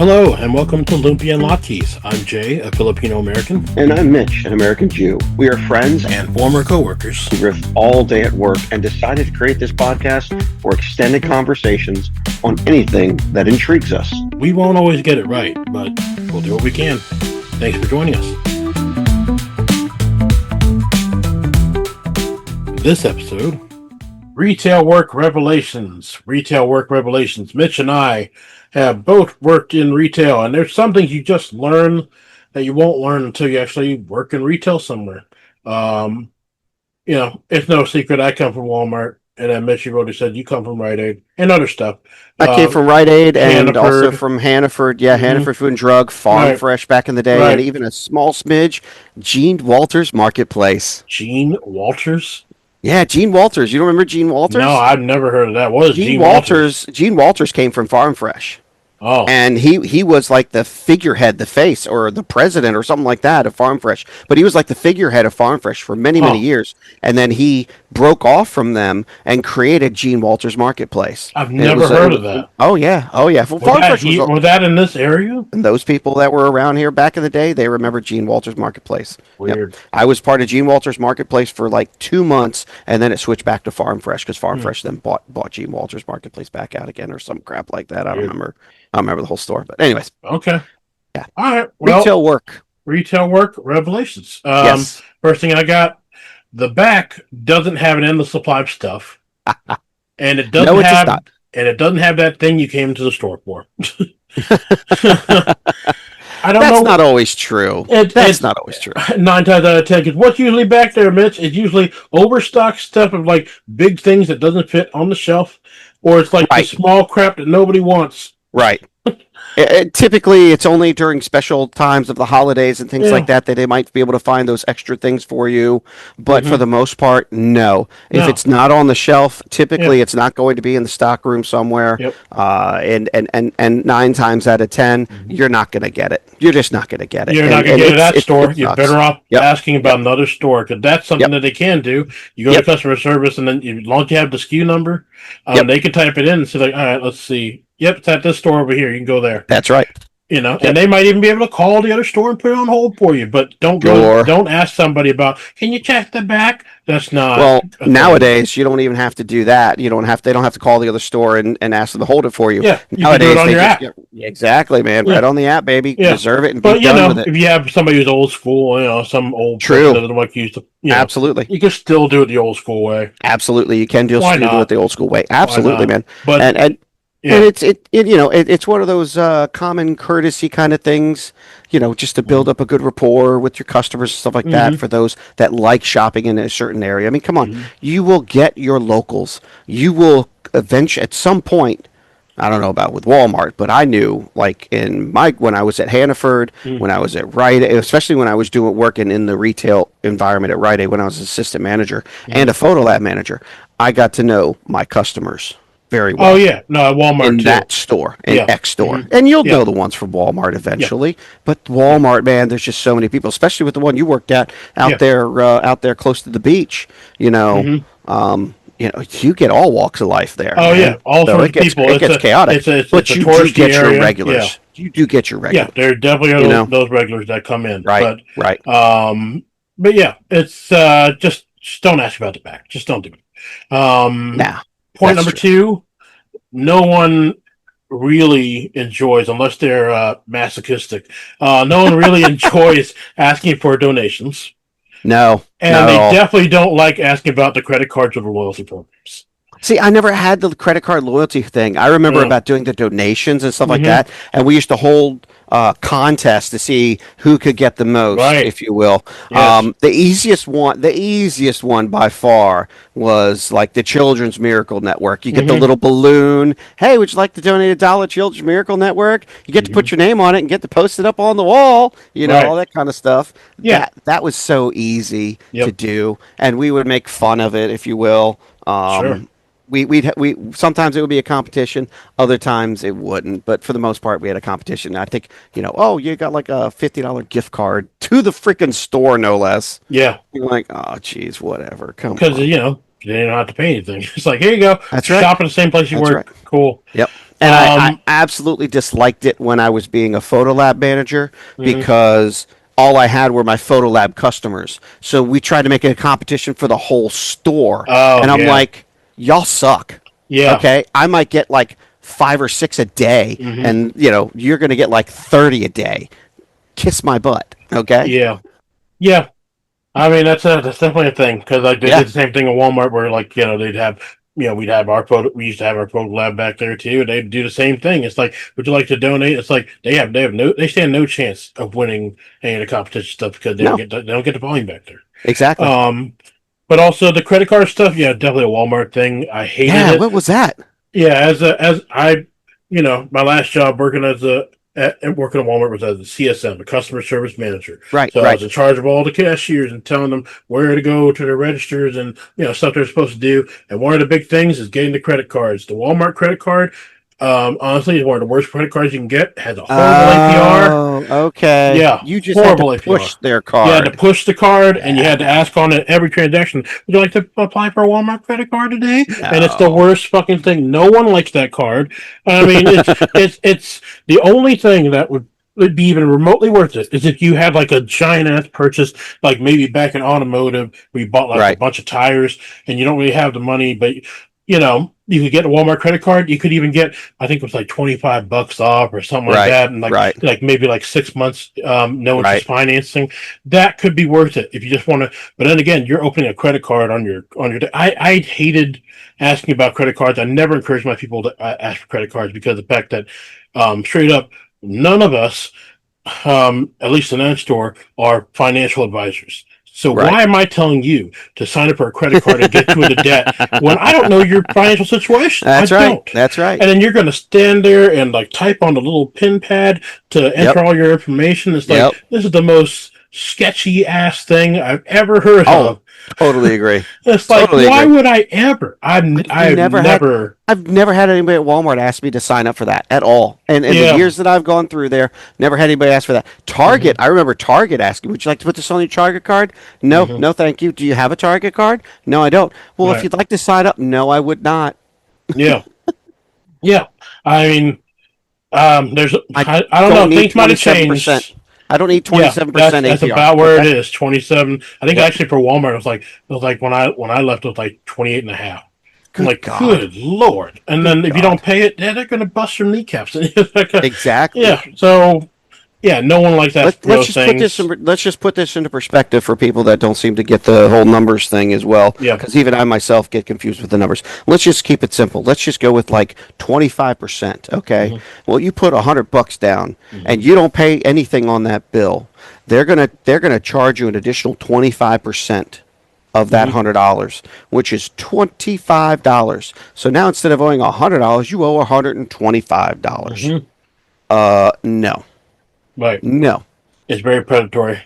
Hello, and welcome to Lumpia and Latkes. I'm Jay, a Filipino American. And I'm Mitch, an American Jew. We are friends and former co-workers. We riff all day at work and decided to create this podcast for extended conversations on anything that intrigues us. We won't always get it right, but we'll do what we can. Thanks for joining us. This episode, Retail Work Revelations. Retail Work Revelations. Mitch and I have both worked in retail, and there's some things you just learn that you won't learn until you actually work in retail somewhere. It's no secret I come from Walmart, and then Mitch, you already said you come from Rite Aid and other stuff. I came from Rite Aid and Hannaford. Also from Hannaford. Yeah, Hannaford Food and Drug, Farm Fresh back in the day, and even a small smidge, Gene Walters Marketplace. Gene Walters? Yeah, Gene Walters. You don't remember Gene Walters? No, I've never heard of that. What is Gene Walters? Gene Walters came from Farm Fresh. Oh. And he was like the figurehead, the face, or the president or something like that of Farm Fresh. But he was like the figurehead of Farm Fresh for many, many years. And then he broke off from them and created Gene Walters Marketplace. I've never heard of that. Oh, yeah. Oh, yeah. Well, was that in this area? And those people that were around here back in the day, they remember Gene Walters Marketplace. Weird. Yep. I was part of Gene Walters Marketplace for like 2 months, and then it switched back to Farm Fresh because Farm Fresh then bought Gene Walters Marketplace back out again or some crap like that. I don't remember the whole store, but anyways. Okay. Yeah. All right. Well, Retail work revelations. Yes. First thing I got, the back doesn't have an endless supply of stuff, and it doesn't have that thing you came to the store for. I don't know. That's not always true. That's not always true. 9 times out of 10, because what's usually back there, Mitch, is usually overstocked stuff of like big things that doesn't fit on the shelf, or it's like the small crap that nobody wants. Right. Typically, it's only during special times of the holidays and things like that they might be able to find those extra things for you. But for the most part, no. If it's not on the shelf, typically it's not going to be in the stock room somewhere. Yep. And 9 times out of 10, you're not going to get it. You're just not going to get it. You're not going to get it at that store. You're better off asking about another store, because that's something that they can do. You go to customer service, and then as long as you have the SKU number, they can type it in and say, like, all right, let's see. Yep, it's at this store over here. You can go there. That's right. And they might even be able to call the other store and put it on hold for you. But don't ask somebody about, can you check the back? That's not. Well, nowadays you don't even have to do that. They don't have to call the other store and ask them to hold it for you. Yeah, you nowadays can do it on your app. Exactly, man. Yeah. Right on the app, baby. Yeah. Reserve it and be done with it. If you have somebody who's old school, some old person that doesn't like to use the, absolutely, you can still do it the old school way. Absolutely, you can still do it the old school way. Absolutely, man. But and it's one of those common courtesy kind of things, just to build up a good rapport with your customers and stuff like that for those that like shopping in a certain area. I mean, come on, you will get your locals. You will eventually, at some point, I don't know about with Walmart, but I knew, like when I was at Hannaford, when I was at Rite Aid, especially when I was working in the retail environment at Rite Aid, when I was assistant manager and a photo lab manager, I got to know my customers very well. Oh yeah, no, at Walmart in that store, X store, and you'll know the ones from Walmart eventually. But Walmart, man, there's just so many people, especially with the one you worked at out there close to the beach. You get all walks of life there. Oh man. All sorts of people. It gets chaotic, but you do get your regulars. Yeah. You do get your regulars. Yeah, there definitely are those regulars that come in. Right, right. But yeah, it's just don't ask about the back. Just don't do it. Nah. Point number 2, no one really enjoys, unless they're masochistic, no one really enjoys asking for donations. No. And they definitely don't like asking about the credit cards or the loyalty programs. See, I never had the credit card loyalty thing. I remember about doing the donations and stuff like that, and we used to hold contests to see who could get the most, if you will. Yes. The easiest one by far was like the Children's Miracle Network. You get the little balloon. Hey, would you like to donate $1 Children's Miracle Network? You get to put your name on it and get to post it up on the wall. All that kind of stuff. Yeah, that was so easy to do, and we would make fun of it, if you will. Sure. We sometimes it would be a competition, other times it wouldn't, but for the most part we had a competition. I think you got like a $50 gift card to the freaking store, no less. Yeah, you're like, oh geez, whatever, come on. Because you don't have to pay anything. It's like, here you go. That's right. Shop at the same place you work. Right. Cool. Yep. And I absolutely disliked it when I was being a photo lab manager Mhm. because all I had were my photo lab customers. So we tried to make it a competition for the whole store. Oh And I'm yeah, like, y'all suck. yeah. Okay. I might get like 5 or 6 a day, Hmm. and you're going to get like 30 a day. Kiss my butt. Okay. Yeah, yeah. I mean, that's definitely a thing because like they Yeah. did the same thing at Walmart where like they'd have we'd have our photo we used to have our photo lab back there too. They'd do the same thing. It's like, would you like to donate? It's like they stand no chance of winning any of the competition stuff because No, they don't get the volume back there. exactly. Um, but also the credit card stuff, yeah, definitely a Walmart thing. I hated Yeah. it. What was that? Yeah, as I, my last job working working at Walmart was as a CSM, a customer service manager. Right. So I Right. was in charge of all the cashiers and telling them where to go to the registers and stuff they're supposed to do. And one of the big things is getting the credit cards. The Walmart credit card, honestly, is one of the worst credit cards you can get. Has a horrible APR. Oh, okay. Yeah, You just had to horrible APR. push their You had to card. push the card, and you had to Yeah. ask on it every transaction. Would you like to apply for a Walmart credit card today? And it's the No. worst fucking thing. No one likes that card. I mean, it's the only thing that would be even remotely worth it is if you had like a giant ass purchase, like maybe back in automotive, where you bought like a Right. bunch of tires, and you don't really have the money, but you could get a Walmart credit card. You could even get, I think it was like $25 off or something like Right. that, and Right. like maybe like 6 months, no interest Right. financing. That could be worth it if you just want to. But then again, you're opening a credit card on your. I hated asking about credit cards. I never encourage my people to ask for credit cards because of the fact that, straight up, none of us, at least in that store, are financial advisors. So Right. why am I telling you to sign up for a credit card and get you into debt when I don't know your financial situation? I That's right. don't. That's right. And then you're going to stand there and like type on the little pin pad to enter Yep. all your information. It's like, Yep. this is the most sketchy ass thing I've ever heard Oh, of. totally agree. It's like, Totally why agree. would I ever? I've I've never had never. I've never had anybody at Walmart ask me to sign up for that at all. And in the Yeah. years that I've gone through there, never had anybody ask for that. Target, Hmm. I remember Target asking, "Would you like to put this on your Target card?" No, Hmm. no, thank you. Do you have a Target card? No, I don't. Well, if Right. you'd like to sign up, no, I would not. Yeah. Yeah. I mean, there's, I I don't don't know. need Things might have 27%. changed. I don't need Yeah, 27% that's APR. about where it Okay? is. 27. I think Yep. actually for Walmart it was like when I left it was like 28 and a half. I'm Good like, God. good lord. And Good then if you don't God. pay it, they're gonna bust your kneecaps. It's like Exactly. yeah. So yeah, no one likes that for Let's those just put this things. in, let's just put this into perspective for people that don't seem to get the whole numbers thing as well, Yeah. because even I myself get confused with the numbers. Let's just keep it simple. Let's just go with like 25%. Okay. Hmm. Well, you put $100 down Hmm. and you don't pay anything on that bill. They're gonna charge you an additional 25% of that Hmm. $100, which is $25. So now instead of owing $100, you owe $125. Hmm. No, Right. no. It's very predatory.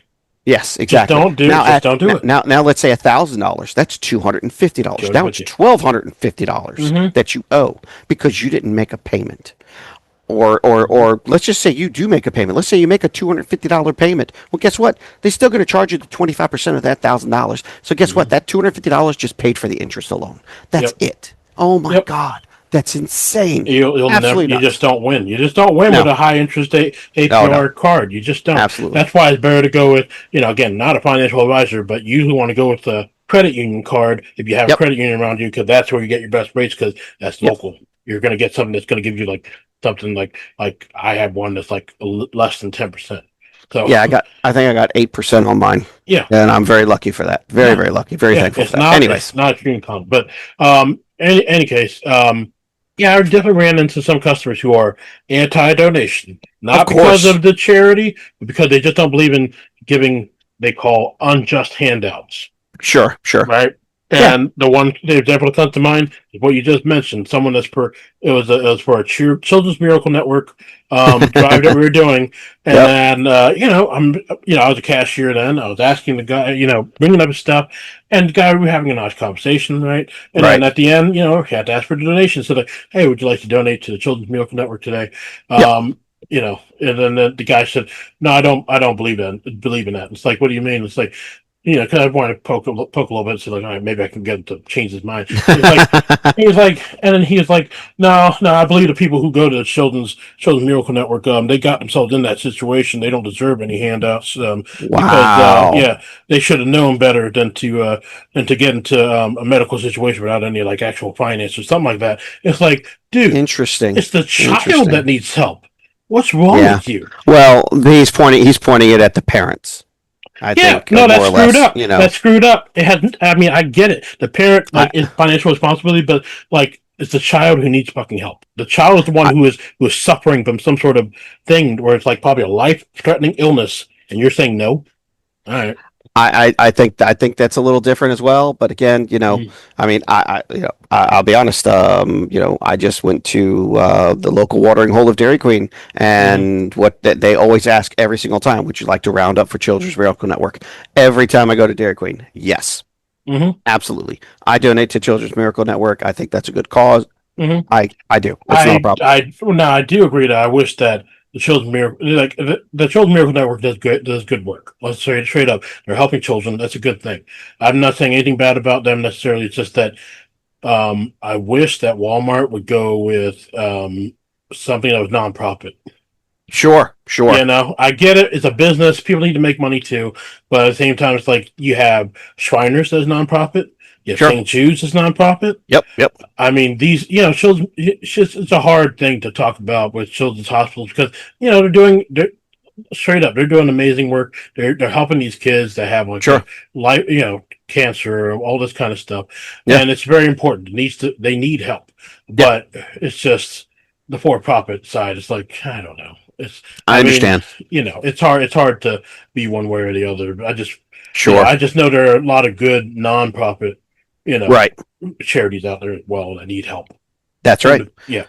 Yes, exactly. Just don't do it. Now let's say $1,000. That's $250. Now it's 250. $1,250 Hmm. that you owe because you didn't make a payment. Or let's just say you do make a payment. Let's say you make a $250 payment. Well, guess what? They're still going to charge you the 25% of that $1,000. So guess what? Hmm. That $250 just paid for the interest alone. That's Yep. it. Oh my Yep. God, that's insane. You'll never. Absolutely You nuts. just don't win. You just don't win with No, a high interest no, no, APR card. You just don't. absolutely. That's why it's better to go with again, not a financial advisor, but you usually want to go with the credit union card if you have a Yep, credit union around you because that's where you get your best rates because that's yep. local. You're going to get something that's going to give you like something like I have one that's like less than 10%. So Yeah, I think I got 8% on mine. yeah, And I'm very lucky for that. Very, yeah, very lucky. Very yeah. thankful for that. Anyways, It's not extreme common, but any case, yeah, I definitely ran into some customers who are anti-donation, of not because course. of the charity, but because they just don't believe in giving. They call unjust handouts, Sure, sure. right? Yeah. And the example that comes to mind is what you just mentioned. Someone that's for it was for a Children's Miracle Network drive that we were doing, and Yep. then I was a cashier then. I was asking the guy, bringing up his stuff, and the guy we were having a nice conversation, right? And then Right. at the end, he had to ask for the donation. So like, hey, would you like to donate to the Children's Miracle Network today? Yep. And then the guy said, no, I don't believe in that. It's like, what do you mean? It's like, because I wanted to poke a little bit, so like, all right, maybe I can get him to change his mind. He was like, and then he was like, no, no, I believe the people who go to the Children's Miracle Network, they got themselves in that situation. They don't deserve any handouts, because, Wow. yeah, they should have known better than to get into a medical situation without any like actual finance or something like that. It's like, dude, Interesting. it's the child that Interesting. needs help. What's wrong Yeah. with you? Well, he's pointing it at the parents. I Yeah, think no, more that's or screwed less, up. That's screwed up. It hasn't. I mean, I get it. The parent I, like is financial responsibility, but like it's the child who needs fucking help. The child is the one I who is suffering from some sort of thing where it's like probably a life threatening illness, and you're saying no. All right. I think that's a little different as well. But again, Mm-hmm. I mean, I'll be honest. I just went to the local watering hole of Dairy Queen, Mm-hmm. and what they always ask every single time: would you like to round up for Children's Miracle Network? Every time I go to Dairy Queen, yes, Mm-hmm. absolutely. I donate to Children's Miracle Network. I think that's a good cause. Mm-hmm. I do. It's not a problem. I do agree that I wish that the Children's Miracle Network does good work. Let's say it straight up. They're helping children. That's a good thing. I'm not saying anything bad about them necessarily. It's just that I wish that Walmart would go with something that was nonprofit. Sure, sure, I get it. It's a business. People need to make money too, but at the same time, it's like you have Shriners as nonprofit. You have sure. St. Jude's as nonprofit. Yep, yep. I mean, these, children, it's a hard thing to talk about with children's hospitals because, they're straight up, they're doing amazing work. They're helping these kids that have like Sure. life, cancer, all this kind of stuff. Yeah, And it's very important. They need help, yeah. but it's just the for profit side. It's like, I don't know. I I mean, understand. it's hard to be one way or the other. Sure. I just know there are a lot of good nonprofit, you know, Right. charities out there as well that need help. That's right. And yeah,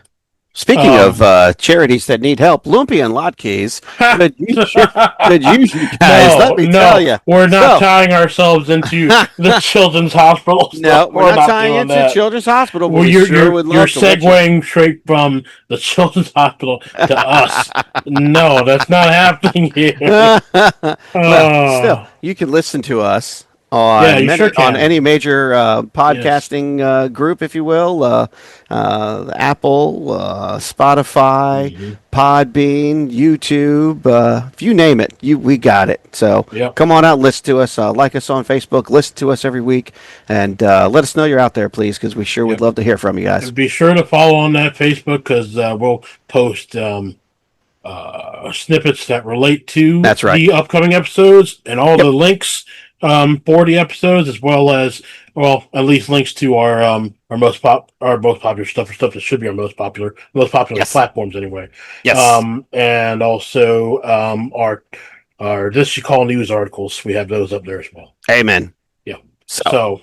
Speaking of um, charities that need help, Lumpy and Latkes could use you guys. Let no, me tell no, you. we're not So, tying ourselves into the children's hospital stuff. no, we're We're not not tying doing into that. Children's Hospital, but Well, we sure would you're love to let you. segueing straight from the children's hospital to us. No, that's not happening here. Well, still, Uh, you can listen to us yeah, on you sure on can. any major Yes. podcasting group, if you will. Apple, Spotify, Hmm. Podbean, YouTube, if you name it, we got it. So Yep. come on out, listen to us, like us on Facebook, listen to us every week, and let us know you're out there, please, because we sure would Yep. love to hear from you guys. And be sure to follow on that Facebook because we'll post snippets that relate to That's right. the upcoming episodes and all Yep. the links for the episodes, as well as at least links to our most popular stuff or stuff that should be our most popular Yes. platforms anyway. Yes. And also our this you call news articles. We have those up there as well. Amen. Yeah. So So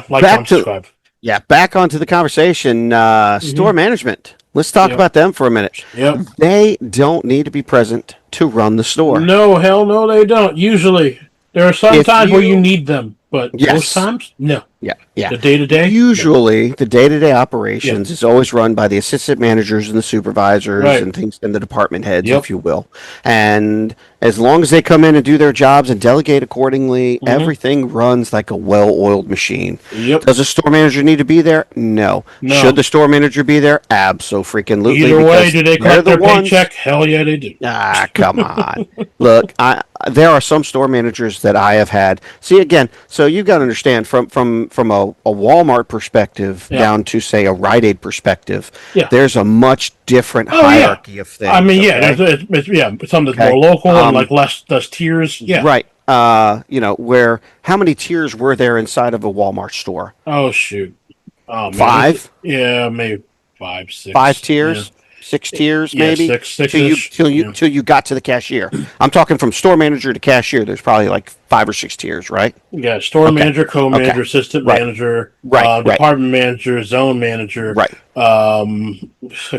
like, back comment, to subscribe. Yeah, back onto the conversation. Store Mm-hmm. management. Let's talk Yep. about them for a minute. Yep. They don't need to be present to run the store. No, hell no, they don't. Usually, there are some If times where you you, need them, but most yes, times, no. yeah, yeah. The day to day, no. Usually, the day-to-day Yeah, operations is always run by the assistant managers and the supervisors right. and things and the department heads, if Yep. you will. And as long as they come in and do their jobs and delegate accordingly, Mm-hmm. everything runs like a well-oiled machine. Yep. Does a store manager need to be there? No. Should No. the store manager be there? Absolutely, Either way, because do they they're collect the their ones. paycheck? Hell yeah, they do. Ah, come on. Look, there are some store managers that I have had. See again, so you got to understand from a Walmart perspective Yeah. down to say a Rite Aid perspective, Yeah. there's a much different Oh yeah. hierarchy of I things. mean, yeah. Okay, Yeah. Some that's okay. more local and Um, like less tiers. Yeah. right. Where how many tiers were there inside of a Walmart store? Oh shoot. Oh man. Five, Yeah, maybe five, five 6. Yeah. tiers, six tiers, Yeah. maybe. Six Till you ish. till you Yeah. till you got to the cashier. I'm talking from store manager to cashier. There's probably like five or six tiers, right? Yeah, store Okay. manager, Okay. co-manager, assistant Right. manager, Right. Right. department manager, zone manager, Right. um,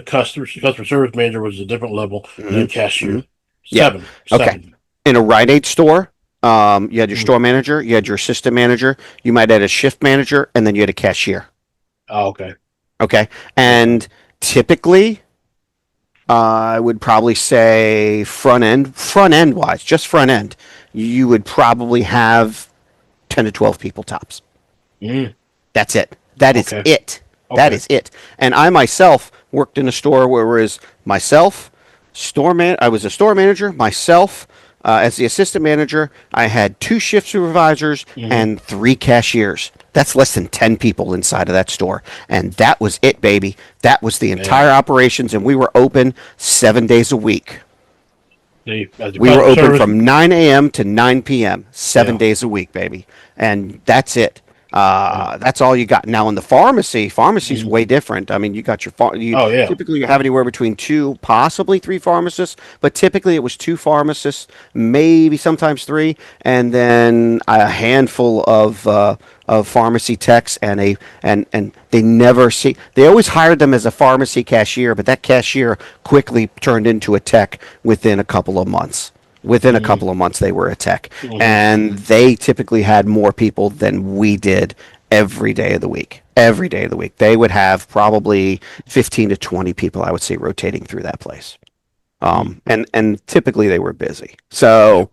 customer service manager was a different level, and Hmm. then cashier. Hmm. Yeah. Okay. Seven. In a Rite Aid store, you had your Mm. store manager, you had your assistant manager, you might add a shift manager, and then you had a cashier. Oh, okay. Okay. Okay. And typically, I would probably say front end wise, just front end, you would probably have 10 to 12 people tops. Mm. That's it. That is Okay. it. That Okay. is it. And I myself worked in a store where it was myself, I was a store manager, myself, as the assistant manager. I had 2 shift supervisors Hmm. and 3 cashiers. That's less than 10 people inside of that store. And that was it, baby. That was the Man. entire operations, and we were open 7 days a week. As a We were customer open service. from 9 a.m. to 9 p.m., seven Yeah. days a week, baby. And that's it. That's all you got. Now in the pharmacy's Mhm. way different. I mean, you got you Oh yeah. typically you have anywhere between 2, possibly 3 pharmacists, but typically it was 2 pharmacists, maybe sometimes 3, and then a handful of pharmacy techs and they never see they always hired them as a pharmacy cashier, but that cashier quickly turned into a tech within a couple of months. Within a Hmm. couple of months, they were a tech, Hmm. and they typically had more people than we did every day of the week. Every day of the week, they would have probably 15 to 20 people, I would say, rotating through that place. And typically they were busy. Yeah. So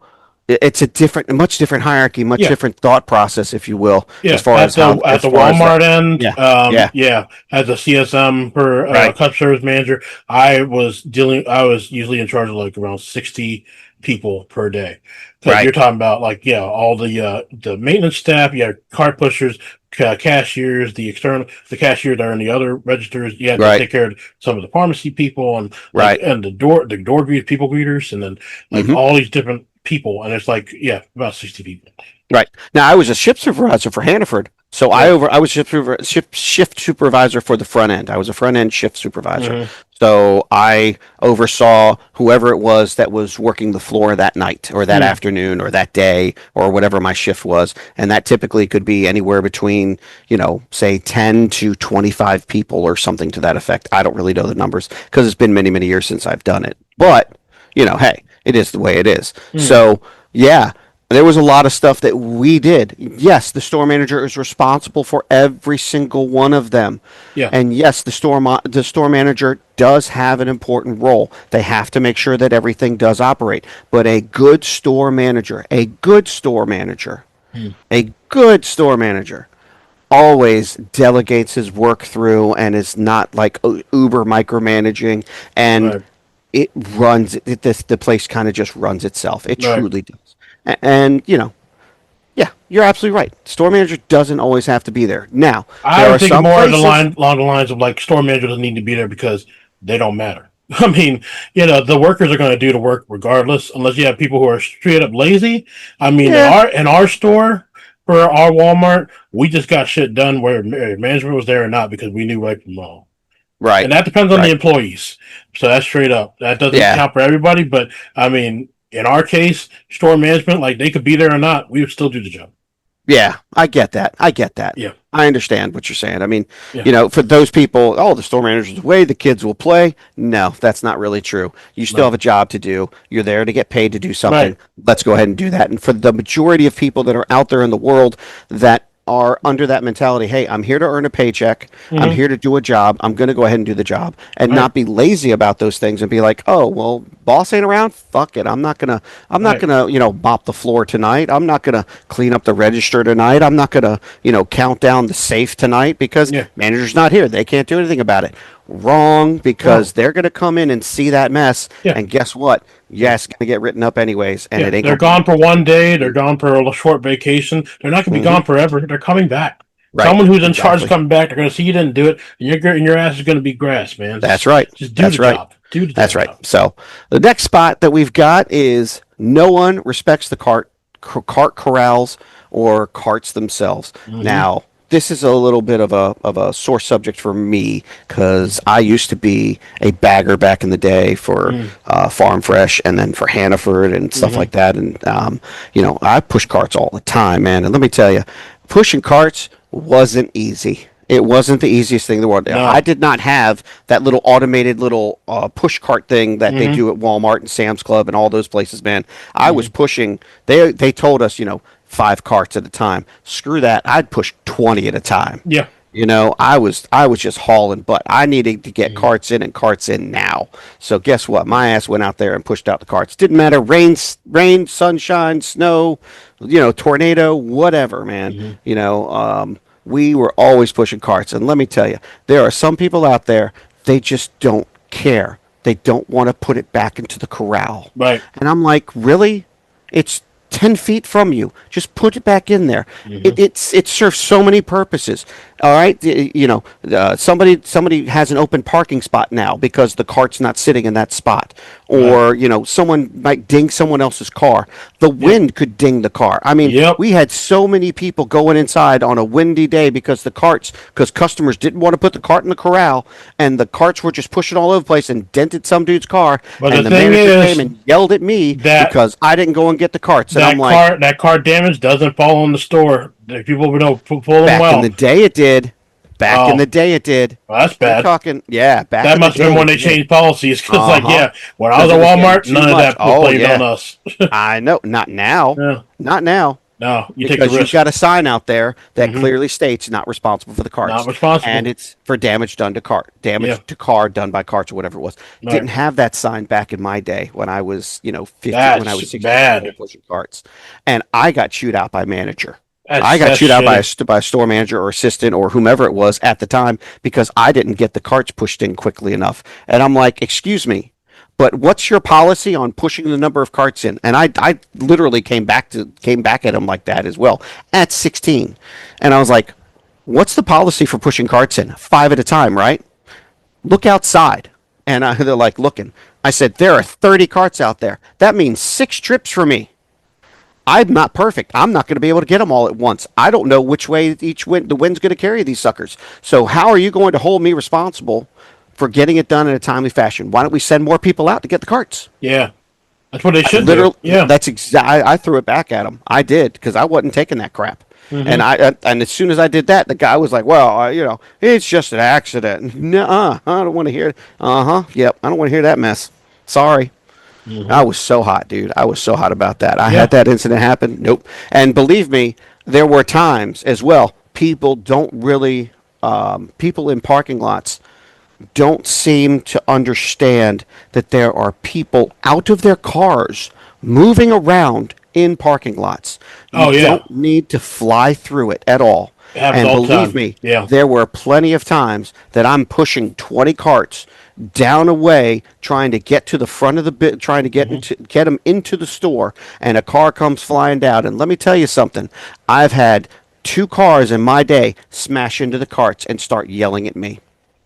it's a much different hierarchy, much Yeah. different thought process, if you will, Yeah. At as the far as that. Walmart end, Yeah, yeah, yeah, as a CSM for right, customer service manager, I was usually in charge of like around 60 people per day. Because right, you're talking about like, yeah, all the maintenance staff, yeah, cart pushers, cashiers, the cashiers that are in the other registers. You had to right, take care of some of the pharmacy people and like right. and the door people greeters, and then like Hmm. all these different people, and it's like, yeah, about 60 people. Right. Now I was a shift supervisor for Hannaford. So Yeah. I was shift supervisor for the front end. I was a front end shift supervisor. Hmm. So I oversaw whoever it was that was working the floor that night or that afternoon or that day or whatever my shift was. And that typically could be anywhere between, say 10 to 25 people or something to that effect. I don't really know the numbers because it's been many, many years since I've done it. But, hey, it is the way it is. Mm. So, yeah, there was a lot of stuff that we did. Yes, the store manager is responsible for every single one of them. Yeah. And yes, the store manager does have an important role. They have to make sure that everything does operate. But a good store manager, Mm. a good store manager always delegates his work through and is not like uber micromanaging, and Right. the place kind of just runs itself. It Right. truly does. And yeah, you're absolutely right. Store manager doesn't always have to be there. Now, I there was are thinking some more places. along the lines of like store manager doesn't need to be there because they don't matter. I mean, the workers are going to do the work regardless, unless you have people who are straight up lazy. I mean, Yeah, in our store for our Walmart, we just got shit done where management was there or not because we knew right from wrong. right, And that depends on the right. employees. So that's straight up. That doesn't Yeah, count for everybody, but I mean, in our case, store management, like they could be there or not, we would still do the job. yeah. I get that. I get that. Yeah, I understand what you're saying. I mean, yeah, for those people, oh, the store manager's away, the kids will play. No, that's not really true. You still no, have a job to do. You're there to get paid to do something. right, Let's go ahead and do that. And for the majority of people that are out there in the world that are under that mentality, hey, I'm here to earn a paycheck. I'm hmm, here to do a job. I'm going to go ahead and do the job and right, not be lazy about those things and be like, oh, well, boss ain't around. Fuck it. I'm not right, gonna, mop the floor tonight. I'm not gonna clean up the register tonight. I'm not gonna, count down the safe tonight because yeah, manager's not here. They can't do anything about it. Wrong, because wrong, they're gonna come in and see that mess, yeah. and guess what? Yes, gonna get written up anyways, and Yeah, it ain't they're gonna be. gone for one day. They're gone for a short vacation. They're not going to be Hmm. gone forever. They're coming back. Right, Someone who's in charge is exactly. coming back. They're going to see you didn't do it, and your ass is going to be grass, man. That's right. Just do the That's right. job. Do the That's damn right. job. So the next spot that we've got is no one respects the cart corrals or carts themselves. Hmm. Now, this is a little bit of a sore subject for me because I used to be a bagger back in the day for Farm Fresh and then for Hannaford and stuff Hmm. like that. And I push carts all the time, man. And let me tell you, pushing carts wasn't easy. It wasn't the easiest thing in the world. I No. did not have that little automated little push cart thing that they Hmm. do at Walmart and Sam's Club and all those places, man. I was Hmm. pushing. They told us, 5 carts at a time. Screw that. I'd push 20 at a time. Yeah. I was just hauling butt. I needed to get Hmm. carts in and carts in now. So guess what? My ass went out there and pushed out the carts. Didn't matter rain, sunshine, snow, tornado, whatever, man. Mm-hmm. We were always pushing carts. And let me tell you, there are some people out there, they just don't care. They don't want to put it back into the corral. Right. And I'm like, really? It's 10 feet from you. Just put it back in there. Mm-hmm. It serves so many purposes. All right. Somebody has an open parking spot now because the cart's not sitting in that spot. Or, someone might ding someone else's car. The wind could ding the car. I mean, Yep. we had so many people going inside on a windy day because customers didn't want to put the cart in the corral, and the carts were just pushing all over the place and dented some dude's car. But And the the thing manager is came and yelled at me that because I didn't go and get the carts. And I'm like, that car damage doesn't fall on the store. The people would know pull them back well. in the day it did. Back in Oh. the day it did. Well, that's We're bad. talking, yeah, back That in the must have been day when it they did. changed policies. Because, Uh-huh. when I was Because at it was getting Walmart, too none of much. that was Oh, blamed yeah. on us. I know. Not now. Yeah. Not now. No, you take the Because you've risk. got a sign out there that Mhm. clearly states not responsible for the carts. Not responsible. And it's for damage done to cart, damage Yeah. to car done by carts or whatever it was. Right. Didn't have that sign back in my day when I was, 50, That's when I was 16 bad. pushing carts. And I got chewed out by manager. That's, I got that's chewed out by shitty. by a store manager or assistant or whomever it was at the time because I didn't get the carts pushed in quickly enough. And I'm like, excuse me, but what's your policy on pushing the number of carts in? And I literally came back at him like that as well at 16. And I was like, what's the policy for pushing carts in? 5 at a time, right? Look outside. And they're like looking. I said, there are 30 carts out there. That means 6 trips for me. I'm not perfect. I'm not going to be able to get them all at once. I don't know which way the wind's going to carry these suckers. So how are you going to hold me responsible for getting it done in a timely fashion? Why don't we send more people out to get the carts? Yeah. That's what they should Literally, do. Yeah. that's exactly. I threw it back at him. I did because I wasn't taking that crap. Mm-hmm. And as soon as I did that, the guy was like, "Well, it's just an accident." Nuh-uh, I don't want to hear it. Yep, I don't want to hear that mess. Sorry. Mm-hmm. I was so hot, dude. I was so hot about that. I Yeah. had that incident happen. Nope. And believe me, there were times as well. People don't really. People in parking lots don't seem to understand that there are people out of their cars moving around in parking lots. You Oh, yeah. don't need to fly through it at all. It happens And all the believe time. me, Yeah. there were plenty of times that I'm pushing 20 carts down a way trying to get to the front of the bit, trying to get them into the store, and a car comes flying down. And let me tell you something. I've had 2 cars in my day smash into the carts and start yelling at me.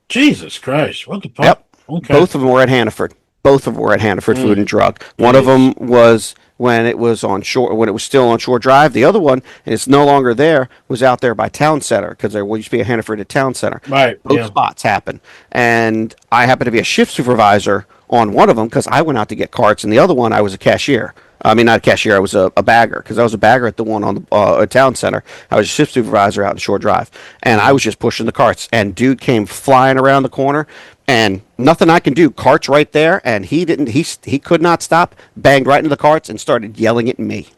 Jesus Christ. What the fuck? Yep. Okay. Both of them were at Hannaford. Both of them were at Hannaford Food and Drug. One of them was when it was on shore, when it was still on Shore Drive. The other one, and it's no longer there, was out there by Town Center because there used to be a Hannaford at Town Center. Right. Both Yeah. spots happened, and I happened to be a shift supervisor on one of them because I went out to get carts, and the other one I was a cashier. I mean, not a cashier. I was a bagger because I was a bagger at the one on the Town Center. I was a shift supervisor out in Shore Drive, and I was just pushing the carts. And dude came flying around the corner, and nothing I can do. Carts right there, and he didn't. He could not stop. Banged right into the carts and started yelling at me.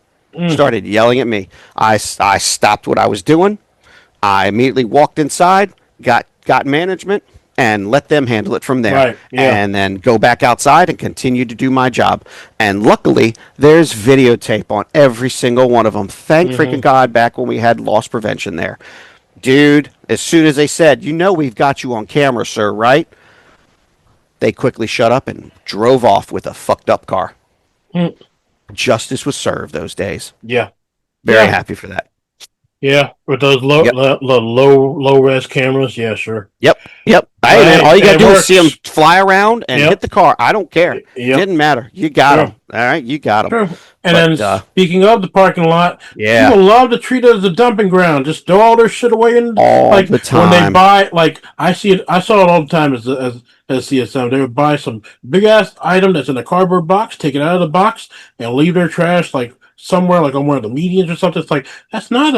Started yelling at me. I stopped what I was doing. I immediately walked inside, got management, and let them handle it from there. Right, yeah. And then go back outside and continue to do my job. And luckily, there's videotape on every single one of them. Thank freaking God back when we had loss prevention there. Dude, as soon as they said, we've got you on camera, sir, right? They quickly shut up and drove off with a fucked up car. Mm. Justice was served those days. Yeah. Very Yeah. happy for that. Yeah. With those low Yep. low res cameras. Yeah, sure. Yep. Hey, Right, man, all you got to it do works. is see them fly around and Yep. hit the car. I don't care. Yep. Didn't matter. You got Sure. them. All right, you got them. Sure. And But, then speaking of the parking lot, Yeah. people love to treat it as a dumping ground. Just throw all their shit away in All like the when they time. buy. Like I see it. I saw it all the time as CSM. They would buy some big ass item that's in a cardboard box, take it out of the box, and leave their trash like somewhere, like on one of the medians or something. It's like that's not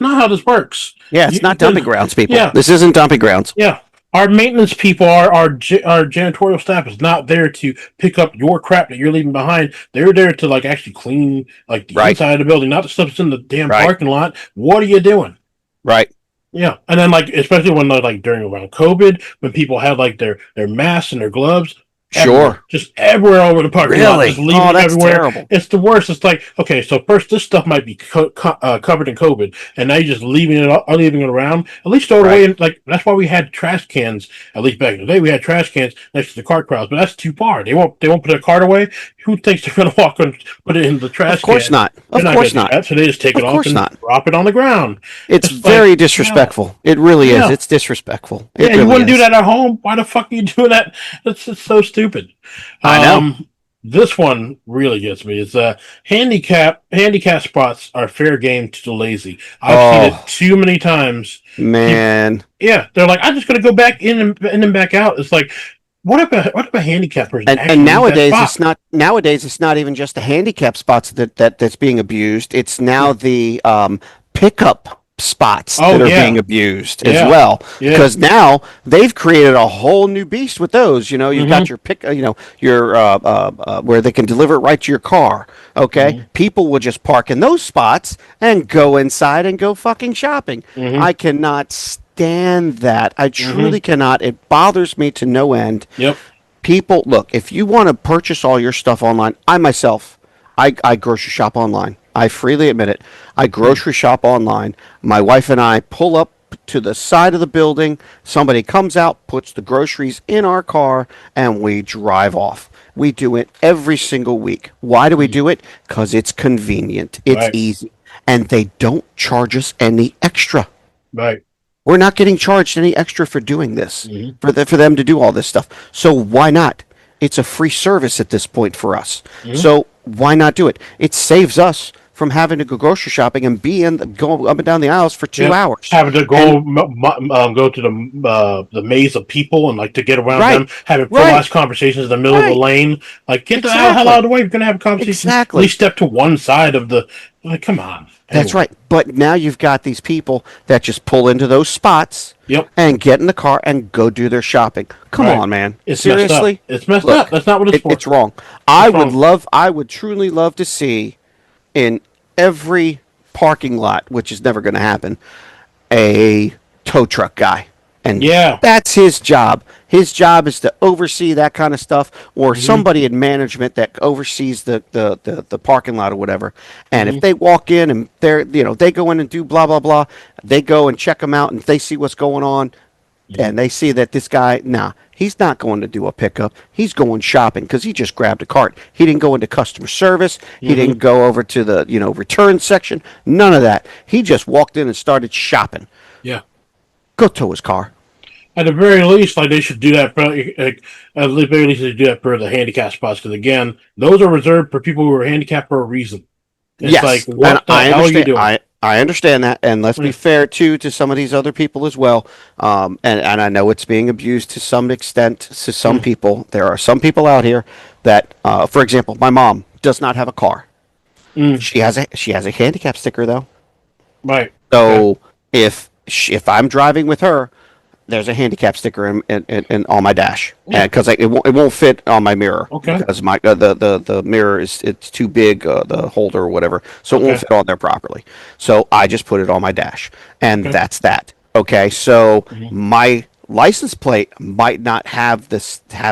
how this works. Yeah, it's not dumping grounds, people. Yeah. This isn't dumping grounds. Yeah. Our maintenance people, our janitorial staff is not there to pick up your crap that you're leaving behind. They're there to like actually clean like the Right. inside of the building, not the stuff that's in the damn Right. parking lot. What are you doing? Right. Yeah, and then like especially when like during around COVID, when people had like their masks and their gloves, Sure. just everywhere over the parking lot, just Really? leaving Oh, them that's everywhere. terrible. It's the worst. It's like, okay, so first this stuff might be covered in COVID, and now you're just leaving it around. At least throw it away. Right. And like that's why we had trash cans. At least back in the day, we had trash cans next to the cart crowds. But that's too far. They won't put a cart away. Who thinks they're going to walk and put it in the Of trash course can? not. They're Of not going course to do not. that. So they just take it Of off course and not. drop it on the ground. It's It's like, very disrespectful. It really is. yeah. It's disrespectful. It Yeah, you really wouldn't do is. that at home. Why the fuck are you doing that? That's just so stupid. I know. This one really gets me. It's handicap spots are fair game to the lazy. I've seen it Oh, too many times. People, man. yeah, they're like, I'm just gonna go back in and then back out. It's like, what if a handicap person And actually needs that nowadays spot? it's not even just the handicap spots that's being abused. It's now Hmm. the pickup spots Oh that are being yeah, abused as yeah, well. yeah. Because now they've created a whole new beast with those. You know, you've Mm-hmm. got your your where they can deliver it right to your car. Okay, Mm-hmm. people will just park in those spots and go inside and go fucking shopping. Mm-hmm. I cannot stand that. I Mm-hmm. truly cannot. It bothers me to no end. Yep. People, look, if you want to purchase all your stuff online, I myself, I grocery shop online. I freely admit it. I grocery shop online. My wife and I pull up to the side of the building. Somebody comes out, puts the groceries in our car, and we drive off. We do it every single week. Why do we do it? Because it's convenient. It's Right. easy. And they don't charge us any extra. Right. We're not getting charged any extra for doing this, Mm-hmm. for them to do all this stuff. So why not? It's a free service at this point for us. Mm-hmm. So why not do it? It saves us from having to go grocery shopping and go up and down the aisles for two Yep. hours. Having to And go to the maze of people and like to get around right, them, having full right, ass conversations in the middle of the right, lane. Like, get the hell exactly, out of the way. You're gonna have a conversation. At exactly. least step to one side of the. Like, come on. That's Anyway. right. But now you've got these people that just pull into those spots Yep. and get in the car and go do their shopping. Come Right. on, man. It's messed up. Seriously? It's messed up. Look, That's not what it's for. it's wrong. It's wrong. I would truly love to see in every parking lot, which is never going to happen, a tow truck guy. And Yeah. that's his job. His job is to oversee that kind of stuff, or Mm-hmm. somebody in management that oversees the parking lot or whatever. And Mm-hmm. if they walk in and they go in and do blah blah blah, they go and check them out and they see what's going on, and they see that this guy, nah, he's not going to do a pickup. He's going shopping because he just grabbed a cart. He didn't go into customer service. He Mm-hmm. didn't go over to the return section. None of that. He just walked in and started shopping. Yeah. Go tow his car. At the very least, like they should do that. For, like, at the very least, they do that for the handicap spots. Because again, those are reserved for people who are handicapped for a reason. It's like, Yes, and what the I hell are you understand. doing? I understand that, and let's be Yeah. fair too to some of these other people as well. And I know it's being abused to some extent to some Mm. people. There are some people out here that, for example, my mom does not have a car. Mm. She has a handicap sticker though. Right. Okay. So if I'm driving with her, there's a handicap sticker in on my dash, Yeah. because it won't fit on my mirror Okay. because my the mirror it's too big, the holder or whatever, so it won't Okay. fit on there properly. So I just put it on my dash, and Okay. that's that. Okay, so Mhm. my license plate might not have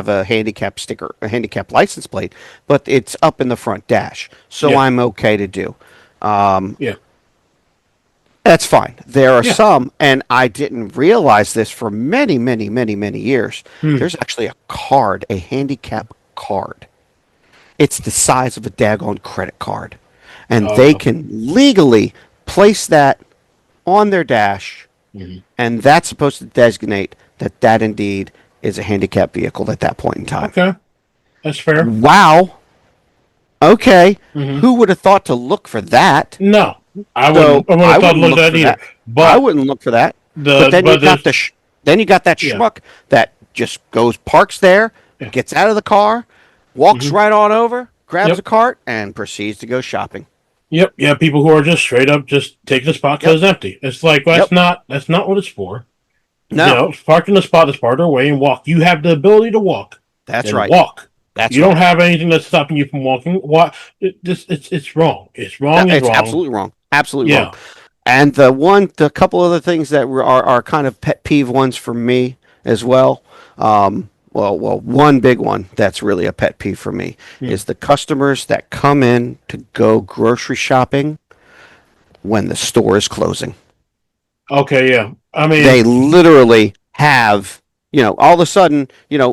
a handicap sticker, a handicap license plate, but it's up in the front dash, so Yeah. I'm okay to do. Yeah. That's fine. There are Yeah. some, and I didn't realize this for many, many, many, many years. Hmm. There's actually a card, a handicap card. It's the size of a daggone credit card. And they Uh, can legally place that on their dash, mhm. and that's supposed to designate that that indeed is a handicap vehicle at that point in time. Okay. That's fair. Wow. Okay. Mhm. Who would have thought to look for that? No, I So wouldn't. I wouldn't I have thought to wouldn't look look at that for either. that. I But wouldn't look for that. the But then you but got the then you got that yeah. schmuck that just goes parks there, Yeah. gets out of the car, walks Mhm. right on over, grabs Yep. a cart, and proceeds to go shopping. Yep. Yeah. People who are just straight up just take the spot Yep. because it's empty. It's like, well, Yep. that's not what it's for. You know, park in the spot that's part of the way and walk. You have the ability to walk. That's Then right. walk. That's You right. don't have anything that's stopping you from walking. What? It's wrong. It's wrong. It's It's wrong. absolutely wrong. Absolutely Yeah. wrong. And the couple other things that are kind of pet peeve ones for me as well. one big one that's really a pet peeve for me Hmm. is the customers that come in to go grocery shopping when the store is closing. Okay, yeah. I They mean, literally have, all of a sudden,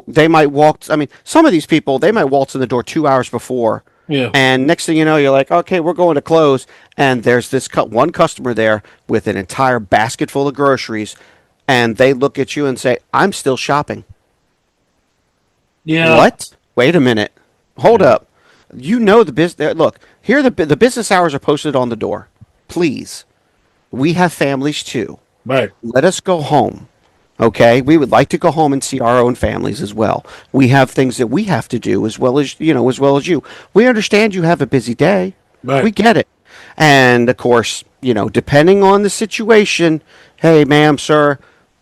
they might walk. I mean, some of these people, they might waltz in the door 2 hours before. yeah, And next thing you know, you're like, okay, we're going to close. And there's this one customer there with an entire basket full of groceries. And they look at you and say, I'm still shopping. yeah, What? Wait a minute. Hold yeah. up. You know the business. Look, here the business hours are posted on the door. Please, we have families too. Right. Let us go home. Okay, we would like to go home and see our own families as well. We have things that we have to do as well as you. We understand you have a busy day. We Right. get it. And of course, depending on the situation, hey, ma'am, sir,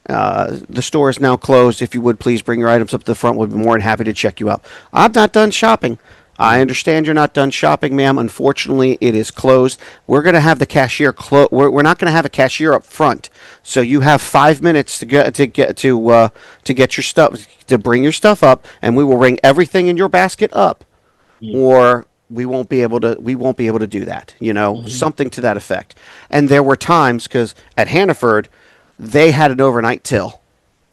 the store is now closed. If you would please bring your items up to the front, we'll be more than happy to check you out. I'm not done shopping. I Mhm. understand you're not done shopping, ma'am. Unfortunately, it is closed. We're going to have the cashier we're not going to have a cashier up front. So you have 5 minutes to get your stuff to bring your stuff up, and we will bring everything in your basket up, Mhm. or we won't be able to do that. Mhm. Something to that effect. And there were times because at Hannaford, they had an overnight till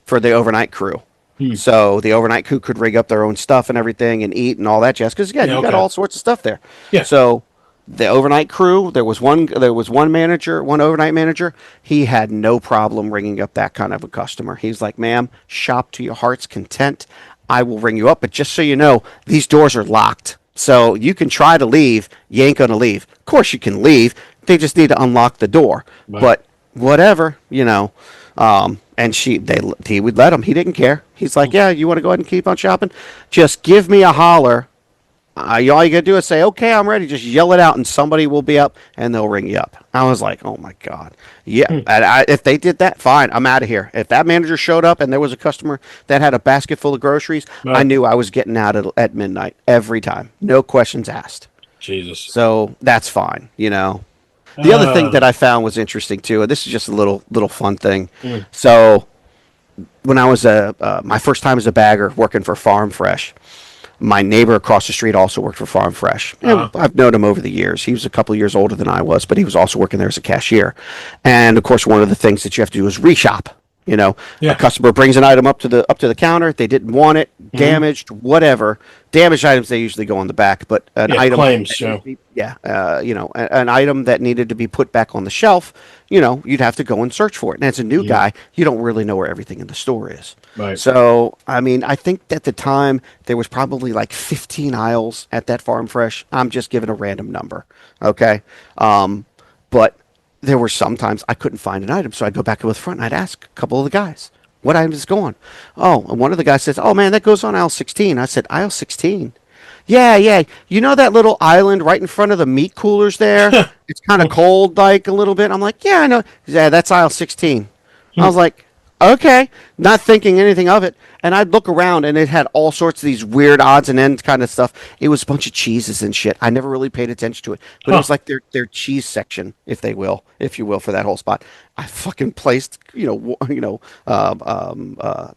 for the overnight crew. Hmm. So the overnight crew could rig up their own stuff and everything and eat and all that jazz. Because again, Yeah. you got Okay. all sorts of stuff there. Yeah. So the overnight crew, there was one manager, one overnight manager. He had no problem ringing up that kind of a customer. He's like, "Ma'am, shop to your heart's content. I will ring you up, but just so you know, these doors are locked. So you can try to leave. You ain't gonna leave. Of course you can leave. They just need to unlock the door. Right. But whatever. And he would let him. He didn't care. He's like, yeah, you want to go ahead and keep on shopping? Just give me a holler. All you gotta do is say, okay, I'm ready. Just yell it out, and somebody will be up, and they'll ring you up. I was like, oh my god, yeah. Hmm. If they did that, fine, I'm out of here. If that manager showed up and there was a customer that had a basket full of groceries, I Right. knew I was getting out at midnight every time, no questions asked. Jesus. So that's fine. The other thing Uh. that I found was interesting too, and this is just a little fun thing. Hmm. So when I was my first time as a bagger working for Farm Fresh, my neighbor across the street also worked for Farm Fresh. And Uh. I've known him over the years. He was a couple of years older than I was, but he was also working there as a cashier. And of course, one of the things that you have to do is reshop. A Yeah. customer brings an item up to the counter. They didn't want it, Hmm. damaged, whatever. Damaged items they usually go on the back, but an Yeah. item Claims. that Yeah. needed to be, yeah, an item that needed to be put back on the shelf. You'd have to go and search for it. And as a new Hmm. guy, you don't really know where everything in the store is. Right. So, I mean, I think at the time there was probably like 15 aisles at that Farm Fresh. I'm just giving a random number, okay? But there were sometimes I couldn't find an item, so I'd go back to the front and I'd ask a couple of the guys, "What item is going?" Oh, and one of the guys says, "Oh man, that goes on aisle 16." I said, "Aisle 16?" Yeah, yeah. You know that little island right in front of the meat coolers there? It's kind of cold, like a little bit. I'm like, yeah, I know. Yeah, that's aisle 16. I was like, okay, not thinking anything of it. And I'd look around and it had all sorts of these weird odds and ends kind of stuff. It was a bunch of cheeses and shit. I never really paid attention to it, but it Huh. was like their cheese section, if you will, for that whole spot. I fucking placed,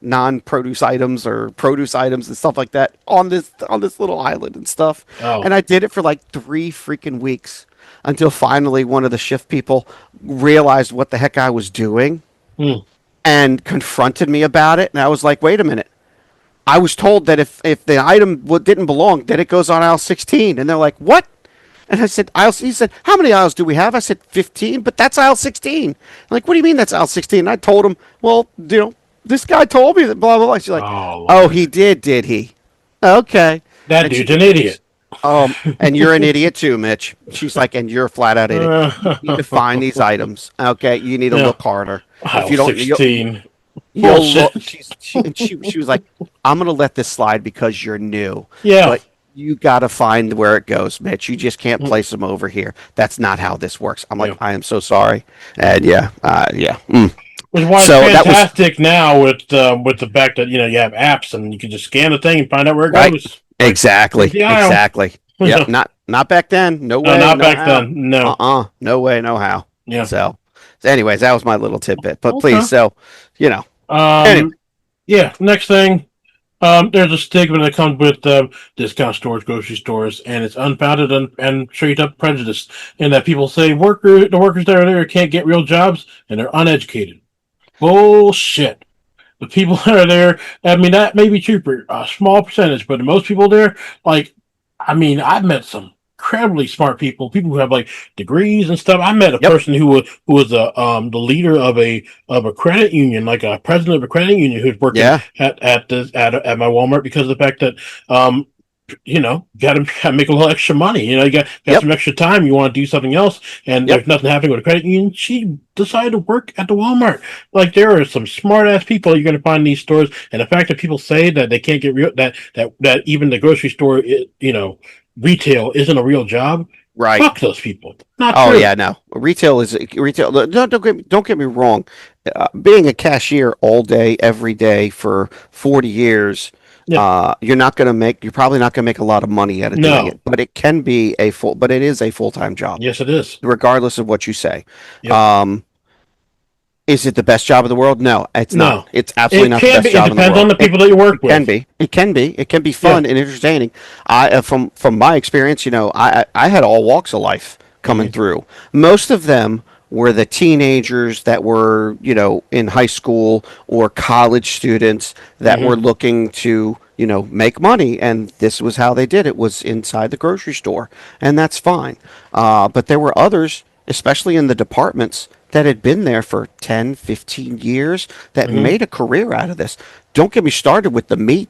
non-produce items or produce items and stuff like that on this little island and stuff. Oh. And I did it for like 3 freaking weeks until finally one of the shift people realized what the heck I was doing Hmm. and confronted me about it. And I was like, wait a minute. I was told that if the item didn't belong, that it goes on aisle 16. And they're like, what? And I said, he said, how many aisles do we have? I said, 15, but that's aisle 16. I'm like, what do you mean that's aisle 16? And I told him, well, this guy told me that blah, blah, blah. She's like, Oh oh, Lord. he did he? Okay. That And dude's an idiot. and you're an idiot too, Mitch. She's like, and you're a flat out idiot. You need to find these items. Okay. You need to Yeah. look harder. If Aisle you don't, 16. you'll look. Bullshit. She was like, I'm gonna let this slide because you're new, Yeah. but you gotta find where it goes, Mitch. You just can't place them over here. That's not how this works. I'm like, Yeah. I am so sorry, and yeah. Which is why it's So that was fantastic now with the fact that you have apps and you can just scan the thing and find out where it right. goes. Like, Exactly, here's the aisle. exactly. Yep. Not back then. No No, way. not No back how. then. No. No way. No how. Yeah. So, anyways, that was my little tidbit. But Okay. please, so you know, anyway, Um. Yeah. Next thing. There's a stigma that comes with discount stores, grocery stores, and it's unfounded and straight up prejudice. And that people say the workers that are there can't get real jobs, and they're uneducated. Bullshit. The people that are there, I mean, that may be true for a small percentage, but most people there, like, I mean, I've met some incredibly smart people who have like degrees and stuff. I met a Yep. person who was the leader of a credit union, like a president of a credit union, who's working Yeah. at my Walmart because of the fact that um got to make a little extra money. You got Yep. some extra time. You want to do something else, and there's Yep. nothing happening with a credit union. She decided to work at the Walmart. Like there are some smart ass people you're going to find in these stores, and the fact that people say that they can't get real that even the grocery store, retail isn't a real job. Right. Fuck those people. Not Oh true. yeah, no. Retail is retail. No, don't get me wrong. Being a cashier all day, every day for 40 years, Yeah. you're probably not gonna make a lot of money out of doing No. it. But but it is a full-time job, Yes, it is. regardless of what you say. Yep. Um, is it the best job in the world? No, it's not. No. It's absolutely It not the can best be. It job in the depends on world. the people that you work It can with. be. It can be. It can be Yeah. fun and entertaining. From my experience, I had all walks of life coming Hmm. through. Most of them were the teenagers that were, in high school or college students that were Hmm. looking to, make money, and this was how they did it, was inside the grocery store, and that's fine. But there were others, especially in the departments, that had been there for 10, 15 years that Hmm. made a career out of this. Don't get me started with the meat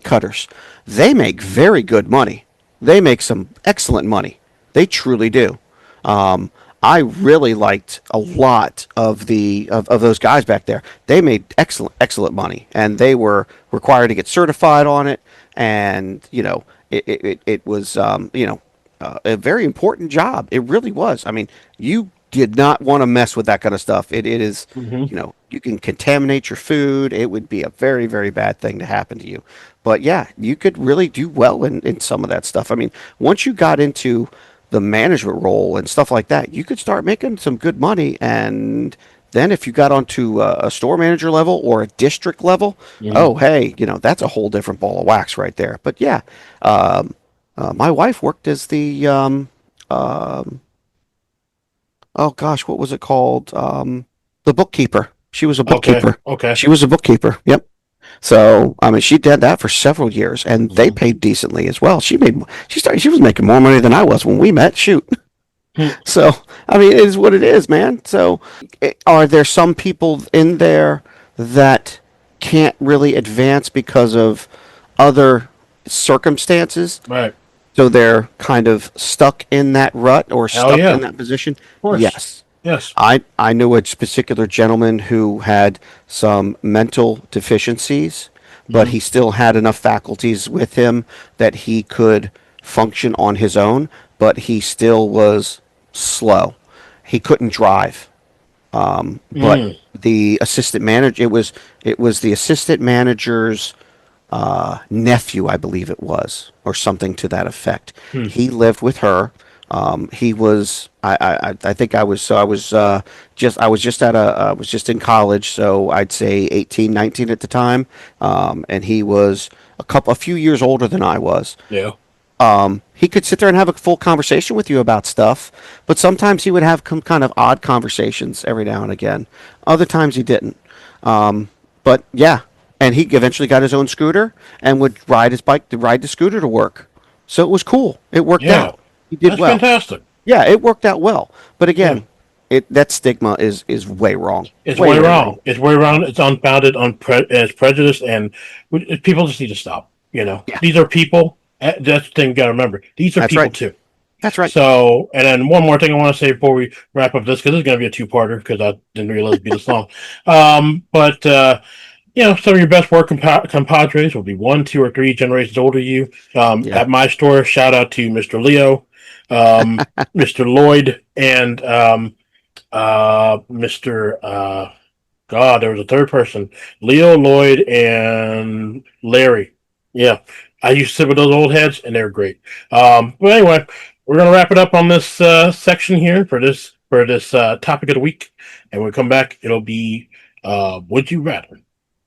cutters. They make very good money. They make some excellent money. They truly do. Um, I really liked a lot of those guys back there. They made excellent money, and they were required to get certified on it. And it was a very important job. It really was. I mean, you did not want to mess with that kind of stuff. It is, Hmm. you can contaminate your food. It would be a very, very bad thing to happen to you. But yeah, you could really do well in some of that stuff. I mean, once you got into the management role and stuff like that, you could start making some good money. And then if you got onto a store manager level or a district level, Hmm. oh, hey, that's a whole different ball of wax right there. But yeah, um, my wife worked as um, oh gosh, what was it called? The bookkeeper. She was a Okay. bookkeeper. Okay. She was a bookkeeper. Yep. So, I mean, she did that for several years, and they Hmm. paid decently as well. She was making more money than I was when we met. Shoot. So, I mean, it is what it is, man. So, are there some people in there that can't really advance because of other circumstances? Right. So they're kind of stuck in that rut or Hell stuck yeah. in Of that position? course. Yes. Yes. I knew a particular gentleman who had some mental deficiencies, but Hmm. he still had enough faculties with him that he could function on his own, but he still was slow. He couldn't drive. But Mm. the assistant manager, it was the assistant manager's nephew, I believe it was, or something to that effect. Mm. He lived with her. He was, I think I was just I was just in college, so I'd say 18, 19 at the time. And he was a few years older than I was. Yeah. He could sit there and have a full conversation with you about stuff, but sometimes he would have kind of odd conversations every now and again. Other times he didn't. But yeah, and he eventually got his own scooter and would ride his bike to ride the scooter to work. So it was cool. It worked Yeah. out. He did That's well. fantastic. Yeah, it worked out well. But Yeah. again, that stigma is way wrong. It's Way way way wrong. wrong. It's way wrong. It's unfounded on it's prejudice, and people just need to stop. Yeah, These are people. That's the thing you got to remember. These are that's people right. too. That's right. So, and then one more thing I want to say before we wrap up this, because this is going to be a two-parter, because I didn't realize it'd be this long. But some of your best work compadres will be 1, 2, or 3 generations older than you. Yeah. At my store, shout out to Mr. Leo, Mr. Lloyd, and Mr. God, there was a third person, Leo, Lloyd, and Larry. Yeah, I used to sit with those old heads, and they're great. But anyway, we're gonna wrap it up on this section here for this topic of the week, and when we come back, it'll be would you rather.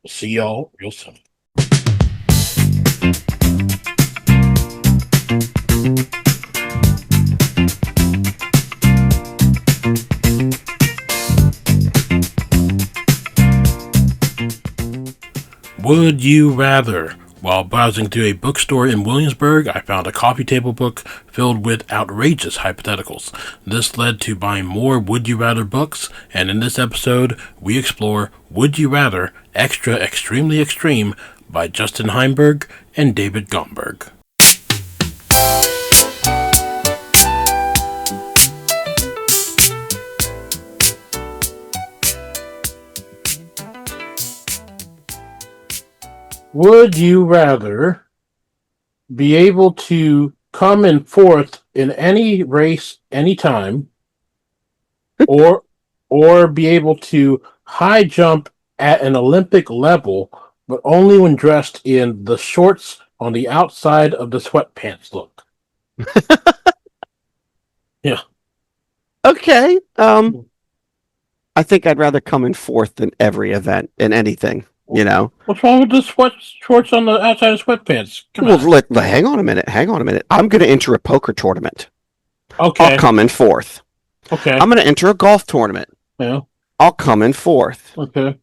See y'all real soon. Would you rather? While browsing through a bookstore in Williamsburg, I found a coffee table book filled with outrageous hypotheticals. This led to buying more Would You Rather books, and in this episode, we explore Would You Rather Extra Extremely Extreme by Justin Heimberg and David Gomberg. Would you rather be able to come in fourth in any race anytime, or be able to high jump at an Olympic level, but only when dressed in the shorts on the outside of the sweatpants look? Yeah. Okay. I think I'd rather come in fourth in every event in anything. You know, What's wrong with the shorts on the outside of sweatpants? Come well, on. hang on a minute. Hang on a minute. I'm going to enter a poker tournament. Okay. I'll come in fourth. Okay. I'm going to enter a golf tournament. Yeah. I'll come in fourth. Okay.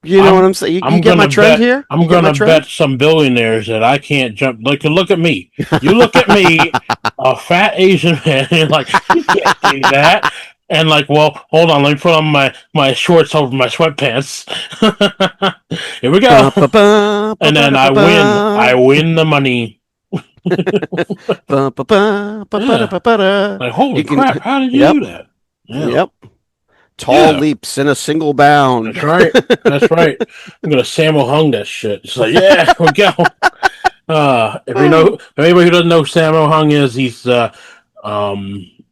You know what I'm saying? You get my trend here? I'm going to bet some billionaires that I can't jump. Like, look at me. You look at me, a fat Asian man, and like, you can't do that. And like, well, hold on, let me put on my shorts over my sweatpants. Here we go. And then I win the money. Like, holy crap, how did you do that? Yeah. Yep. Tall leaps in a single bound. That's right. That's right. I'm gonna Sammo Hung that shit. It's like, yeah, we go. If anybody who doesn't know who Sammo Hung is, he's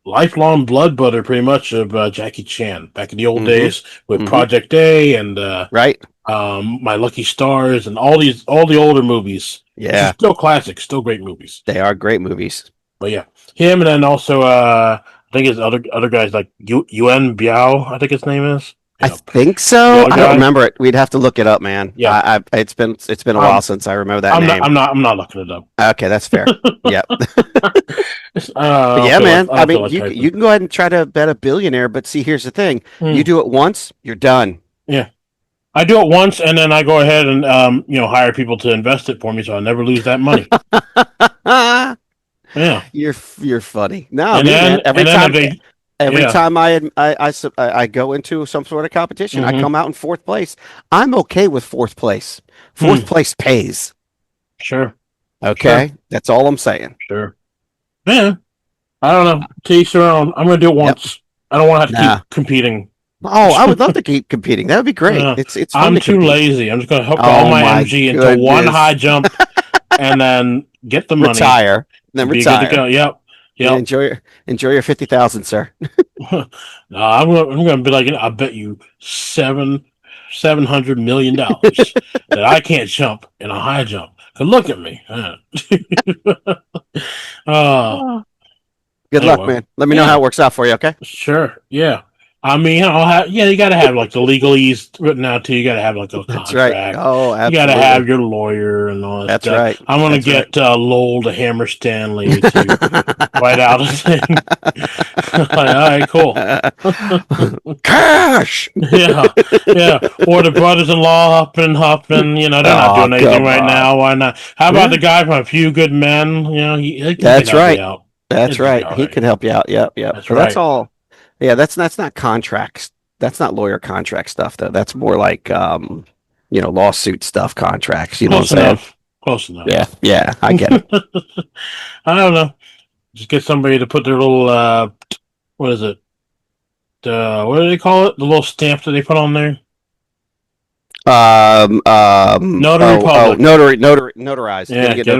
lifelong blood brother, pretty much, of Jackie Chan back in the old days with Project A and right. My Lucky Stars and all the older movies. Yeah, still classics, still great movies. They are great movies. But yeah, him, and then also I think his other guys like Yuan Biao, I think his name is. I think so. I don't remember it. We'd have to look it up, man. Yeah, it's been a while since I remember that name. I'm not looking it up. Okay, that's fair. Yeah. Yeah, man. I mean, you can go ahead and try to bet a billionaire, but see, here's the thing: you do it once, you're done. Yeah, I do it once, and then I go ahead and hire people to invest it for me, so I never lose that money. Yeah, you're funny. No, man, every time I go into some sort of competition, I come out in fourth place. I'm okay with fourth place. Fourth place pays. Sure. Okay, that's all I'm saying. Sure. Yeah. I don't know. To each their own. I'm going to do it once. Yep. I don't want to have to keep competing. Oh, I would love to keep competing. That would be great. It's fun. I'm too lazy. I'm just going to hook all my MG into one high jump and then get the money. Retire. Then retire. Good to go. Yep. Yeah, enjoy your 50,000, sir. No, I'm going to be like, I bet you $700 million that I can't jump in a high jump. Cause look at me. Good luck, man. Let me know how it works out for you. Okay. Sure. Yeah. I mean, you got to have like the legalese written out too. You got to have like a contract. That's right. Oh, absolutely. You got to have your lawyer and all that. That's stuff. Right. I'm going to get Lowell the Hammer Stanley to write out a thing. Like, all right, cool. Cash. Yeah. Or the brothers-in-law huffing. They're not doing anything right now. Why not? How about the guy from A Few Good Men? He That's right. That's right. He can help you out. Yep. That's right. That's all. Yeah, that's not contracts. That's not lawyer contract stuff, though. That's more like lawsuit stuff, contracts. You know what I'm saying? Close enough. Yeah, I get it. I don't know. Just get somebody to put their little what is it? What do they call it? The little stamp that they put on there. Notary public. Notarized. Yeah, get a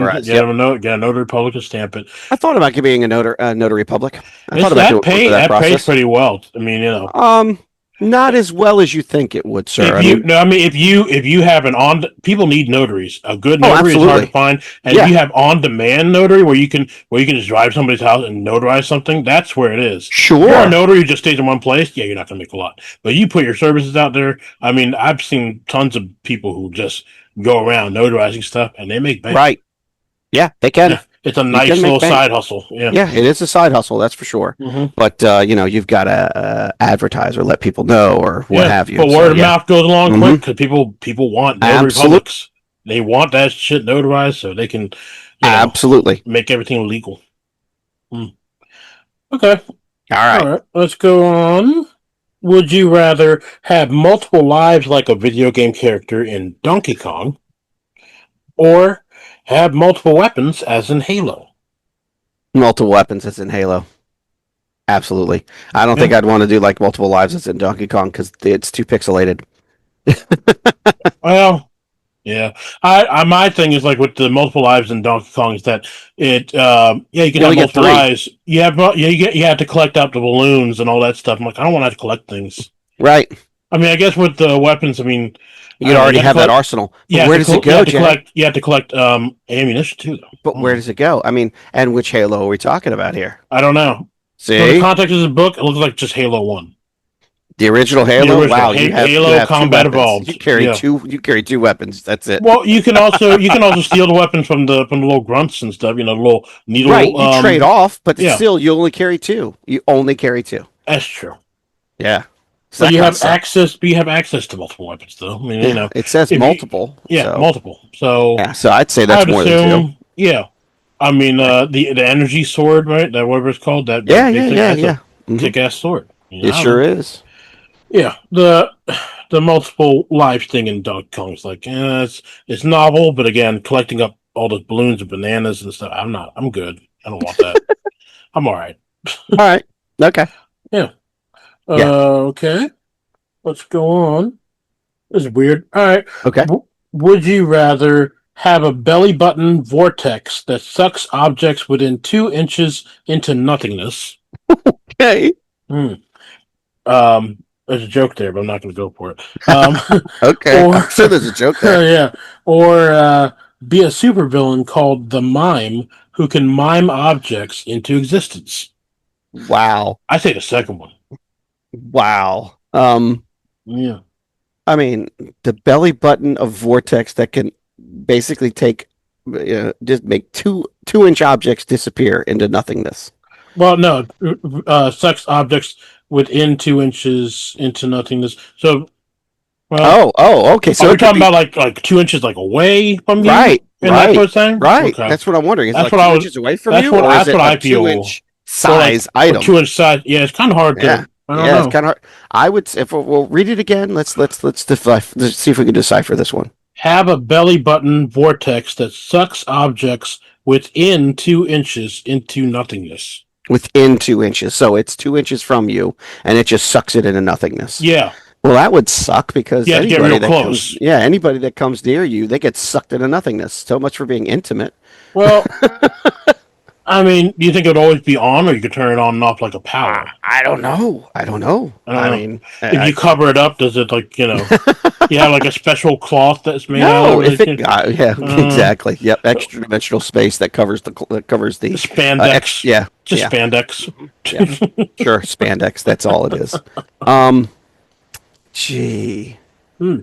notary public to stamp it. I thought about being a notary public. That pays pretty well. I mean, not as well as you think it would, sir. If you have people need notaries. A good notary is hard to find, and if you have on-demand notary where you can just drive to somebody's house and notarize something, that's where it is. Sure. If you're a notary who just stays in one place, you're not going to make a lot. But you put your services out there. I mean, I've seen tons of people who just go around notarizing stuff, and they make bank. Right. Yeah, they can. it's a You can nice make little bank. side hustle. Yeah. Yeah, it is a side hustle, that's for sure. Hmm. But you've got to advertise or let people know or what Yeah, have you. but So word of yeah, mouth goes along hmm quick because people want notary absolutely, publics. They want that shit notarized so they can, you know, absolutely. make everything legal. Hmm. Okay, All all right. right, let's go on. Would you rather have multiple lives like a video game character in Donkey Kong, or have multiple weapons as in Halo? Multiple weapons as in Halo. Absolutely. I don't think Yeah. I'd want to do like multiple lives as in Donkey Kong because it's too pixelated. Well, yeah. I my thing is like with the multiple lives in Donkey Kong is that you can You have only get multiple three, lives. You have to collect up the balloons and all that stuff. I'm like, I don't want to have to collect things. right? I mean, I guess with the weapons, I mean, I You'd don't know. You already have to have that collect. arsenal. But where does it You go, have to Jay? collect. You have to collect ammunition too, though. But I don't where know. does it go? I mean, and which Halo are we talking about here? I don't know. From the See? context of the book, it looks like just Halo One, The original the Halo? original Wow, you Halo have two Combat weapons. You Evolved. carry Yeah. two weapons. That's it. Well, you can also steal the weapons from the little grunts and stuff. You know, the little Right, needle. you trade off, but it's Yeah, still you only carry two. You only carry two. that's true. Yeah. So But that kind of sucks. you have access to multiple weapons, though. I mean, you Yeah, know, it says if you, multiple. yeah, So multiple. So yeah, so I'd say I that's would more than two. assume, yeah. I mean, Okay. the energy sword, right? That whatever it's called, Yeah, that big yeah, thing. yeah, That's a yeah. hmm kick ass sword. You know, It I don't sure know. is. Yeah, the multiple lives thing in Donkey Kong is like, it's novel, but again, collecting up all those balloons and bananas and stuff, I'm not. I'm good. I don't want that. I'm all right. All right. Okay. Yeah. Yeah. Okay. Let's go on. This is weird. All right. Okay. Would you rather have a belly button vortex that sucks objects within 2 inches into nothingness? Okay. Hmm. There's a joke there, but I'm not going to go for it. Okay. Or I'm sure there's a joke there. yeah, or be a supervillain called the Mime who can mime objects into existence. Wow. I say the second one. Wow. Yeah. I mean, the belly button of vortex that can basically take just make two-inch objects disappear into nothingness. Well, no, sucks objects within 2 inches into nothingness. So, well, Okay. are So we it could talking be about like 2 inches like away from you? right, And that's what it's saying. right. Okay, That's what I'm wondering. Is it that's like what I two was. inches away from you, or is That's it what I a two feel. inch Or like size item? 2 inch size. Yeah, it's kind of hard Yeah, to. I don't yeah. It's know. kind of hard. I would if we'll read it again. Let's let's see if we can decipher this one. Have a belly button vortex that sucks objects within 2 inches into nothingness. Within 2 inches, so it's 2 inches from you, and it just sucks it into nothingness. Yeah, Well, that would suck because you have to get real close. anybody that comes near you, they get sucked into nothingness. So much for being intimate. Well, I mean, do you think it would always be on, or you could turn it on and off like a power? I don't know. I don't know. I don't I know. mean, If you cover it up, does it like you have like a special cloth that's made out no. of If it? it, yeah, exactly. Yep, extra dimensional space that covers the Spandex, yeah, just yeah, spandex. yeah. Sure, spandex. That's all it is. Gee. Hmm.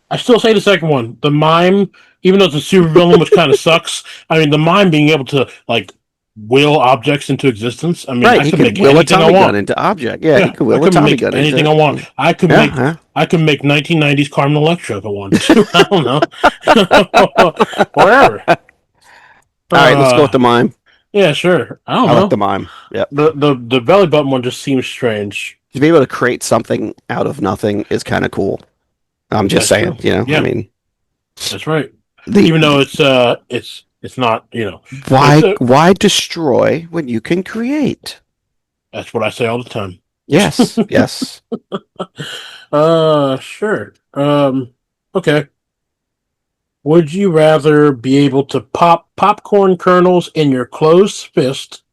I still say the second one. The mime, even though it's a super villain, which kind of sucks. I mean, the mime being able to like will objects into existence. I mean, Right, I he could could make will a anything I Tommy gun want. into object. Yeah, he Yeah, could I will a could Tommy make gun anything into. I want. Yeah, huh? I could make 1990s Carmen Electra if I wanted to. I don't know. Whatever. All right, let's go with the mime. Yeah, sure. I don't I like know. the mime. Yep. The belly button one just seems strange. To be able to create something out of nothing is kind of cool. I'm just That's saying, true. I Yeah, mean, that's right. the Even though it's not, it's why destroy when you can create? that's what I say all the time. Yes, yes. Sure. Okay. Would you rather be able to pop popcorn kernels in your closed fist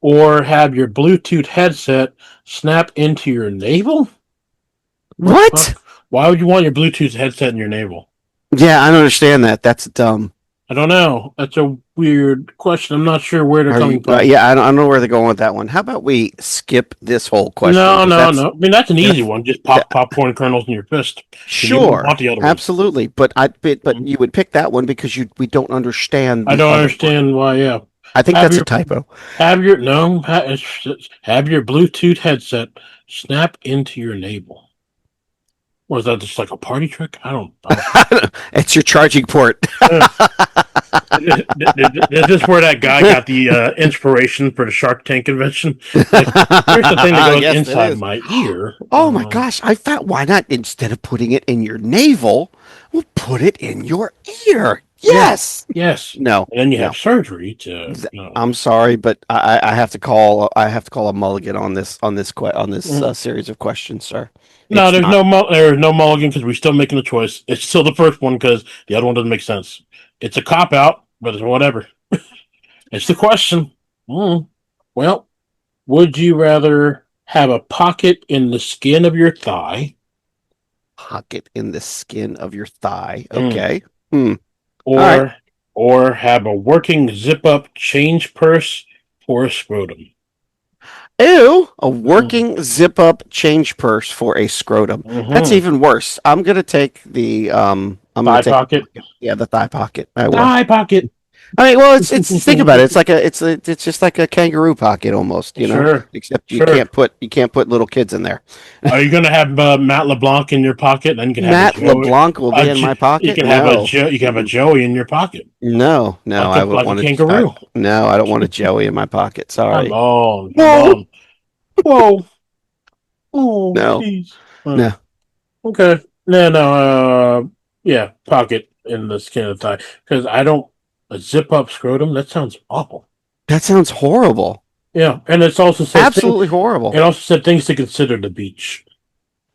or have your Bluetooth headset snap into your navel? What the What? fuck? Why would you want your Bluetooth headset in your navel? Yeah, I don't understand that. That's dumb. I don't know. weird question. I'm not sure where they're Are you? coming from. Yeah, I don't know where they're going with that one. How about we skip this whole question No, because no, no. I mean, that's an easy that's one. Just that, pop popcorn kernels in your fist because you wouldn't sure, want the other one. absolutely. But Mhm. you would pick that one because we don't understand I the don't other one. understand why. Yeah, I think have that's a your typo. have your no have your Bluetooth headset snap into your navel. Was that just like a party trick? I don't. It's your charging port. Uh, is this where that guy got the inspiration for the Shark Tank convention? Like, here's the thing that goes Yes, it inside is. my ear. Oh my gosh, I thought why not instead of putting it in your navel, we'll put it in your ear. Yeah, Yes. yes. No, And then you no. have surgery to. I'm sorry, but I have to call a mulligan on this Mm. series of questions, sir. No, It's not. there's no mulligan because we're still making a choice. It's still the first one because the other one doesn't make sense. It's a cop out, but it's whatever. It's the question. Mm. Well, would you rather have a pocket in the skin of your thigh? Pocket in the skin of your thigh. Mm. Okay. Hmm. All right. or have a working zip up change purse for a scrotum. Ew, a Mm-hmm. working zip up change purse for a scrotum. That's Mm-hmm. even worse. I'm gonna Thigh take pocket. the thigh pocket. I will. Thigh pocket. I mean, well, it's think about it. It's just like a kangaroo pocket almost, Sure. except Sure. you can't put little kids in there. Are you gonna have Matt LeBlanc in your pocket? Then you can have a Matt Joe. LeBlanc will be in my You pocket. can have a No. Joe. You can have a Mm-mm. Joey in your pocket, No, no, I wouldn't like a want to. kangaroo. No, I don't want a Joey in my pocket. Come Sorry. on, come No, on. Whoa, oh, no, jeez. no. Okay. No, no. Yeah, pocket in the skin of the thigh because I don't a zip up scrotum. That sounds awful. That sounds horrible. Yeah, and it's also said thing. Absolutely horrible. It also said things to consider the beach.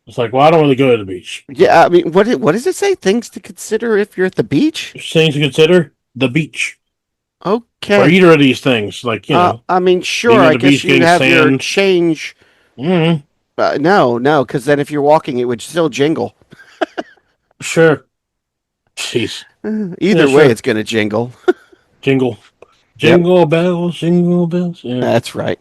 It's like, well, I don't really go to the beach. So, Yeah, I mean, what does it say? Things to consider if you're at the beach. things to consider the beach for Okay. either of these things. Like I mean, being sure. on I the guess beach, you getting have your sand. change. Mm, No, no, because then if you're walking, it would still jingle. sure. Jeez. Yeah, Either way, sure. it's going to jingle. Jingle, Yep, jingle bells, jingle bells. Yeah. that's right.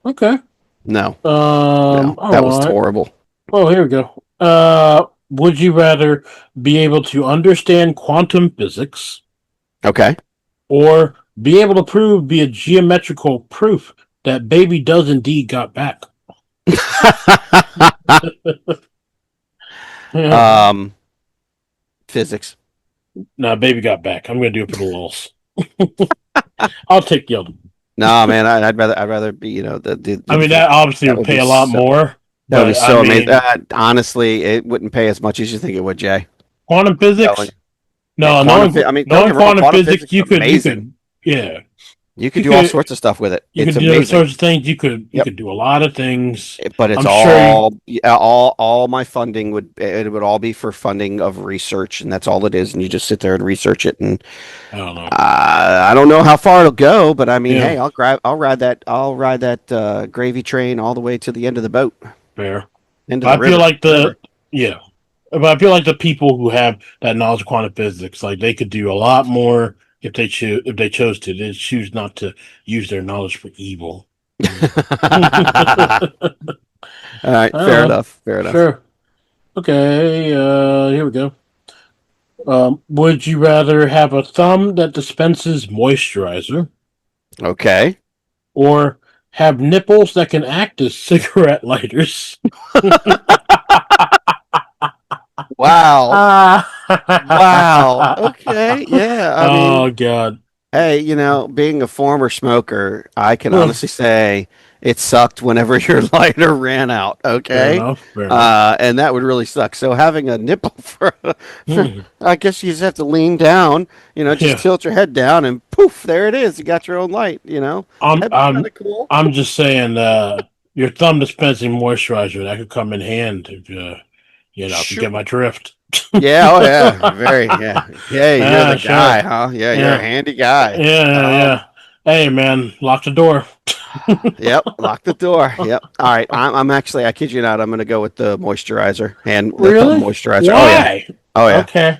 Okay. No, no, that was All right. horrible. Oh, here we go. Would you rather be able to understand quantum physics Okay. or be able to prove via geometrical proof that baby does indeed got back? Yeah. um, Physics. Nah, baby got back. I'm gonna do it for the lulz. I'll take the other one. No, man, I'd rather be, I mean, that obviously that would would be pay a lot so more, that would be but I so amazing. mean, Honestly, it wouldn't pay as much as you think it would, Jay. quantum Telling physics. you. Yeah, No, knowing I mean, don't knowing get me wrong, quantum quantum physics, physics is amazing. yeah, You could you do all could sorts of stuff with it. you It's could do those amazing. sorts of things. You Yep. could do a lot of things. But it's I'm sure you. all yeah, all my funding would all be for funding of research, and that's all it is. And you just sit there and research it, and I don't know. I don't know how far it'll go, but I mean, Yeah, hey, I'll ride that gravy train all the way to the end of the boat, fair. into the But I feel river, like whatever. yeah, but I feel like the people who have that knowledge of quantum physics, like they could do a lot more if they chose to. They choose not to use their knowledge for evil. I All right, don't fair know. enough, fair enough. Sure. Okay. Here we go. Would you rather have a thumb that dispenses moisturizer Okay. or have nipples that can act as cigarette lighters? Wow. Ah. Wow. Okay. Yeah. I mean, Oh God. hey, being a former smoker, I can honestly say it sucked whenever your lighter ran out. Fair Okay. enough. Fair enough. And that would really suck. So having a nipple for Hmm. I guess you just have to lean down, just Yeah. tilt your head down and poof, there it is. You got your own light. I'm That'd be kind I'm of cool. I'm just saying. Your thumb dispensing moisturizer that could come in hand if you Sure. get my drift. Yeah, oh yeah. Very, yeah. Yeah, you're the Sure. guy, huh? Yeah, you're a Yeah. handy guy. Yeah. Um, Yeah. Hey man, lock the door. Yep, lock the door. Yep. All right. I'm actually, I kid you not, I'm going to go with the moisturizer and the thumb Really? moisturizer. Oh yeah. Why? Oh yeah. Okay.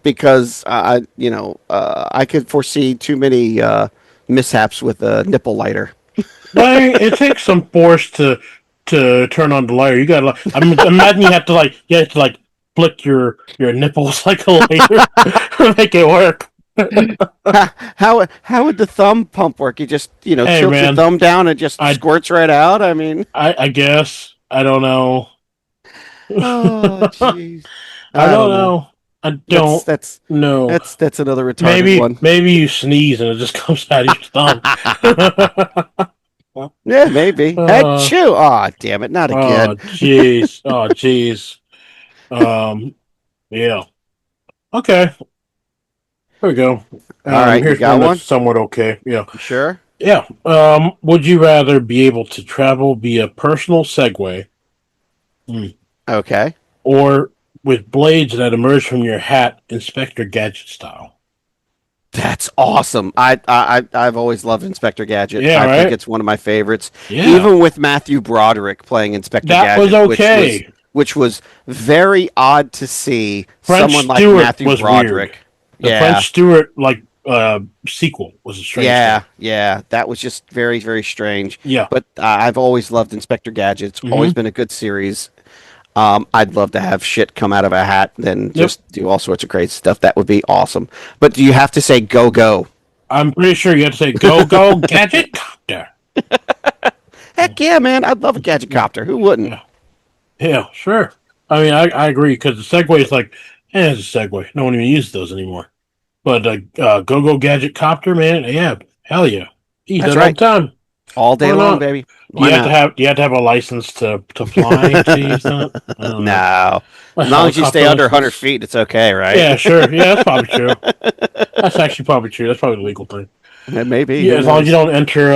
Because I could foresee too many mishaps with a nipple lighter. Well, it takes some force to turn on the lighter. You gotta, I mean, imagine you have to like flick your nipples like a lighter to make it work. How would the thumb pump work? You just Hey tilt your man, thumb down and just I squirts right out. I mean, I guess I don't know. oh jeez, I I don't don't know. know. I That's don't that's know. that's another retarded one. Maybe you sneeze and it just comes out of your thumb. Yeah, maybe. uh, Achoo! Aw, damn it, not again. oh jeez. Oh jeez. Um. Yeah. Okay. Here we go. All right, you Here's got one that's one? somewhat okay. Yeah. You sure? Yeah. Would you rather be able to travel via personal Segway, mm, Okay. or with blades that emerge from your hat, Inspector Gadget style? That's awesome. I've always loved Inspector Gadget. Yeah. I think Right. it's one of my favorites. Yeah. Even with Matthew Broderick playing Inspector That was Gadget, okay. which was very odd to see someone French like Stewart Matthew was weird. Broderick. The Yeah. French Stewart sequel was a strange Yeah, thing. yeah, that was just very, very strange. Yeah. But I've always loved Inspector Gadget. It's always Mm-hmm. been a good series. I'd love to have shit come out of a hat and Yep. just do all sorts of crazy stuff. That would be awesome. But do you have to say go go? I'm pretty sure you have to say go go gadget copter. Heck yeah, man! I'd love a gadget copter. Who wouldn't? Yeah. Yeah. Sure. I mean, I agree because the Segway is like, it's a Segway. No one even uses those anymore. But go go gadget copter, man. Yeah. Hell yeah. Use That's that all the right. time. All day Why long, not? baby. Why not? Do you have to have a license to fly to use that? I don't know. No. A As long as you stay helicopter under 100 license. feet, it's okay, right? Yeah, sure. Yeah, that's probably true. That's actually probably true. That's probably the legal thing. Maybe. Yeah, Who as long as you knows? don't enter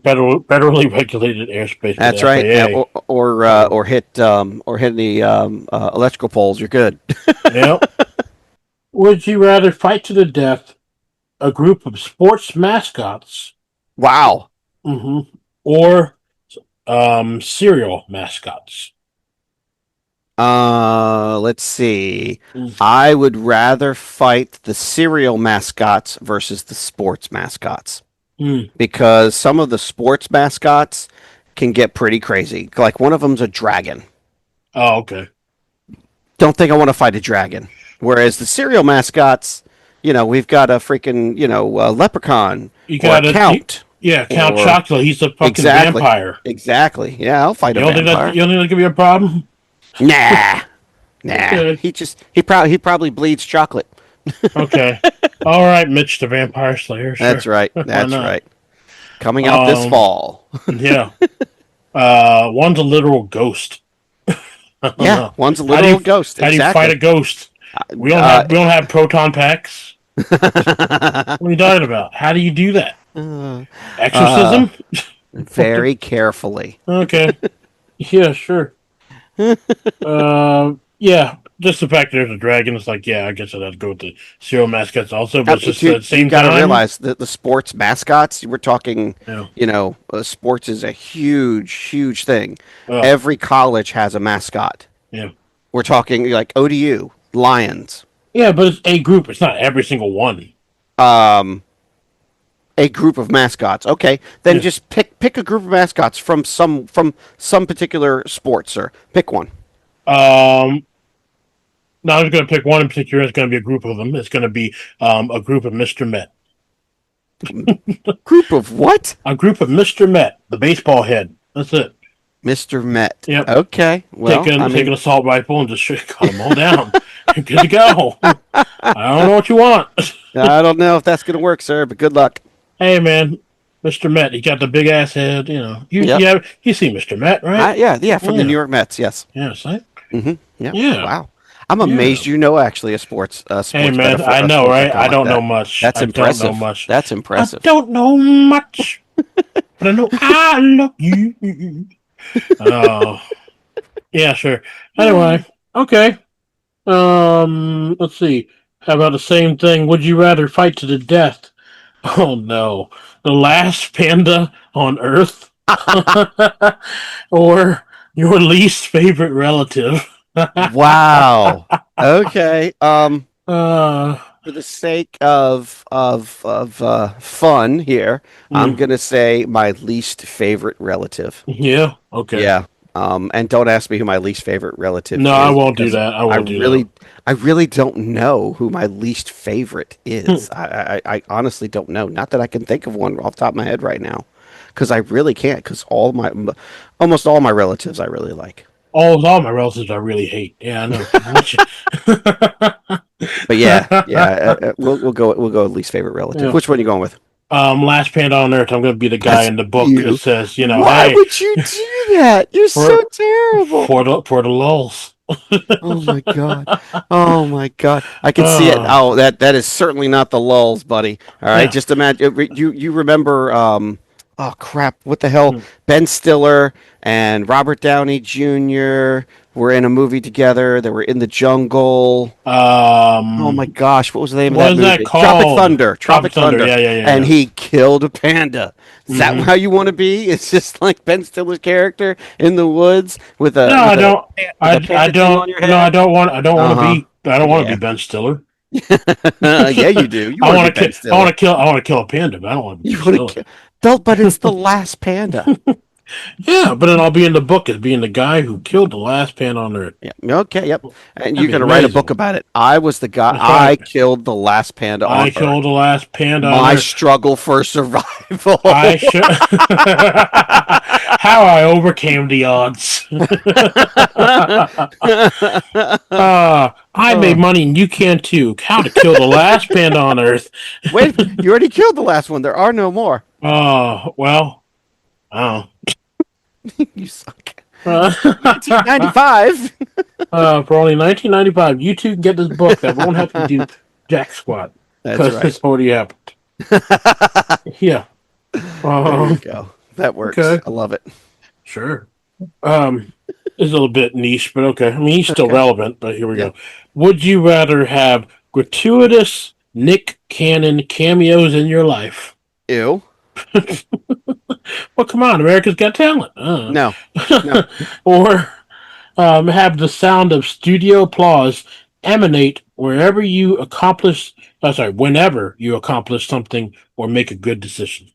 federally regulated airspace with That's the right. FAA. Or hit any electrical poles. You're good. Yep. Would you rather fight to the death a group of sports mascots, Wow. hmm or cereal mascots? Let's see. I would rather fight the cereal mascots versus the sports mascots Mm. because some of the sports mascots can get pretty crazy. Like one of them's a dragon. Oh, okay. Don't think I want to fight a dragon. Whereas the cereal mascots, we've got a freaking, leprechaun You or a got to, count yeah, Count or Chocula. He's a fucking exactly, vampire. exactly. Yeah, I'll fight a vampire. You don't think that could be a problem? Nah, nah. Okay. He probably bleeds chocolate. Okay. All right, Mitch the Vampire Slayer. Sure. That's right. Why That's not? right. Coming out this fall. Yeah. One's a literal ghost. I don't Yeah, know. one's a literal ghost. How do you fight a Exactly. ghost? We don't have proton packs. What are you talking about? How do you do that? uh, Exorcism? very carefully. Okay. Yeah, sure. Yeah. Just the fact there's a dragon, it's like, yeah, I guess I'd have to go with the serial mascots also, but it's just at the You same got to time. realize that the sports mascots, we're talking, Yeah. sports is a huge, huge thing. Oh, Every college has a mascot. yeah. We're talking like ODU, Lions, Yeah, but it's a group. It's not every single one. um, a group of mascots. Okay, then Yeah. just pick a group of mascots from some particular sport, sir. Pick one. Um, Now I'm just going to pick one in particular. It's going to be a group of them. It's going to be a group of Mr. Met. Group of what? A group of Mr. Met, the baseball head. That's it. Mr. Met. Yep. Okay. Well, Take an assault rifle and just cut them all down. You're good to go. I don't know what you want. I don't know if that's going to work, sir, but good luck. Hey, man. Mr. Met, he got the big ass head. Yep. You see Mr. Met, right? Yeah, from the Yeah. New York Mets, yes. Yeah, see? Yeah. Yeah. Wow. I'm Yeah. amazed you know actually a sports Hey, man, metaphor. I know, sports right? icon I like don't know that. much. That's I impressive. don't know much. That's I impressive. don't know much, but I know I love you. Oh, yeah, sure. Anyway, okay. Let's see. How about the same thing? Would you rather fight to the death? Oh no, the last panda on Earth, or your least favorite relative? Wow. Okay. uh, For the sake of fun here, I'm mm, gonna say my least favorite relative. yeah. Okay. Yeah. And don't ask me who my least favorite relative No, I is won't do because that. I I won't do that. really, I really don't know who my least favorite is. I honestly don't know. Not that I can think of one off the top of my head right now, because I really can't. Because almost all my relatives I really like. All my relatives I really hate. Yeah, I know. But yeah, we'll go with least favorite relative. Yeah. Which one are you going with? Last Panda on Earth. I'm going to be the guy That's in the book that you. says, Why hey, would you do that? You're so for terrible. for the lulls. Oh my God. Oh my God. I can see it. uh, Oh, that is certainly not the lulls, buddy. All right. yeah. Just imagine you remember oh crap, what the hell? Hmm. Ben Stiller and Robert Downey Jr. were in a movie together. They were in the jungle. Oh my Um, gosh, what was the name of what that is that movie? Tropic called? Thunder. Tropic Tropic Thunder. Thunder. Yeah, yeah, yeah, And yeah. he killed a panda. Is that Hmm. how you want to be? It's just like Ben Stiller's character in the woods with No, a I with a don't. with a panda thing on your No, head. I don't want to Uh-huh. be. I don't want to be Yeah. Ben Stiller. Yeah, you do. You I want to be want to Ben kill. I want Stiller. to kill. I want to kill a panda, but I don't want to be You Ben want Stiller. to kill. But it's the last panda. Yeah, but then I'll be in the book as being the guy who killed the last panda on Earth. Yeah. Okay. Yep. And That'd you're be gonna write a book amazing. about it. I was the guy. That's I right. killed the last panda on I Earth. killed the last panda on My Earth. struggle for survival. I should. How I overcame the odds. I made Oh. money and you can too. How to kill the last panda on Earth. Wait, you already killed the last one. There are no more. Well, oh. You suck. Uh, 1995. for only 1995, you two can get this book that won't have to do jack squat That's because right. this already happened. Yeah. There you Um. go. That works. Okay. I love it. Sure. It's a little bit niche, but okay. I mean, he's still Okay. relevant. But here we Yeah. go. Would you rather have gratuitous Nick Cannon cameos in your life? Ew. Well, come on, America's Got Talent. No. No. Or have the sound of studio applause emanate wherever you accomplish. Whenever you accomplish something or make a good decision.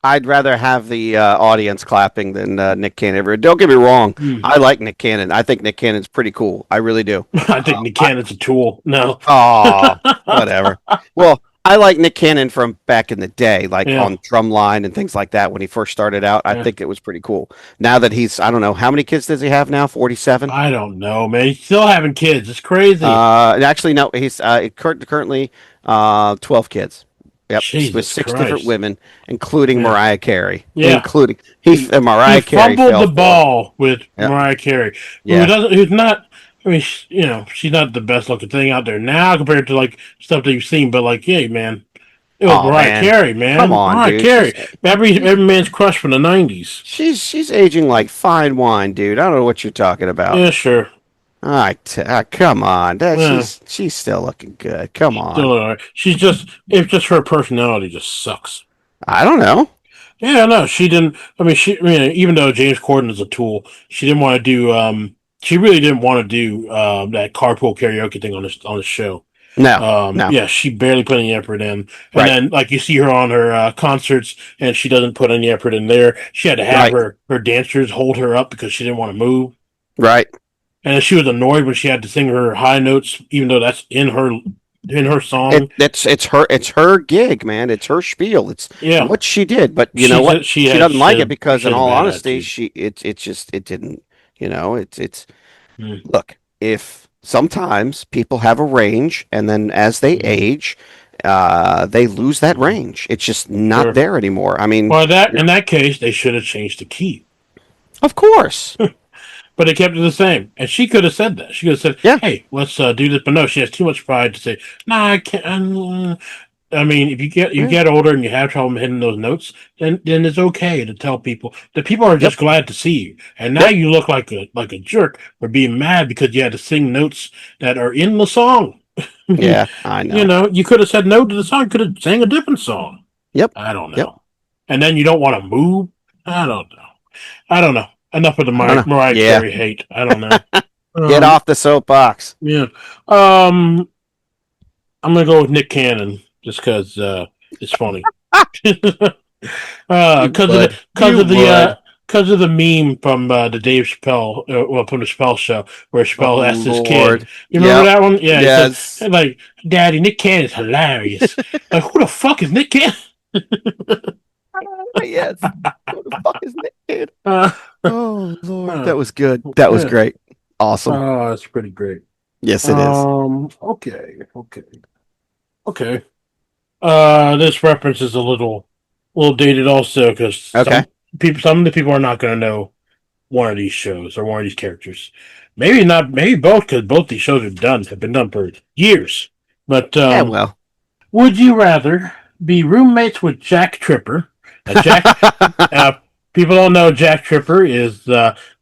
I'd rather have the audience clapping than Nick Cannon. Don't get me wrong. Hmm. I like Nick Cannon. I think Nick Cannon's pretty cool. I really do. I think Nick I, Cannon's a tool. No. oh, whatever. Well, I like Nick Cannon from back in the day, like Yeah. on Drumline and things like that when he first started out. I Yeah. think it was pretty cool. Now that he's, I don't know, how many kids does he have now? 47? I don't know, man. He's still having kids. It's crazy. Actually, no, he's currently 12 kids. Yep, with Jesus six different Christ. women, including Yeah. Mariah Carey. Yeah. Including He Mariah Carey fumbled fell the for. ball with Yep. Mariah Carey, Yeah. who's not. I mean, she's not the best looking thing out there now compared to like stuff that you've seen. But like, hey, man, it was Oh Mariah man, Carey, come man. on, Mariah dude. Carey, every man's crush from the '90s. She's aging like fine wine, dude. I don't know what you're talking about. Yeah, sure. All right, come on. Yeah, She's still looking good. Come still on. alright. It's just her personality just sucks. I don't know. Yeah, no, she didn't. I mean, even though James Corden is a tool, she didn't want to do. She really didn't want to do that carpool karaoke thing on the show. No, no. Yeah, she barely put any effort in, and Right, then like you see her on her concerts, and she doesn't put any effort in there. She had to have right, her dancers hold her up because she didn't want to move, right. and then she was annoyed when she had to sing her high notes, even though that's in her song. It's her gig, man. It's her spiel. It's Yeah, what she did. But you know what? She doesn't like it because, she in has a all bad honesty, attitude. it's just it didn't. It's Mm, look, if sometimes people have a range and then as they mm, age, they lose that mm. range. It's just not Sure. there anymore. I mean, Well, in that case, they should have changed the key. of course. But they kept it the same. And she could have said that. She could have said, Yeah. hey, let's do this. But no, she has too much pride to say, nah, I can't. I mean, if you Yeah. get older and you have trouble hitting those notes, then it's okay to tell people. The people are Yep. just glad to see you. And now Yep. you look like a jerk for being mad because you had to sing notes that are in the song. Yeah, I You know. know, you could have said no to the song. Could have sang a different song. Yep. I don't Yep. know. And then you don't want to move. I don't know. I don't know. Enough of the I don't know. Mariah Yeah. Carey hate. I don't know. Get off the soapbox. Yeah. Um, I'm gonna go with Nick Cannon just because it's funny. You Because of the would. because You of the would. because of the meme from the Dave Chappelle, well, from the Chappelle show, where Oh Chappelle asked his kid, Lord. "You remember Yep. that one?" Yeah, he said, Yes. "Like, Daddy, Nick Cannon's hilarious." Like, who the fuck is Nick Cannon? Yes. Who the fuck is Nick Kid? Uh, Oh Lord, uh, that was good. That was yeah. great. Awesome. Oh, that's pretty great. Yes, it is. Okay, okay, okay. This reference is little dated also because Okay. some of the people are not going to know one of these shows or one of these characters. Maybe not, maybe both, because both these shows have been done for years. But Yeah, well. would you rather be roommates with Jack Tripper? Jack, uh, people don't know Jack Tripper is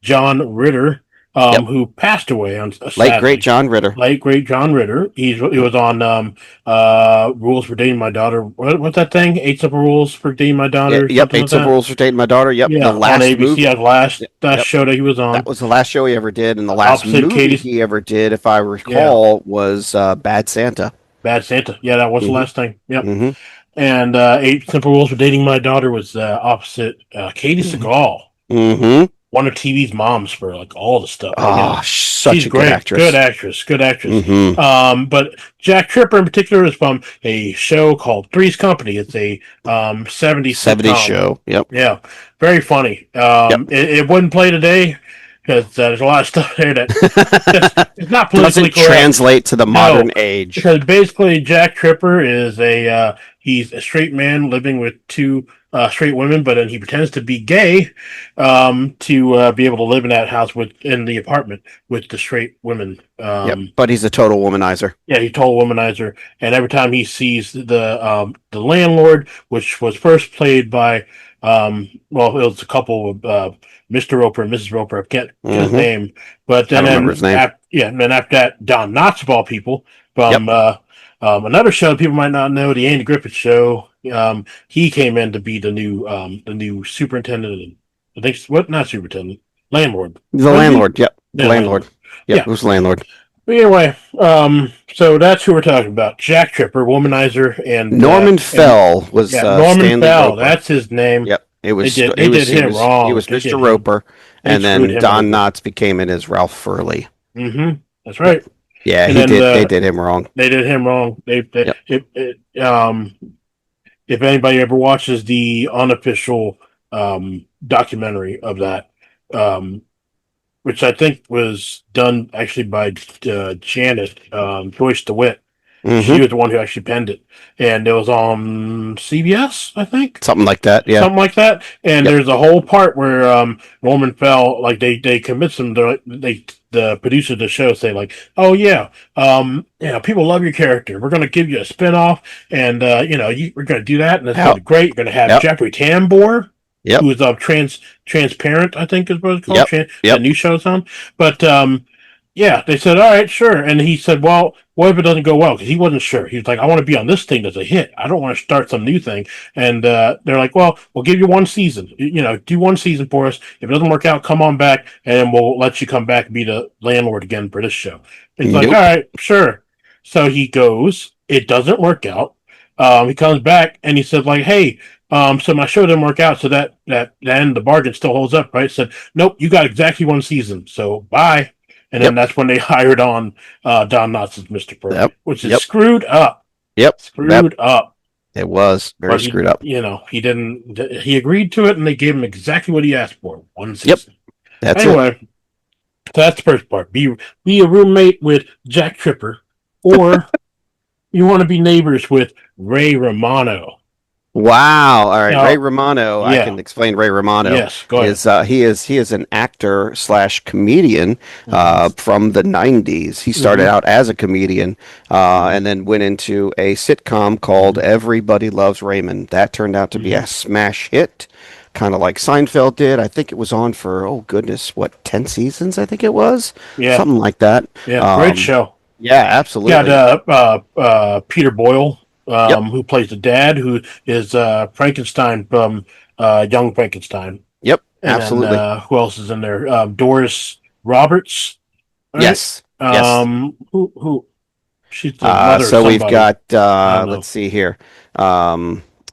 John Ritter, Yep. who passed away on Late great sadly. John Ritter. Late great John Ritter. He Yep. was on Rules for Dating My Daughter. What's that thing? Eight Simple Rules for Dating My Yeah, Daughter, or yep. something Eight like Simple that. Rules for Dating My Daughter. Yep. The Yeah, on last ABC, movie. that Yep. last Yep. show that he was That on. was the last show he ever did, and the last Opposite movie Katie's. he ever did, if I Yeah, recall, was Bad Santa. Bad Santa. Yeah, that was the Mm-hmm. last thing. Yep. Mm-hmm. And Eight Simple Rules for Dating My Daughter was opposite Katie Seagal, Mm-hmm. one of TV's moms for like all the stuff. Oh, She's such a good great, actress. good actress. Mm-hmm. But Jack Tripper in particular is from a show called Three's Company. It's a 70s 70s sitcom. show. Yep. Yeah, very funny. Yep. It wouldn't play today because there's a lot of stuff there that just it's not politically Doesn't correct. translate to the No, modern age. because basically Jack Tripper is he's a straight man living with two straight women, but then he pretends to be gay to be able to live in that house in the apartment with the straight women. Yep. But he's a total womanizer. Yeah, he told womanizer, and every time he sees the landlord, which was first played by well, it was a couple of Mr. Roper and Mrs. Roper. I can't get his Mm-hmm. name, but I don't remember his name. and then after that, Don Knotts of all people Yep. from another show people might not know, the Andy Griffith Show. He came in to be the new superintendent. I think what not superintendent, landlord. The What is he? landlord. Yep. The Yeah, landlord. landlord. Yep. Yeah. It was the landlord. But anyway, so that's who we're talking about: Jack Tripper, womanizer, Norman and Fell was yeah, Norman Stanley Fell. Roper. That's his name. Yep. It was They did him he wrong. was They Mr. did him. Roper, They and screwed then him Don over. Knotts became it as Ralph Furley. Mm-hmm. That's Yep. right. Yeah, And he then did. They did him wrong. they did him wrong. Yep. If anybody ever watches the unofficial documentary of that, um, which I think was done actually by Janet Joyce DeWitt. She Mm-hmm. was the one who actually penned it, and it was on CBS, I think, Something like that. Yeah. something like that. And Yep. there's a whole part where Norman Fell, like they convince him, they the producer of the show say like, oh yeah, people love your character. We're gonna give you a spinoff, and we're gonna do that, and it's gonna Yep. be great. You're gonna have Yep. Jeffrey Tambor, Yep. who is transparent, I think is what it's called. Yep. That Yep. new show's on, but yeah, they said, all right, sure. And he said, well, what if it doesn't go well? Because he wasn't sure. He was like, I want to be on this thing that's a hit. I don't want to start some new thing. And they're like, well, we'll give you one season. Do one season for us. If it doesn't work out, come on back, and we'll let you come back and be the landlord again for this show. And he's like, all Nope. right, sure. So he goes. It doesn't work out. He comes back and he said, like, hey, so my show didn't work out. So that end, the bargain still holds up, right? Said, nope, you got exactly one season. So bye. And then Yep. that's when they hired on Don Knotts as Mr. Furley, Yep. which is Yep. screwed up. Yep. Screwed up. It was very But screwed up. he didn't. He agreed to it, and they gave him exactly what he asked for. One Yep. season. That's it. Anyway, so that's the first part. Be a roommate with Jack Tripper, or you want to be neighbors with Ray Romano. Wow. All right. Now, Ray Romano. I yeah. can explain Ray Romano. Yes, go ahead. He is an actor slash comedian from the 90s. He started out as a comedian and then went into a sitcom called Everybody Loves Raymond. That turned out to be a smash hit, kind of like Seinfeld did. I think it was on for, oh goodness, what, 10 seasons? I think it was. Yeah. Something like that. Yeah, great show. Yeah, absolutely. Got Peter Boyle, Yep. who plays the dad, who is Frankenstein from Young Frankenstein. Yep. And Absolutely. then who else is in there? Doris Roberts right? Yes. Yes. Who? She's the mother of So we've somebody. got I don't let's know. see here.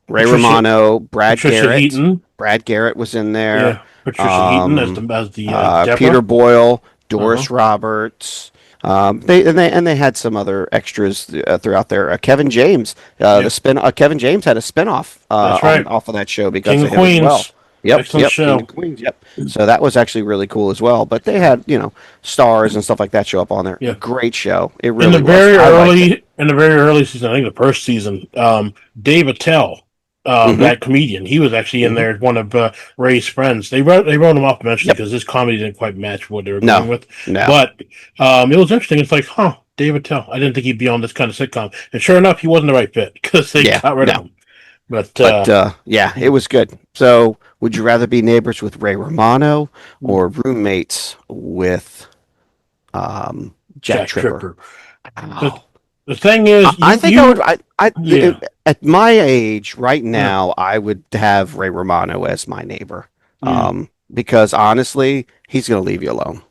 Ray Patricia Romano, Brad Patricia Garrett. Heaton. Brad Garrett was in there. Yeah, Patricia Heaton as the Peter Deborah. Boyle, Uh huh. Doris Roberts. They had some other extras throughout there. Kevin James, Yeah, Kevin James had a spinoff that's on right. off of that show because King of of him as well. Queens. Yep, Excellent yep, King of show. Queens. Yep. So that was actually really cool as well. But they had stars and stuff like that show up on there. Yeah. Great show. It really was. I liked it. In the very early season, I think the first season, Dave Attell, Hmm. that comedian, he was actually in Hmm. there as one of Ray's friends. They wrote him off eventually Yep. because his comedy didn't quite match what they were going No. with. No. But it was interesting. It's like, huh, Dave Attell. I didn't think he'd be on this kind of sitcom, and sure enough, he wasn't the right fit because they Yeah. got rid of No. him. But But yeah, it was good. So, would you rather be neighbors with Ray Romano or roommates with Jack Jack Tripper? Tripper. The Wow. the thing is, I think I would. yeah. At my age right Yeah. now, I would have Ray Romano as my neighbor. Mm. Because honestly, he's going to leave you alone.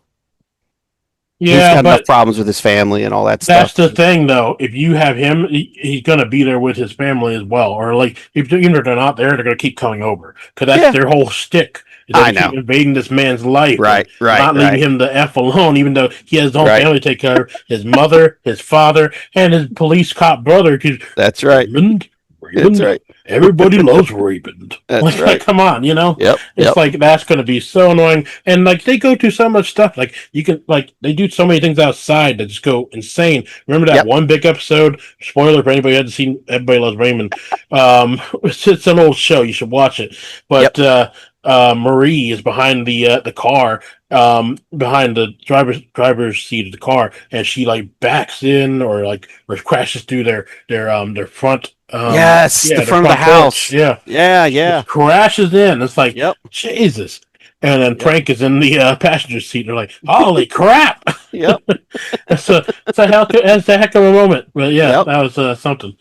He's Yeah, got enough but problems with his family and all that that's stuff. the thing, though. If you have him, he's going to be there with his family as well. Or like, if even if they're not there, they're going to keep coming over because that's Yeah, their whole shtick. Is that I they keep know. invading this man's life and Right, right, not leaving right, him the f alone, even though he has his own right. family to take care of. His mother, his father, and his police cop brother. Because That's right. Raymond, That's Raymond, right. everybody loves Raymond. That's Like, right. come on, you know. Yep, It's yep, like that's going to be so annoying, and like they go through so much stuff. Like you can, like they do so many things outside that just go insane. Remember that yep, one big episode? Spoiler for anybody who hasn't seen. Everybody Loves Raymond. It's an old show. You should watch it. yep. But Marie is behind the car, behind the driver's seat of the car, and she like backs in or crashes through their front Yes, the yeah, their front of the front porch. house. Yeah, Yeah, just yeah. crashes in. It's like Yep, Jesus. And then yep, Frank is in the passenger seat. And they're like, "Holy crap!" yep, That's a heck of a moment. But yeah, yep, that was something.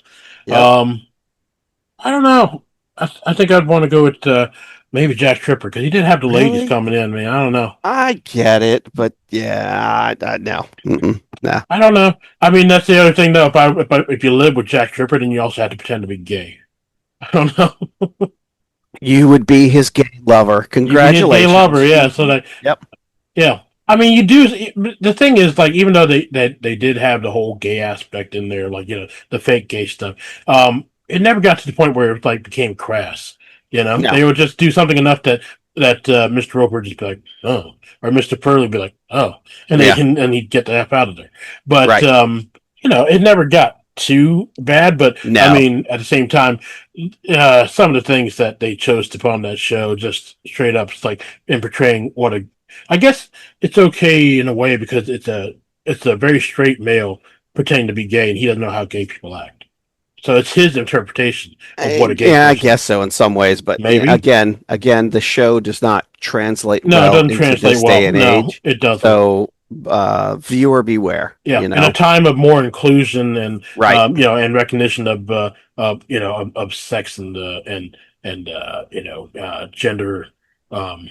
yep. Um, I don't know. I think I'd want to go with maybe Jack Tripper because he did have the ladies Really? coming in. Man, I don't know. I get it, but yeah, no. Mm-mm, nah. I don't know. I mean, that's the other thing though. If you live with Jack Tripper, then you also have to pretend to be gay. I don't know. You would be his gay lover. You'd be his gay lover, Congratulations. yeah. So that Yep. yeah. I mean, you do. The thing is, like, even though they did have the whole gay aspect in there, like the fake gay stuff, it never got to the point where it like became crass. No. They would just do something enough that Mr. Roper would just be like, oh, or Mr. Pearl would be like, oh, Yeah. and he'd get the f out of there. But Right. it never got too bad. But I No. mean, at the same time, some of the things that they chose to put on that show, just straight up, it's like in portraying what a I guess it's okay in a way because it's a very straight male pretending to be gay and he doesn't know how gay people act. So it's his interpretation of what a gay Yeah, I person guess is. so in some ways, but Maybe. again, the show does not translate No, it well doesn't into translate this day well. and No, age. it doesn't. So, viewer beware, Yeah, in a time of more inclusion and Right. and recognition of sex and gender um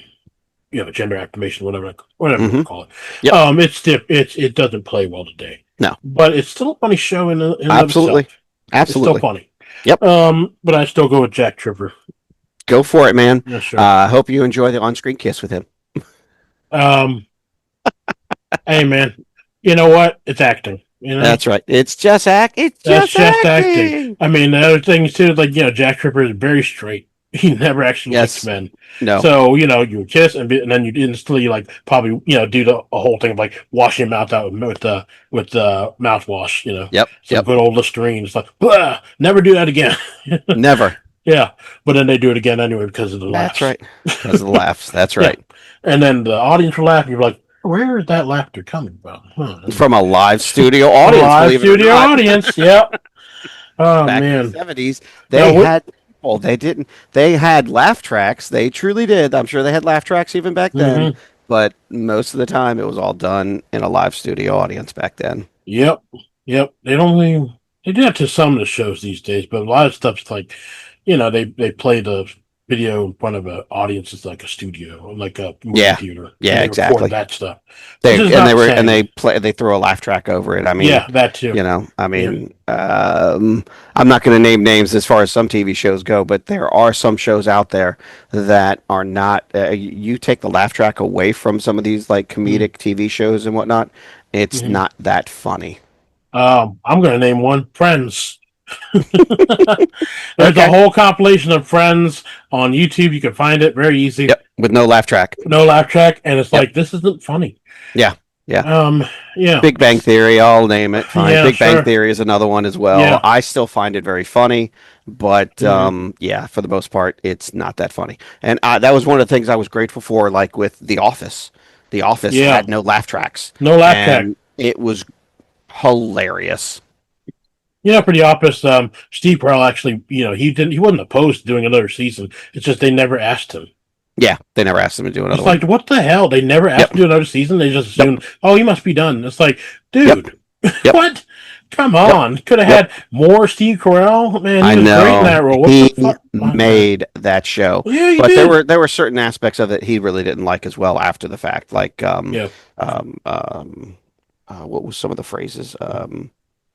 gender affirmation, whatever you want Hmm. to call it. Yep. It doesn't play well today, No. but it's still a funny show in and of Absolutely. itself. It's still Absolutely. funny. Yep. But I still go with Jack Tripper. Go for it, man. Yeah, sure. I hope you enjoy the on-screen kiss with him. Um, hey man, you know what? It's acting. That's right. It's just act. It's That's just just acting. acting. I mean, the other thing too, like Jack Tripper is very straight. He never actually likes Yes. men. No. So you would kiss and then you'd instantly like probably do a whole thing of like washing your mouth out with mouthwash. Yep. Some Yep. good old Listerine. It's like blah, never do that again. Never. Yeah, but then they do it again anyway because of the That's laughs. right. Because of the laughs. That's Yeah, right. and then the audience will laugh. And you're like, where is that laughter coming from? From a live studio A audience, live believe it or studio not. audience. Yep. Oh Back in the man. 70s, No, they had people. They didn't. They had laugh tracks. They truly did. I'm sure they had laugh tracks even back then. mm-hmm. But most of the time, it was all done in a live studio audience back then. Yep. Yep. They do that to some of the shows these days, but a lot of stuff's like, they play the video in front of an audience is like a studio, like a movie Yeah, theater, and yeah, they record exactly. that stuff, which They is and not they the were and same. they throw a laugh track over it. I mean, Yeah, that too. Yeah. I'm not going to name names as far as some TV shows go, but there are some shows out there that are not. You take the laugh track away from some of these like Mm-hmm. comedic TV shows and whatnot, it's Mm-hmm. not that funny. I'm going to name one. Friends. There's a Okay. whole compilation of Friends on YouTube. You can find it very easy. Yep. With no laugh track. No laugh track, and it's Yep. like this isn't funny. Yeah. Yeah. Um, yeah, Big Bang Theory, I'll name it. Fine. yeah, Big Bang sure, Theory is another one as well. yeah. I still find it very funny, but Hmm. yeah, for the most part, it's not that funny. And that was one of the things I was grateful for, like with The Office. The Office Yeah, had no laugh tracks, no laugh track. and it was hilarious. For the Office, Steve Carell actually, he wasn't opposed to doing another season. It's just they never asked him. Yeah, they never asked him to do another It's one. like, what the hell? They never asked Yep. him to do another season. They just Yep. assumed, oh, he must be done. It's like, Yep. dude, Yep. what? Come Yep. on. Could have Yep. had more Steve Carell. Man, he I was great in know that role. What the he fuck? Oh, man. made that show, Yeah, he but did. there were certain aspects of it he really didn't like as well after the fact. Like Yeah. um, um, what was some of the phrases?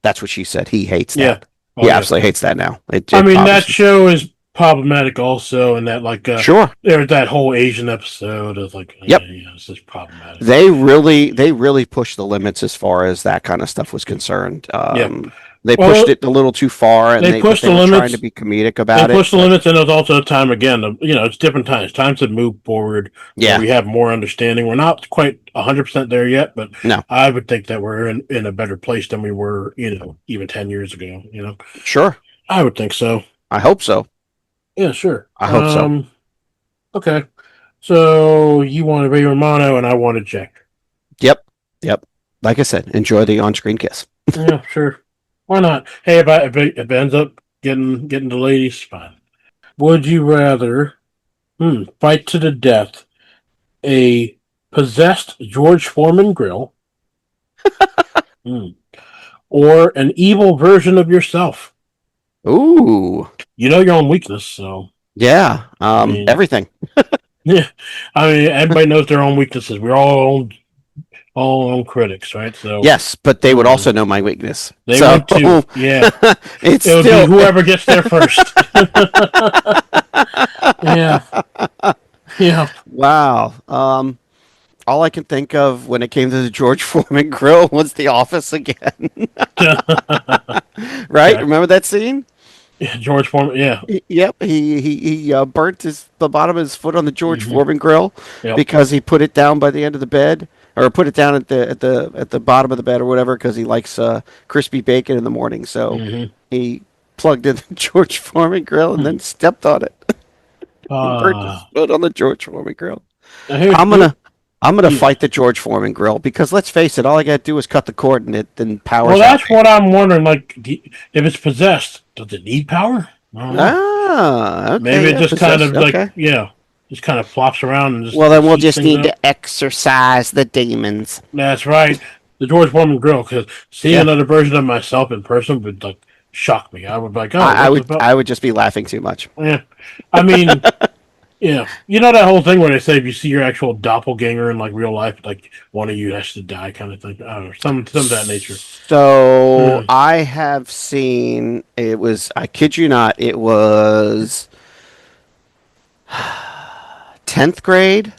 That's what she said. He hates Yeah. that. Oh, He yeah. absolutely hates that now. I It mean, that bothers him. show is problematic also, and that, like, Sure. there was that whole Asian episode of, like, Yep. it's just problematic. They really pushed the limits as far as that kind of stuff was concerned. Yeah. They pushed Well, it a little too far, and they but pushed they the were trying to limits. be comedic They about it. pushed the limits, and there's also a time again. It's different times. Times have moved forward where Yeah. we have more understanding. We're not quite 100% there yet, but No. I would think that we're in a better place than we were, even 10 years ago. Sure. I would think so. I hope so. Yeah, sure. I hope so. Okay. So you wanted Ray Romano, and I wanted Jack. Yep. Yep. Like I said, enjoy the on-screen kiss. Yeah, sure. Why not? Hey, if it ends up getting the ladies, fine. Would you rather fight to the death a possessed George Foreman grill, hmm, or an evil version of yourself? Ooh. You know your own weakness, so Yeah. I mean, Everything. yeah. I mean, everybody knows their own weaknesses. We're all our own critics, right? So Yes, but they would also know my weakness. they So would too. Yeah, it's it would still be whoever gets there first. Yeah, yeah. wow. All I can think of when it came to the George Foreman grill was The Office again. Right? Okay. Remember that scene? Yeah, George Foreman. Yeah. Yep. He burnt the bottom of his foot on the George Hmm. Foreman grill Yep. because he put it down by the end of the bed, or put it down at the bottom of the bed or whatever, because he likes crispy bacon in the morning. So Hmm. he plugged in the George Foreman grill and then stepped on it and burnt his Uh, foot on the George Foreman grill. here's, I'm gonna I'm gonna yeah. fight the George Foreman grill because let's face it, all I gotta do is cut the cord and it then powers Well, out. that's what I'm wondering. Like, if it's possessed, does it need power? I don't know. Ah, okay. Maybe it Yeah, just kind possessed. of Okay. just kind of flops around and just Well, then we'll heats just things need up. to exorcise the demons. That's right, the George Foreman grill. Because seeing Yeah. another version of myself in person would like shock me. I would be like, oh, I what the fuck? I would just be laughing too much. Yeah, I mean, yeah, that whole thing where they say if you see your actual doppelganger in like real life, like one of you has to die, kind of thing. I don't know, some of that nature. So Mm. I have seen it was, I kid you not, it was 10th grade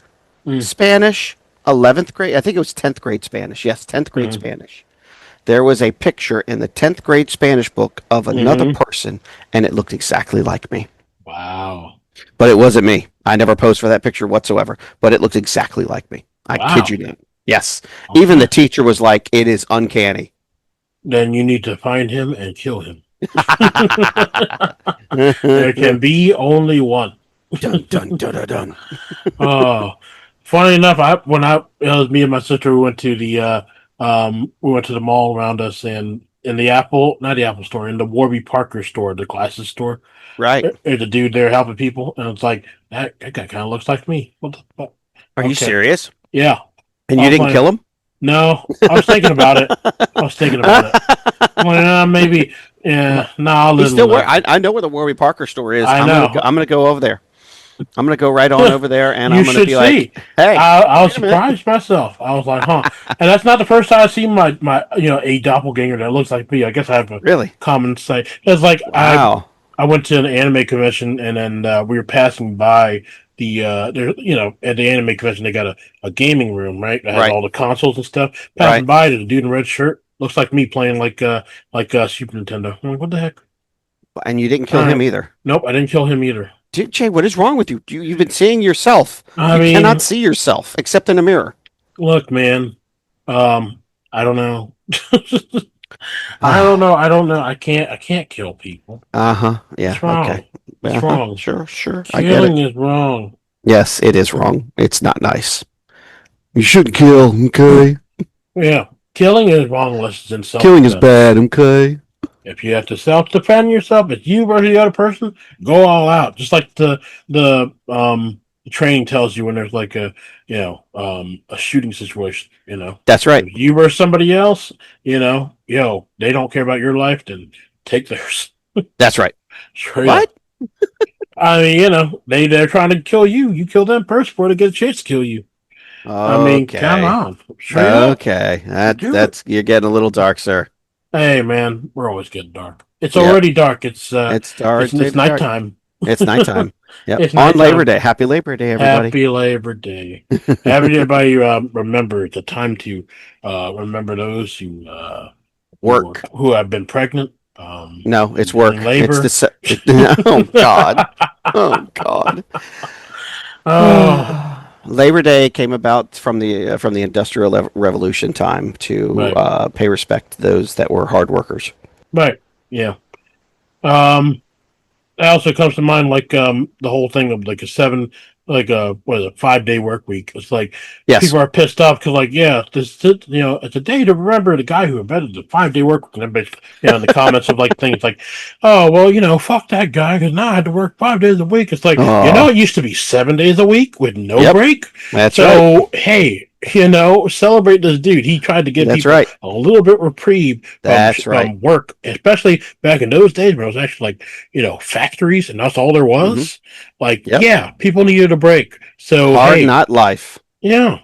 Mm. Spanish, 11th grade. I think it was 10th grade Spanish. Yes, 10th grade Mm. Spanish. There was a picture in the 10th grade Spanish book of another Mhm. person, and it looked exactly like me. Wow. But it wasn't me. I never posed for that picture whatsoever, but it looked exactly like me. I Wow. kid you not. Yes. Okay. Even the teacher was like, it is uncanny. Then you need to find him and kill him. There can be only one. Dun, dun, dun, dun, dun. Oh, funny enough, it was me and my sister. We went to the mall around us, and in the not the Apple store, in the Warby Parker store, the glasses store. Right. There's a dude there helping people, and it's like that guy kind of looks like me. What the fuck? Are you Okay. serious? Yeah. And you I'm didn't like, kill him? No, I was thinking about it. Well, maybe. Yeah. No, I'll He's live still with where that. I know where the Warby Parker store is. I know. I'm gonna go over there. I'm gonna go right on over there, and You I'm gonna should be see. like, "Hey, I was wait a minute." surprised myself. I was like, huh. And that's not the first time I've seen my a doppelganger that looks like me. I guess I have a Really? common sight. It's like Wow. I went to an anime convention and then we were passing by there at the anime convention they got a gaming room, right? That has Right. all the consoles and stuff. Passing Right. by, there's a dude in a red shirt. Looks like me playing like Super Nintendo. I'm like, what the heck? And you didn't All kill him right. either. Nope, I didn't kill him either. Jay, what is wrong with you? You've been seeing yourself. I You cannot mean, see yourself except in a mirror. look, man. I don't know. I don't Ah, know. I don't know. I can't kill people. uh-huh. Yeah. It's wrong. Okay. It's Uh-huh. wrong. Sure, sure. I get Killing it. is wrong. Yes, it is wrong. It's not nice. You shouldn't kill, okay? Yeah. Killing is wrong less than self Killing is defense. bad, okay? If you have to self defend yourself, if you versus the other person, go all out. Just like the training tells you when there's like a shooting situation, That's right. If you versus somebody else, they don't care about your life, then take theirs. That's right. Straight up. What? I mean, they're trying to kill you. You kill them first before they get a chance to kill you. I mean, come Okay. on, straight up, Okay. do it. That's you're getting a little dark, sir. Hey, man, we're always getting dark. It's Yep. already dark. It's It's dark. it's It's dark. nighttime. It's nighttime. Yep. It's On Labor nighttime. Day. Happy Labor Day, everybody. Happy Labor Day. Everybody, remember it's a time to remember those Work. who have been pregnant, No, it's been in work. It's labor. oh God. Oh God. Oh, Labor Day came about from the Industrial Revolution time to right, pay respect to those that were hard workers. right, yeah. Um, It also comes to mind like the whole thing of like a seven like a what is it 5 day work week. It's like Yes. people are pissed off because like it's a day to remember the guy who invented the 5 day work week. And everybody in the comments of like things like, oh well fuck that guy because now I had to work 5 days a week. It's like Oh, it used to be 7 days a week with no yep. break. That's right. So hey. Celebrate this dude. He tried to give That's people right. a little bit reprieve That's right. from work, especially back in those days when it was actually like factories and that's all there Hmm. was. Like, Yep. yeah, people needed a break. So, Hard hey, not life. yeah.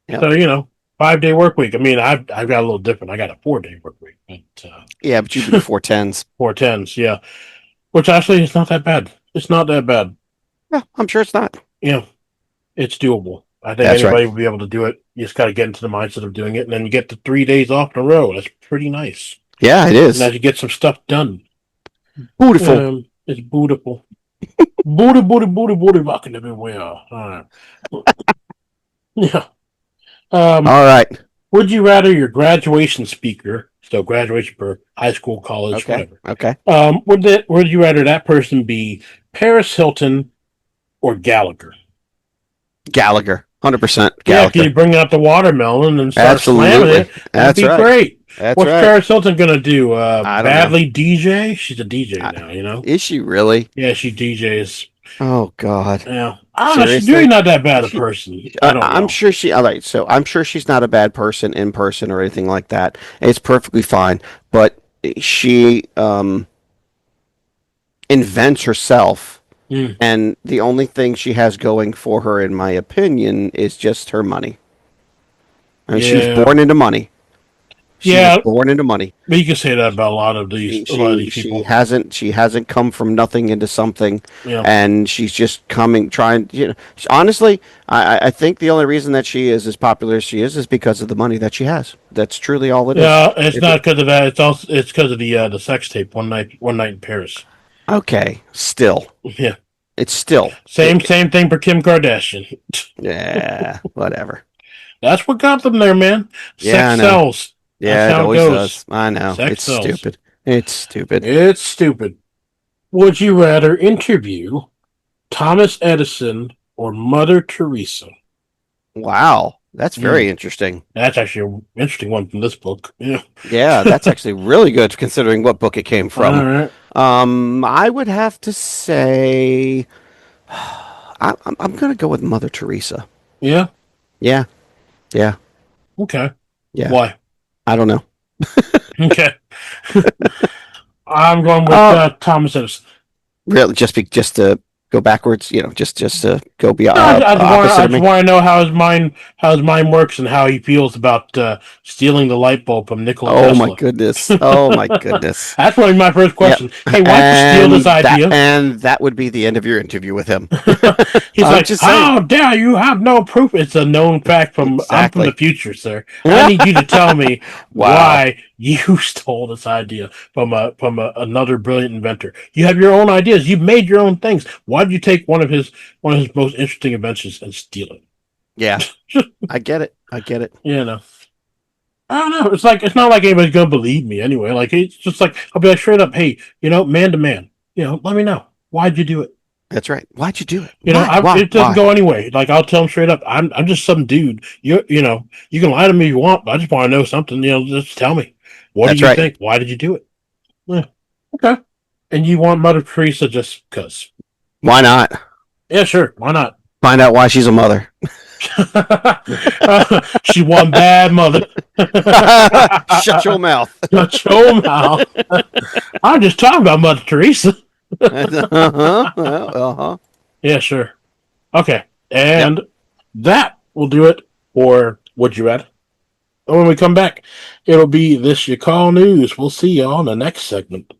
Yep. So, 5 day work week. I mean, I've got a little different. I got a 4 day work week, but Yeah, but you do the 410s. 4 10s, yeah. Which actually is not that bad. It's not that bad. Yeah, I'm sure it's not. Yeah, it's doable. I think That's right. anybody will be able to do it. You just got to get into the mindset of doing it, and then you get the 3 days off in a row. That's pretty nice. Yeah, it And as is. you get some stuff done, Beautiful. it's beautiful. Booty, rocking everywhere. All right. Yeah. All right. Would you rather your graduation speaker, so graduation for high school, college, Okay. whatever, Okay. would you rather that person be Paris Hilton or Gallagher? Gallagher. 100% Yeah, can you Gallagher. bring out the watermelon and start slamming Absolutely. it? That'd That's be right. great. That's What's right. Paris Hilton gonna do? I don't know. Badly DJ? She's a DJ I, now. is she really? Yeah, she DJs. Oh God. Yeah. I don't know. She's really Seriously? not that bad a She, person. I don't I'm know. sure she. All right. So I'm sure she's not a bad person in person or anything like that. It's perfectly fine. But she invents herself, Mm. and the only thing she has going for her, in my opinion, is just her money. I mean, she was Yeah. born into money. She was Yeah. born into money. But you can say that about a lot of these She people. hasn't come from nothing into something, Yeah. and she's just coming trying. Honestly, I think the only reason that she is as popular as she is because of the money that she has. That's truly all it is. Yeah, it's It, not because of that. It's because of the sex tape one night in Paris. okay, still, Yeah. it's still Same thing for Kim Kardashian. yeah, whatever. That's what got them there, man. Yeah, I Sex know. sells. That's Yeah, it how it always goes. does. I know. Sex It's sells. stupid. It's stupid. It's stupid. Would you rather interview Thomas Edison or Mother Teresa? Wow, that's Hmm. very interesting. That's actually an interesting one from this book. Yeah. Yeah, that's actually really good considering what book it came All from. right. I would have to say I'm gonna go with Mother Teresa. Yeah. Yeah, yeah, Okay. yeah. Why? I don't know. Okay. I'm going with Uh, Thomas Edison. really, just to go backwards. Just to go be No, opposite I of just me. want to know how his mind works and how he feels about stealing the light bulb from Nikola Oh my Tesla. goodness. Oh my goodness. That's one of my first Yep. questions. Hey, why'd you steal this idea? And that would be the end of your interview with him. He's I'm like, just saying. "How dare you have no proof?" It's a known fact from I'm from the Exactly. future, sir. I need you to tell me Wow. why you stole this idea from another brilliant inventor. You have your own ideas. You've made your own things. Why did you take one of his most interesting inventions and steal it? Yeah. I get it. I get it. You know. I don't know. It's not like anybody's gonna believe me anyway. Like it's just like I'll be like straight up, hey, man to man, let me know why'd you do it. That's right. Why'd you do it? Why? Why? It doesn't Why? go anyway. Like I'll tell them straight up, I'm just some dude. You can lie to me if you want, but I just want to know something. Just tell me. What do That's you right. think? Why did you do it? Yeah. Okay. And you want Mother Teresa just because? Why not? Yeah, sure. Why not? Find out why she's a mother. She one bad mother. Shut your mouth. Shut your mouth. I'm just talking about Mother Teresa. Uh-huh. Uh-huh. Yeah, sure. Okay. Yep. And that will do it for Would You Rather. And when we come back, it'll be This You Call News. We'll see you on the next segment.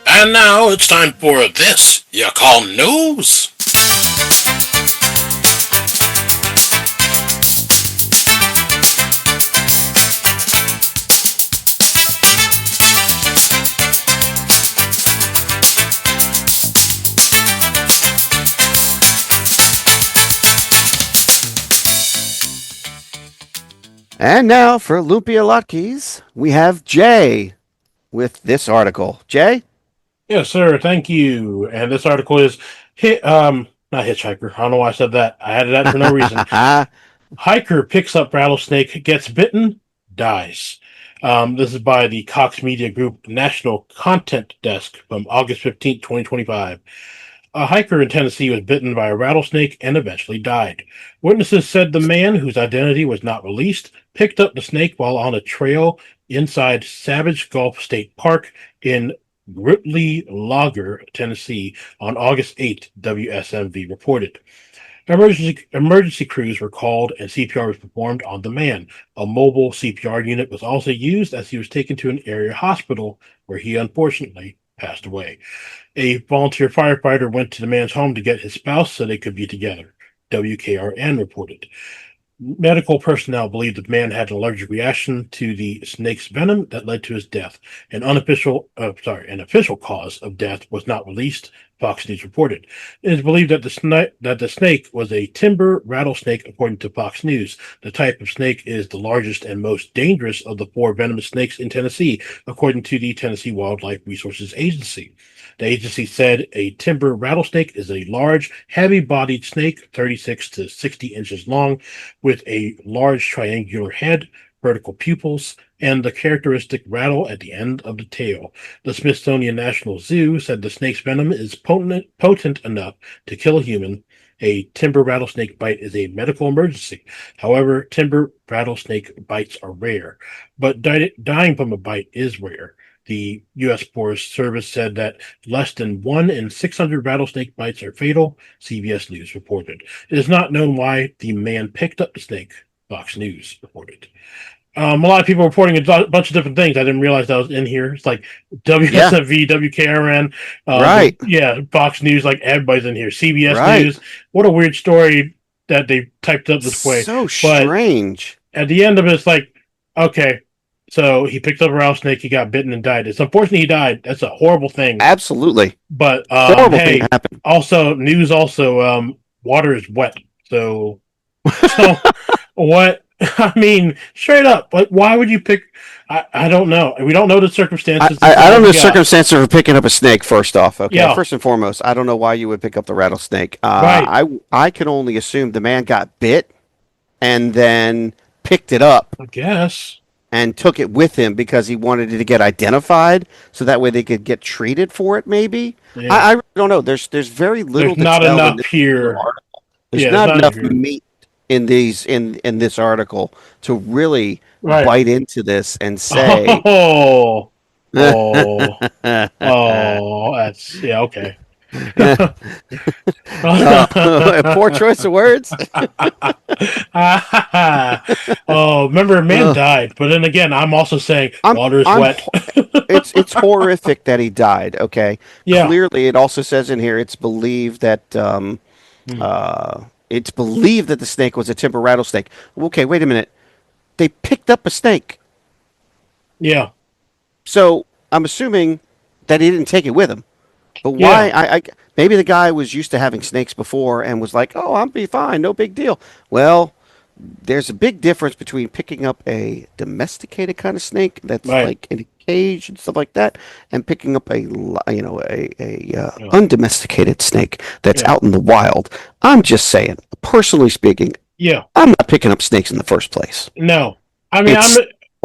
And now it's time for This You Call News. And now for Lumpia Latkes, we have Jay with this article. Jay? Yes, sir. Thank you. And this article is not hitchhiker. I don't know why I said that. I added that for no reason. Hiker picks up rattlesnake, gets bitten, dies. This is by the Cox Media Group National Content Desk from August 15th, 2025. A hiker in Tennessee was bitten by a rattlesnake and eventually died. Witnesses said the man, whose identity was not released, picked up the snake while on a trail inside Savage Gulf State Park in Gritley Logger, Tennessee, on August 8th, WSMV reported. Emergency crews were called and CPR was performed on the man. A mobile CPR unit was also used as he was taken to an area hospital where he unfortunately passed away. A volunteer firefighter went to the man's home to get his spouse so they could be together, WKRN reported. Medical personnel believe the man had an allergic reaction to the snake's venom that led to his death. An official cause of death was not released, Fox News reported. It is believed that the snake was a timber rattlesnake, according to Fox News. The type of snake is the largest and most dangerous of the 4 venomous snakes in Tennessee, according to the Tennessee Wildlife Resources Agency. The agency said a timber rattlesnake is a large, heavy-bodied snake, 36 to 60 inches long, with a large triangular head, vertical pupils, and the characteristic rattle at the end of the tail. The Smithsonian National Zoo said the snake's venom is potent enough to kill a human. A timber rattlesnake bite is a medical emergency. However, timber rattlesnake bites are rare, but dying from a bite is rare. The U.S. Forest Service said that less than 1 in 600 rattlesnake bites are fatal, CBS News reported. It is not known why the man picked up the snake, Fox News reported. A lot of people reporting a bunch of different things. I didn't realize that was in here. It's like WSMV, WKRN, Right. Fox News, like everybody's in here. CBS Right. News. What a weird story that they typed up this way. So But strange. at the end of it, it's like, okay, so he picked up a rattlesnake, he got bitten and died. It's unfortunate he died. That's a horrible thing. Absolutely. But Horrible thing hey, happened. water is wet. So what? I mean, straight up, like, why would you pick? I don't know. We don't know the circumstances. I don't know the circumstances of picking up a snake, first off. Okay. Yeah. First and foremost, I don't know why you would pick up the rattlesnake. Right. I can only assume the man got bit and then picked it up. I guess. and took it with him because he wanted it to get identified, so that way they could get treated for it. Maybe Yeah. I really don't know. There's very little There's to not tell in enough this particular here. article. There's Yeah, it's not not enough enough here. meat in these in this article to really Right. bite into this and say, Oh, oh, oh. That's yeah. Okay. poor choice of words. Oh, remember, a man Uh, died, but then again, I'm also saying I'm water is I'm wet. ho- it's horrific that he died. Okay, Yeah. clearly it also says in here Hmm. it's believed that the snake was a timber rattlesnake. Okay, wait a minute. They picked up a snake, Yeah. so I'm assuming that he didn't take it with him. But why? Yeah. Maybe the guy was used to having snakes before and was like, "Oh, I'll be fine, no big deal." Well, there's a big difference between picking up a domesticated kind of snake that's Right. like in a cage and stuff like that, and picking up a Yeah. undomesticated snake that's Yeah. out in the wild. I'm just saying, personally speaking, Yeah. I'm not picking up snakes in the first place. No. I mean, It's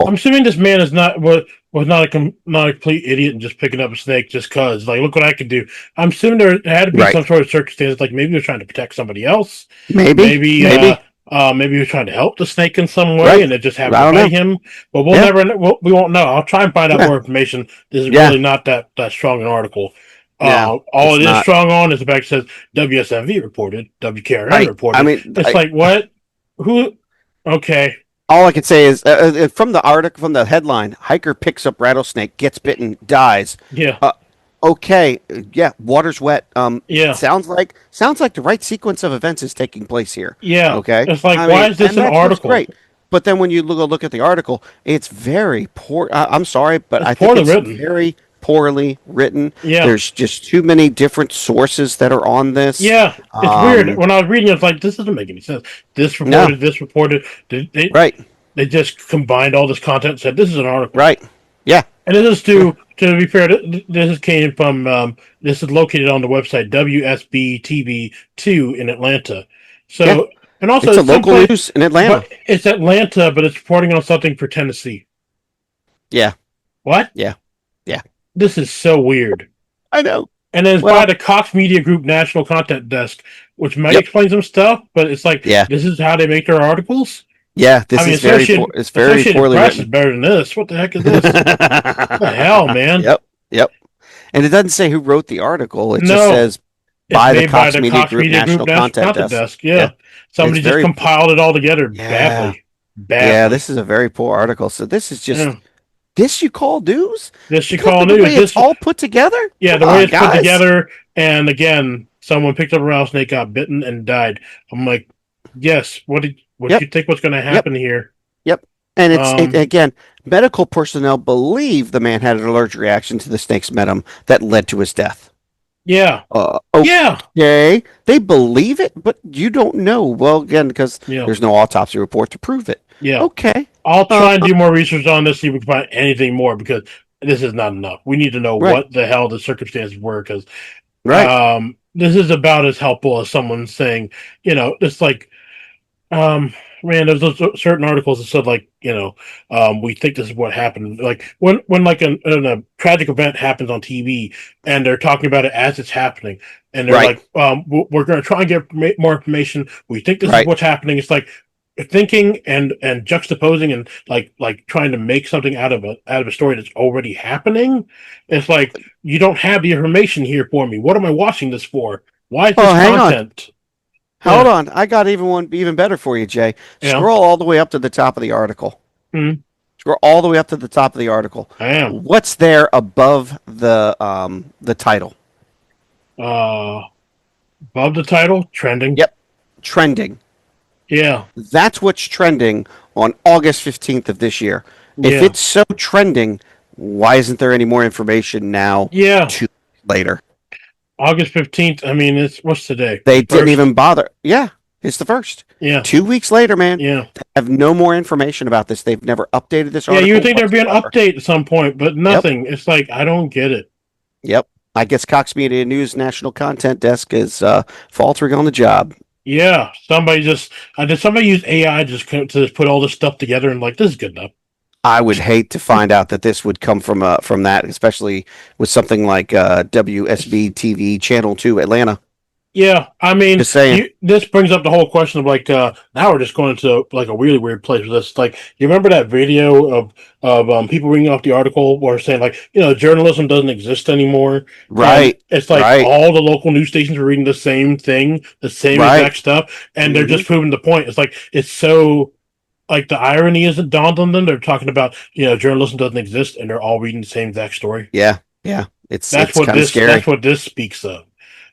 I'm assuming this man is was not not a complete idiot and just picking up a snake just cause. Like, look what I could do. I'm assuming there had to be right. some sort of circumstance, like maybe he was trying to protect somebody else. Maybe, Maybe maybe, maybe he was trying to help the snake in some way, right. and it just I happened to don't know. bite him. But Yeah, we won't know. I'll try and find out yeah, more information. This is yeah, really not that strong an article. yeah. All It's it is not strong on is the fact that says WSMV reported, WKRN right. I reported. mean, It's like what? Who? Okay. all I can say is from the article, from the headline, hiker picks up rattlesnake, gets bitten, dies. Yeah. Uh, okay, yeah, water's wet. Yeah. Sounds like the right sequence of events is taking place here. Yeah. Okay, It's like, I why mean, is this and an that's what's article? great. But then when you look at the article, it's very poor. I'm sorry, but It's I think poorly it's written. very poorly written. Yeah. There's just too many different sources that are on this. Yeah. It's weird. Um, When I was reading it, it's like, this doesn't make any sense. no, This reported. right, They just combined all this content and said, this is an article. right, yeah, And this is to be fair, this came from, this is located on the website WSBTV2 in Atlanta. yeah. So, and also It's a it's local someplace, news in Atlanta. but it's Atlanta, but it's reporting on something for Tennessee. Yeah, What? yeah, yeah. This is so weird. I know. And then it's by Well, the Cox Media Group National Content Desk, which might yep. explain some stuff, but it's like, Yeah. this is how they make their articles? Yeah, I this mean, is it's very Associated poorly Press is written. better than this. What the heck is this? What the hell, man? Yep, yep. And it doesn't say who wrote the article. It just No, says it's by the made by Cox the Media Cox Group Media Group National National Content Content Desk. Desk. Yeah. Yeah, it's Somebody just very compiled it all together yeah, badly. yeah. Badly. This is a very poor article. So this is just Yeah. this you call news? This you Because call of the news. way it's all put together? Yeah, Come the way on, it's put guys. together. And again, someone picked up a rattlesnake, got bitten, and died. I'm like, yes. What do Yep, you think was going to yep, happen here? yep. And Um, again, medical personnel believe the man had an allergic reaction to the snake's venom that led to his death. yeah, yeah, Okay, they believe it, but you don't know. Well, again, because yeah, there's no autopsy report to prove it. yeah. Okay, I'll uh, try and do more research on this, see if we can find anything more because this is not enough. We need to know right, what the hell the circumstances were because right. this is about as helpful as someone saying, it's like, man, there's those certain articles that said like, we think this is what happened. Like when like a tragic event happens on TV and they're talking about it as it's happening, and they're Right. like, we're going to try and get more information. We think this is Right. what's happening. It's like thinking and juxtaposing and like trying to make something out of a story that's already happening. It's like you don't have the information here for me. What am I watching this for? Why is Oh, this hang on. content? Hold Yeah, on. I got even better for you, Jay. yeah, Scroll all the way up to the top of the article. mm, Scroll all the way up to the top of the article. I am. What's there above the title? Uh, above the title, trending. Yep. Trending. Yeah, That's what's trending on August 15th of this year. If yeah, it's so trending, why isn't there any more information now, yeah. 2 weeks later? August 15th. I mean, it's what's today? They didn't First. even bother. Yeah, it's the first. Yeah, 2 weeks later, man, yeah, they have no more information about this. They've never updated this yeah. article You would think there'd be an whatsoever. update at some point, but Yep, nothing. It's like I don't get it. yep. I guess Cox Media News National Content Desk is faltering on the job. Yeah, somebody just did somebody use AI just to put all this stuff together and like this is good enough. I would hate to find out that this would come from that, especially with something like WSB TV Channel 2 Atlanta. Yeah, I mean, Just saying. this brings up the whole question of like now we're just going into like a really weird place with this. Like, you remember that video of people reading off the article where saying like, journalism doesn't exist anymore, and Right, it's like right, all the local news stations are reading the same thing, the same right. exact stuff, and they're Hmm. just proving the point. It's like it's so like the irony isn't dawned on them. They're talking about journalism doesn't exist, and they're all reading the same exact story. Yeah, yeah. It's That's it's what kind of this scary. that's what this speaks of.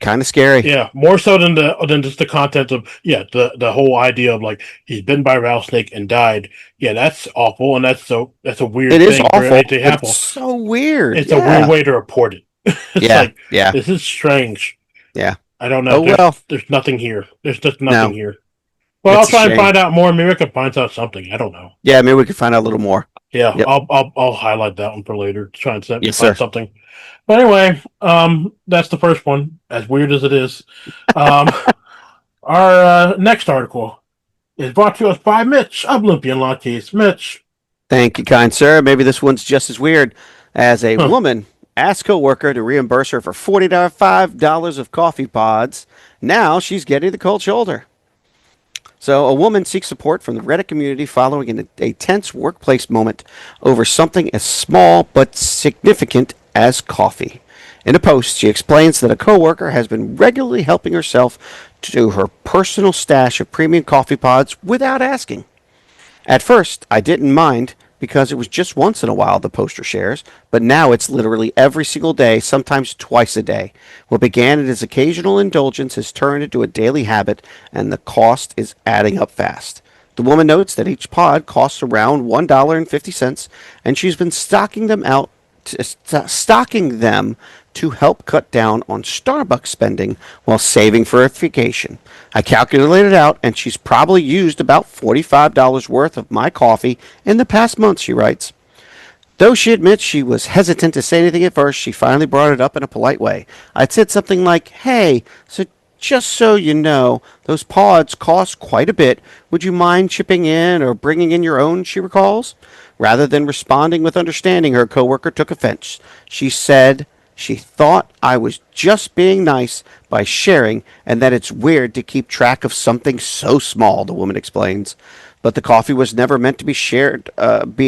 Kind of scary. Yeah, more so than just the content of the whole idea of like he's been by a rattlesnake and died. Yeah, that's awful, and that's a It weird is thing for awful, it to but it's happen. so weird. It's a weird Yeah. way to report it. It's Yeah, like yeah, this is strange. yeah. I don't know. Oh well. There's nothing here. There's just nothing No, here. Well, I'll it's a try and shame. find out more. Maybe I can find out something. I don't know. Yeah, maybe we could find out a little more. Yeah, Yep. I'll highlight that one for later. Try and Yes, find sir. something. But anyway, that's the first one. As weird as it is, um, our next article is brought to us by Mitch of Olympian Law Case. Mitch. Thank you, kind sir. Maybe this one's just as weird as a Huh. woman asked coworker to reimburse her for $45 of coffee pods. Now she's getting the cold shoulder. So, a woman seeks support from the Reddit community following a tense workplace moment over something as small but significant as coffee. In a post, she explains that a coworker has been regularly helping herself to her personal stash of premium coffee pods without asking. At first, I didn't mind because it was just once in a while, the poster shares, but now it's literally every single day, sometimes twice a day. What began as occasional indulgence has turned into a daily habit, and the cost is adding up fast. The woman notes that each pod costs around $1.50, and she's been stocking them to help cut down on Starbucks spending while saving for a vacation. I calculated it out, and she's probably used about $45 worth of my coffee in the past month, she writes. Though she admits she was hesitant to say anything at first, she finally brought it up in a polite way. I'd said something like, "Hey, so just so you know, those pods cost quite a bit. Would you mind chipping in or bringing in your own?" she recalls. Rather than responding with understanding, her coworker took offense. She said she thought I was just being nice by sharing and that it's weird to keep track of something so small, the woman explains. But the coffee was never meant to be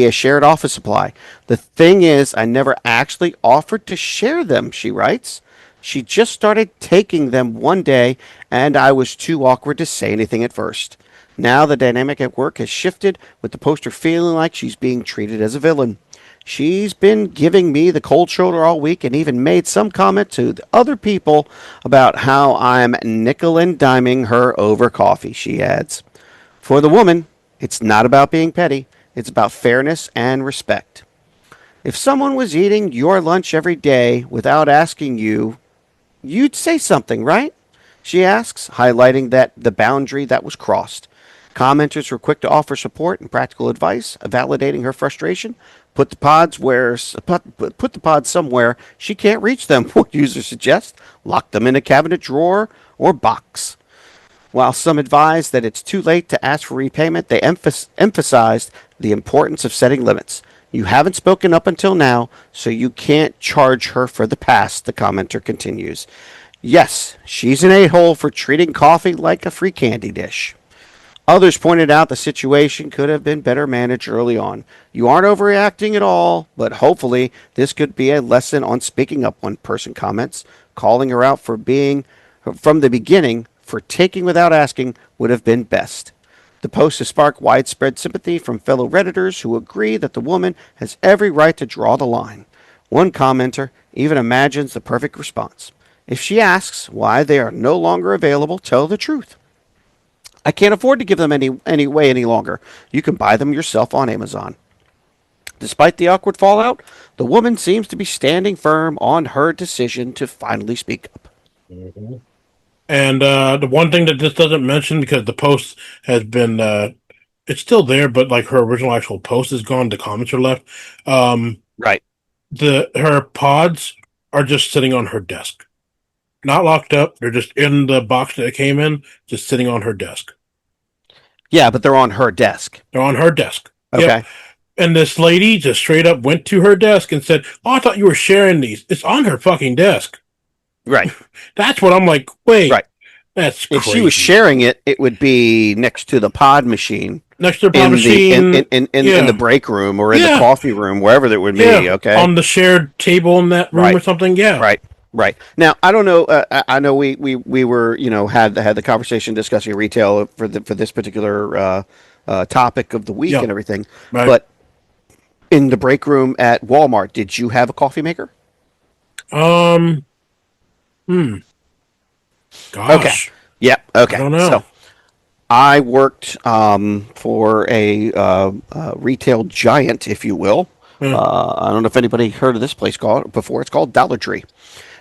a shared office supply. The thing is, I never actually offered to share them, she writes. She just started taking them one day, and I was too awkward to say anything at first. Now the dynamic at work has shifted, with the poster feeling like she's being treated as a villain. She's been giving me the cold shoulder all week and even made some comment to the other people about how I'm nickel and diming her over coffee, she adds. For the woman, it's not about being petty, it's about fairness and respect. If someone was eating your lunch every day without asking you, you'd say something, right? She asks, highlighting that the boundary that was crossed. Commenters were quick to offer support and practical advice, validating her frustration. Put the pods somewhere she can't reach them. What users suggest: lock them in a cabinet drawer or box. While some advised that it's too late to ask for repayment, they emphasized the importance of setting limits. You haven't spoken up until now, so you can't charge her for the past, the commenter continues. Yes, she's an a-hole for treating coffee like a free candy dish. Others pointed out the situation could have been better managed early on. You aren't overreacting at all, but hopefully this could be a lesson on speaking up, one person comments, calling her out for being from the beginning for taking without asking would have been best. The post has sparked widespread sympathy from fellow Redditors who agree that the woman has every right to draw the line. One commenter even imagines the perfect response. If she asks why they are no longer available, tell the truth. I can't afford to give them any longer. You can buy them yourself on Amazon. Despite the awkward fallout, the woman seems to be standing firm on her decision to finally speak up. Mhm. And the one thing that this doesn't mention because the post has been it's still there, but like her original actual post is gone. The comments are left. Um, Right. the her pods are just sitting on her desk, not locked up. They're just in the box that it came in, just sitting on her desk. Yeah, but they're on her desk. They're on her desk. Yep. Okay. And this lady just straight up went to her desk and said, "Oh, I thought you were sharing these. It's on her fucking desk." Right. That's what I'm like. Wait, Right. that's If she was crazy. sharing it, it would be next to the pod machine Next to the pop in the machine, in the yeah, break room or in the yeah, coffee room, wherever that would yeah, be. Okay. on the shared table in that room Right. or something. Yeah, Right. Right. Now, I don't know. I know we were had the conversation discussing retail for this particular topic of the week yeah, and everything. right. But in the break room at Walmart, did you have a coffee maker? Um, hmm, Okay. gosh, Yeah. I Okay. don't know. So I worked for a retail giant, if you will. Yeah, I don't know if anybody heard of this place called before. It's called Dollar Tree,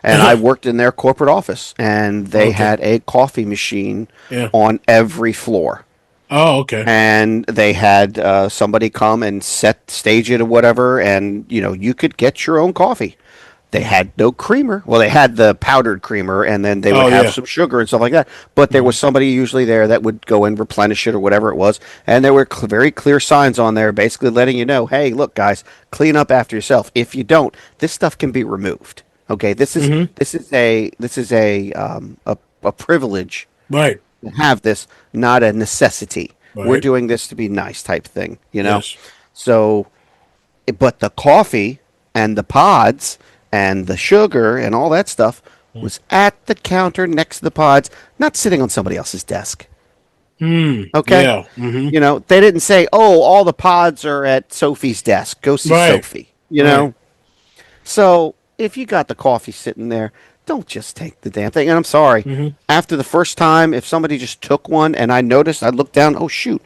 and I worked in their corporate office, and they okay, had a coffee machine yeah. on every floor. Oh, okay. And they had somebody come and stage it or whatever, and you could get your own coffee. They had no creamer. Well, they had the powdered creamer, and then they would Oh, have yeah. some sugar and stuff like that. But there was Hmm. somebody usually there that would go and replenish it or whatever it was. And there were very clear signs on there, basically letting you know, hey, look, guys, clean up after yourself. If you don't, this stuff can be removed. Okay, this is Hmm. this is a privilege Right, to have this, not a necessity. We're right. doing this to be nice, type thing. Yes. So, but the coffee and the pods and the sugar and all that stuff was at the counter next to the pods, not sitting on somebody else's desk. Hmm. Okay? Yeah. Hmm. They didn't say, "Oh, all the pods are at Sophie's desk. Go see Right. Sophie." Right. So, if you got the coffee sitting there, don't just take the damn thing. And I'm sorry. Hmm. After the first time, if somebody just took one and I noticed, I looked down, oh shoot.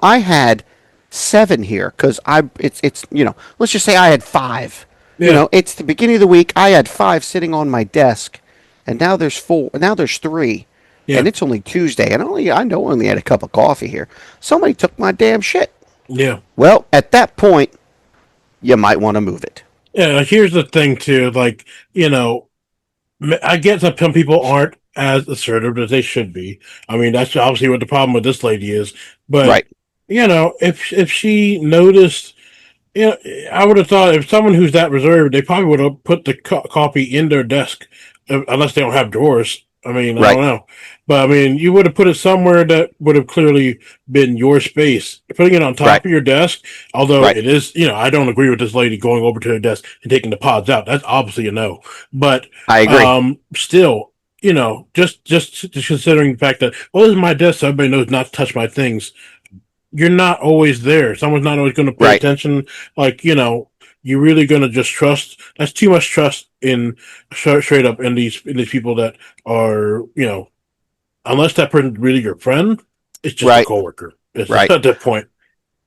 I had 7 here cuz let's just say I had 5. Yeah. It's the beginning of the week. I had 5 sitting on my desk, and now there's 4. Now there's 3. Yeah. And it's only Tuesday, and I know I only had a cup of coffee here. Somebody took my damn shit. Yeah. Well, at that point, you might want to move it. Yeah. Here's the thing, too. Like, I get that some people aren't as assertive as they should be. I mean, that's obviously what the problem with this lady is. But Right. if she noticed, I would have thought if someone who's that reserved, they probably would have put the coffee in their desk, unless they don't have drawers. I mean, I don't Right. know, but I mean, you would have put it somewhere that would have clearly been your space. Putting it on Right. top of your desk, although Right. it is, I don't agree with this lady going over to her desk and taking the pods out. That's obviously a no. But I agree. still, just considering the fact that, well, this is my desk, so everybody knows not to touch my things. You're not always there. Someone's not always going to pay Right. attention. Like, you're really going to just trust. That's too much trust in straight up in these people that are, unless that person's really your friend, it's just a Right. coworker. It's just Right. at that point.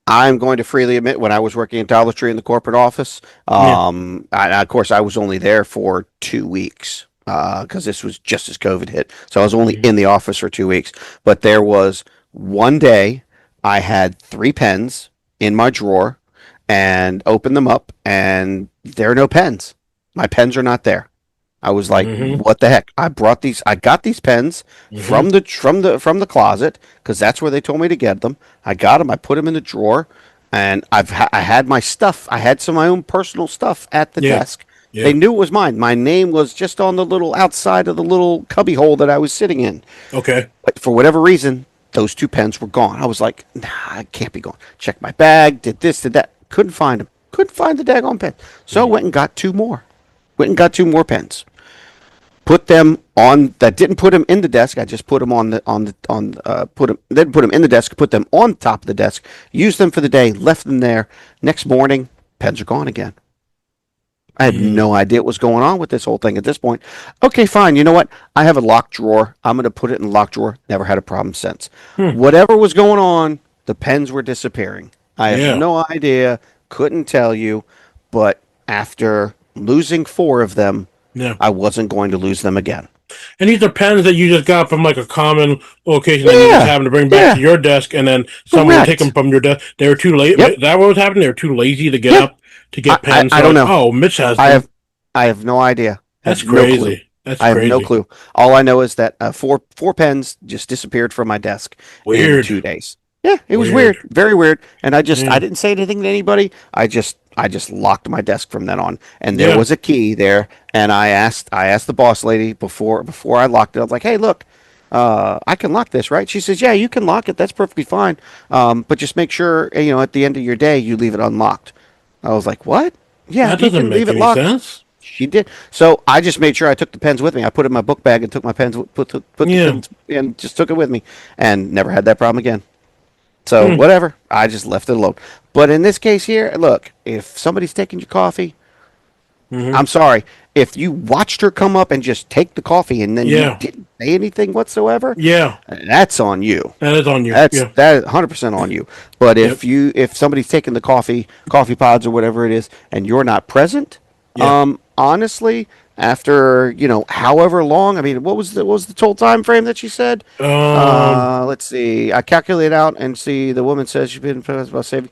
I'm going to freely admit when I was working at Dollar Tree in the corporate office, Yeah. of course, I was only there for 2 weeks because this was just as COVID hit. So I was only Mhm. in the office for 2 weeks. But there was one day I had 3 pens in my drawer and opened them up, and there are no pens. My pens are not there. I was like, Mhm. "What the heck?" I got these pens Mhm. from the closet because that's where they told me to get them. I got them. I put them in the drawer, and I had my stuff. I had some of my own personal stuff at the Yeah. desk. They Yeah. knew it was mine. My name was just on the little outside of the little cubby hole that I was sitting in. Okay. But for whatever reason, those 2 pens were gone. I was like, "Nah, I can't be gone." Checked my bag, did this, did that. Couldn't find them. Couldn't find the daggone pen. So I Mhm. went and got 2 more. Went and got 2 more pens, put them on that, didn't put them in the desk. I just put them put them in the desk, put them on top of the desk, used them for the day, left them there. Next morning, pens are gone again. I had Mhm. no idea what was going on with this whole thing at this point. Okay, fine. You know what? I have a locked drawer. I'm going to put it in the locked drawer. Never had a problem since. Hmm. Whatever was going on, the pens were disappearing. I have Yeah. no idea. Couldn't tell you. But after losing 4 of them, Yeah. I wasn't going to lose them again. And these are pens that you just got from like a common location that you just Yeah, happen to bring back to yeah, your desk, and then someone would take them correct. from your desk. They were too late. Yep, Is that what was happening? They were too lazy to get yeah. up to get pens. I They're don't like, know. oh, Mitch has I them. have I have no idea. That's Have no clue. crazy. That's I have no crazy. clue. All I know is that 4 pens just disappeared from my desk in Weird. 2 days. Yeah, it was Weird. weird, very weird. And I Yeah. didn't say anything to anybody. I just locked my desk from then on. And there Yeah. was a key there, and I asked the boss lady before I locked it. I was like, hey, look, I can lock this, right? She says, yeah, you can lock it. That's perfectly fine. But just make sure, at the end of your day, you leave it unlocked. I was like, what? Yeah, That you doesn't can leave make it any locked. sense. She did. So I just made sure I took the pens with me. I put it in my book bag and took my pens, put the Yeah. pens, and just took it with me, and never had that problem again. So Hmm. whatever, I just left it alone. But in this case here, look, if somebody's taking your coffee, Hmm. I'm sorry. If you watched her come up and just take the coffee and then you Yeah. didn't say anything whatsoever, Yeah. that's on you. That is on you. That's Yeah. that 100% on you. But Yep. if somebody's taking the coffee pods or whatever it is, and you're not present, Yeah. honestly, after however long, I mean, what was the total time frame that she said? Um. Let's see. I calculate out and see. The woman says she's been about saving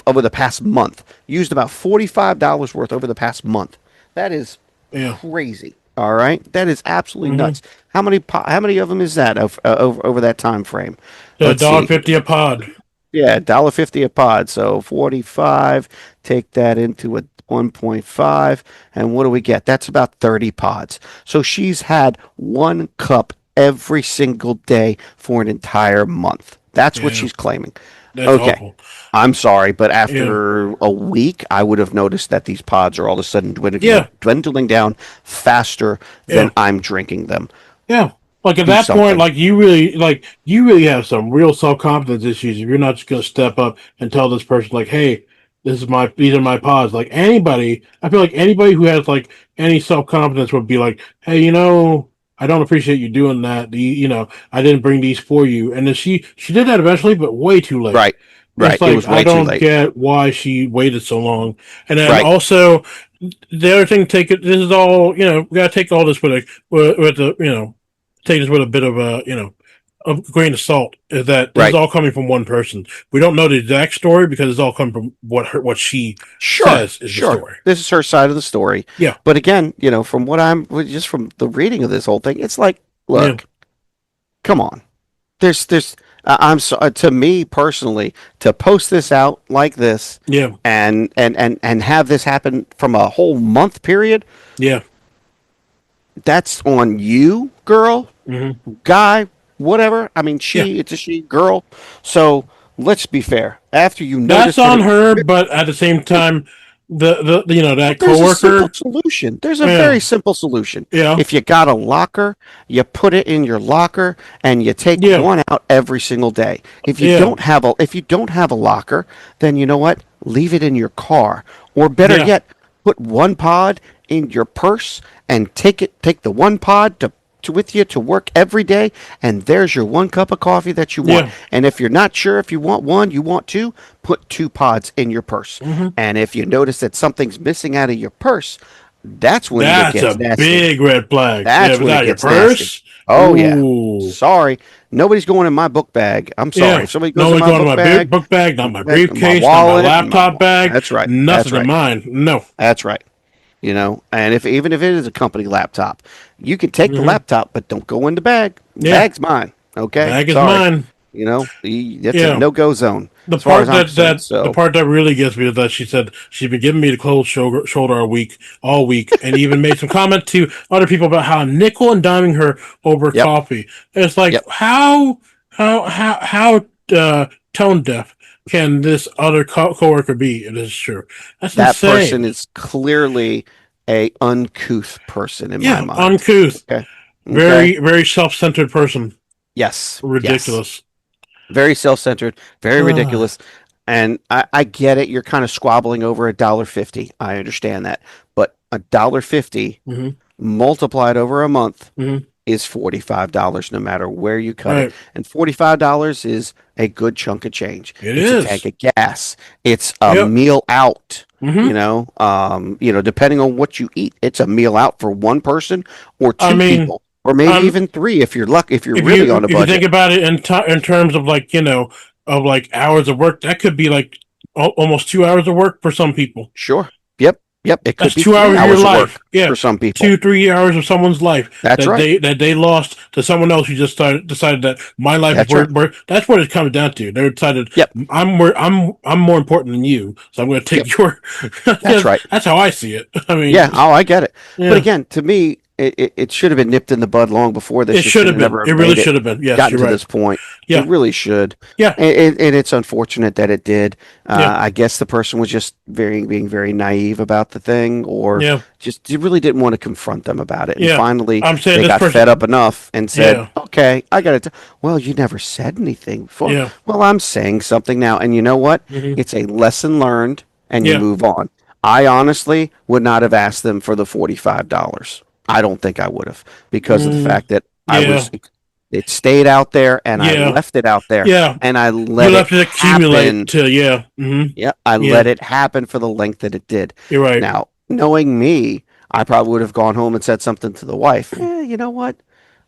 over the past month. Used about $45 worth over the past month. That is Yeah. crazy. All right, that is absolutely Hmm. nuts. How many of them is that over that time frame? The Let's dollar see. fifty a pod. Yeah, $1.50 a pod. So 45. Take that into a 1.5, and what do we get? That's about 30 pods. So she's had one cup every single day for an entire month. That's what Yeah. she's claiming. That's Okay. awful. I'm sorry, but Yeah. after a week, I would have noticed that these pods are all of a sudden Yeah. dwindling down faster than Yeah. I'm drinking them. Yeah. Like at Do that point, something. you really have some real self confidence issues if you're not just gonna step up and tell this person like, hey, these are my pods. Like anybody, I feel like anybody who has like any self confidence would be like, hey, I don't appreciate you doing that. I didn't bring these for you. And then she did that eventually, but way too late. Right. It's Right. It like was I way too don't late. get why she waited so long. And then Right. also the other thing, take it. This is all we gotta take all this with a take this with a bit of a grain of salt. Is that this is Right. all coming from one person? We don't know the exact story because it's all coming from what she Sure, says is the sure. story. This is her side of the story. Yeah, But again, from just from the reading of this whole thing, it's like, yeah, look, come on. There's I'm so to me personally to post this out like this yeah, and have this happen from a whole month period, yeah. that's on you, girl, Hmm. guy, whatever. I mean, Yeah. it's a she, girl. So let's be fair. After you That's notice that on it was her, but at the same time, that But there's a simple coworker. solution. There's a Yeah, very simple solution. yeah, If you got a locker, you put it in your locker and you take yeah, one out every single day. yeah, If you don't have a locker, then you know what? Leave it in your car. Or better yeah, yet, put one pod in your purse and take the one pod to with you to work every day, and there's your one cup of coffee that you want. yeah. And if you're not sure if you want one, you want two, put two pods in your purse. Hmm. And if you notice that something's missing out of your purse, that's when it That's gets a nasty. big red flag. Yeah, That's if it's when it out of your gets nasty. purse. Oh yeah. Ooh. Sorry. Nobody's going in my book bag. I'm sorry. Yeah. If somebody goes in Normally my going to my book bag, not my my briefcase, not my wallet, laptop bag, that's right. That's nothing in right. mine. No. That's right. And if even if it is a company laptop, you can take the Hmm. laptop, but don't go in the bag. Yeah. Bag's mine. Okay, Bag is sorry. mine. That's a Yeah. no go zone The as far as part I'm that concerned. that the So, part that really gets me is that she said she's been giving me the cold shoulder all week, and even made some comment to other people about how nickel and diming her over yep, coffee. It's like yep. how tone deaf can this other coworker be? It is true. That's That person insane. is clearly a uncouth person in my Yeah, mind. uncouth, Okay, okay. very very self-centered person. Yes, yes. Ridiculous. Very self-centered, very Ah, ridiculous. And I get it. You're kind of squabbling over $1.50. I understand that, but $1.50 hmm, multiplied over a month hmm. is $45 no matter where you cut it. Right. And $45 is a good chunk of change. It It's a tank is. of gas. It's a Yep. meal out. Hmm. Depending on what you eat, it's a meal out for one person or I two mean, people, or maybe um, even three if you're if really on a you think budget. about it in terms of of like hours of work, that could be like almost 2 hours of work for some people. Sure. Yep. Yep, it could That's be 2 hours 3 of your hours of life. work Yeah, for some people. 2-3 hours of someone's life That's right. that they lost to someone else who just decided that my life is That's right. that's what it comes down to. They decided Yep. I'm more important than you, so I'm going to Yep. take your. That's right. That's how I see it. I mean, Yeah. Oh, I get it. But yeah, again, to me, it should have been nipped in the bud long before it this. It should should have have been. never It really made it, should have been. Yes, gotten you're to right. this point. It Yeah, really should. yeah, And it's unfortunate that it did. yeah, I guess the person was just being very naive about the thing, or yeah, just really didn't want to confront them about it. And yeah. finally, I'm saying they this got fed up person. enough and said, Yeah, "Okay, I got it." Well, you never said anything before. yeah, Well, I'm saying something now, and you know what? hmm, It's a lesson learned, and you yeah, move on. I honestly would not have asked them for the $45. I don't think I would have, because of the mm, fact that yeah, it stayed out there, and I yeah, left it out there, yeah. and I You let it left it accumulate happen. to yeah, hmm, Yeah, I yeah. let it happen for the length that it did. You're right. Now, knowing me, I probably would have gone home and said something to the wife. You know what?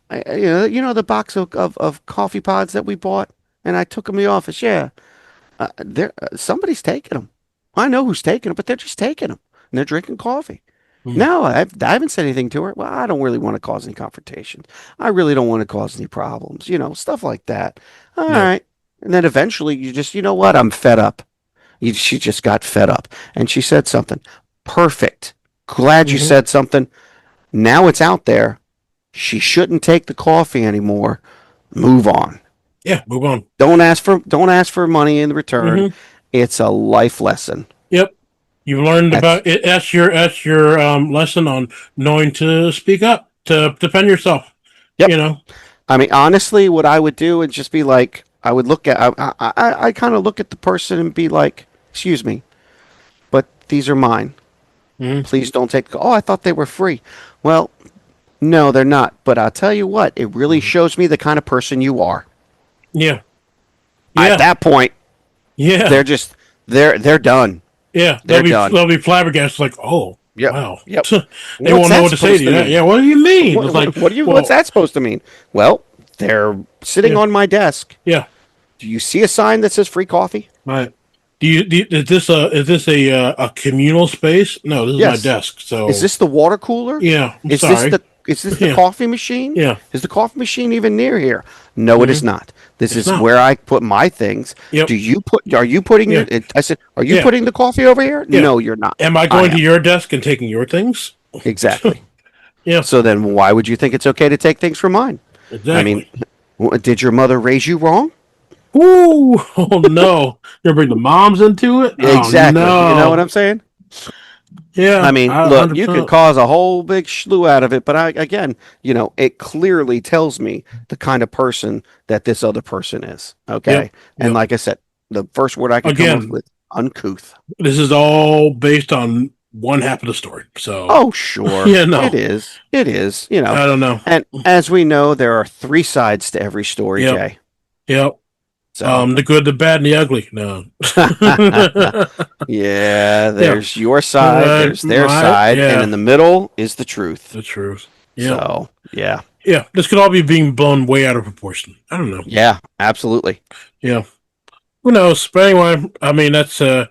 The box of coffee pods that we bought, and I took them to the office. Yeah, somebody's taking them. I know who's taking them, but they're just taking them, and they're drinking coffee. Mm, No, I haven't said anything to her. Well, I don't really want to cause any confrontations. I really don't want to cause any problems. Stuff like that. All yeah. right. And then eventually you just, you know what? I'm fed up. She just got fed up. And she said something. Perfect. Glad you Hmm. said something. Now it's out there. She shouldn't take the coffee anymore. Move on. Yeah. Move on. Don't ask for money in return. Hmm. It's a life lesson. Yep. You learned That's about it. That's your lesson on knowing to speak up to defend yourself. Yep. You know. I mean, honestly, what I would do would just be like, I would look at, I kind of look at the person and be like, excuse me, but these are mine. Hmm. Please don't take, oh, I thought they were free. Well, no, they're not. But I'll tell you what, it really shows me the kind of person you are. Yeah. At Yeah. that point, Yeah. they're just, they're done. Yeah. They're done. They'll be flabbergasted. Like, oh Yep. wow. Yep. They What's won't know that what to say supposed to to you. mean? Yeah. What do you mean? It's like, What's well, that supposed to mean? Well, they're sitting yeah. on my desk. Yeah. Do you see a sign that says free coffee? Right. Is this a communal space? No, this is my Yes. desk. Is So this the water cooler? yeah. I'm Is this sorry. the is this the Yeah. coffee machine? Yeah. Is the coffee machine even near here? No, it Hmm. is not. This It's is not. where I put my things. Yep. Are you putting Yeah. I said, are you Yeah. putting the coffee over here? Yeah. No, you're not. Am I I going to am. your desk and taking your things? Exactly. Yeah. So then why would you think it's okay to take things from mine? I mean, Exactly. did your mother raise you wrong? Ooh. Oh no. You're bring the moms into it. Oh Exactly. You know what no. I'm saying? I Yeah. mean, look, you can 100%. cause a whole big slew out of it, but again, it clearly tells me the kind of person that this other person is. Okay. Yep. And Yep. like I said, the first word I could come up Again, with, uncouth. this is all based on one half of the story. So Oh, sure. yeah. It No. is. It is. I don't know. And as we know, there are three sides to every story, Yep. Jay. Yep. So, The good, the bad, and the ugly. No. yeah, Yeah. there's your side, there's their side, and Yeah. in the middle is the truth. The truth. Yeah. So, yeah. Yeah. This could all be being blown way out of proportion. I don't know. Yeah, absolutely. Yeah. Who knows? But anyway, I mean that's a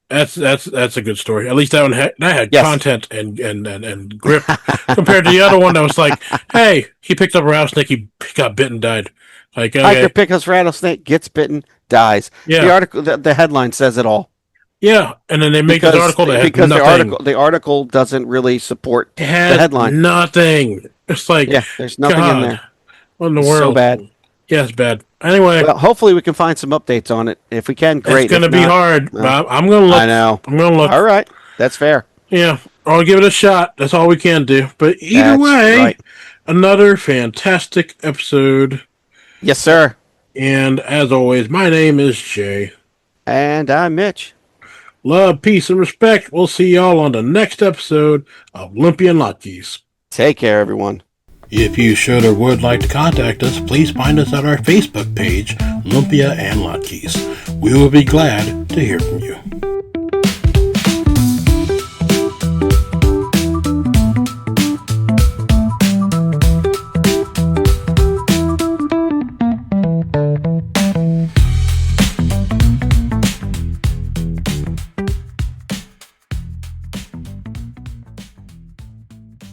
good story. At least that had Yes. content and grip compared to the other one that was like, hey, he picked up a rattlesnake, he got bitten, died. Like, okay, Hiker picks rattlesnake, gets bitten, dies. yeah, The article, the headline says it all. yeah, and then they make this article that has because nothing. the article doesn't really support It the has headline. nothing. It's like, Yeah, there's nothing in God, there. what in the It's world? so bad. Yeah, it's bad. Anyway, Well, hopefully we can find some updates on it. If we can, great. it's going to If be not, hard. well, But I'm going to look. I know. I'm going to look. All right, that's fair. Yeah, I'll give it a shot. That's all we can do. But either That's way, right. another fantastic episode. Yes, sir. And as always, my name is Jay. And I'm Mitch. Love, peace, and respect. We'll see y'all on the next episode of Lumpy and Lotkeys. Take care, everyone. If you should or would like to contact us, please find us at our Facebook page, Lumpia and Lotkeys. We will be glad to hear from you.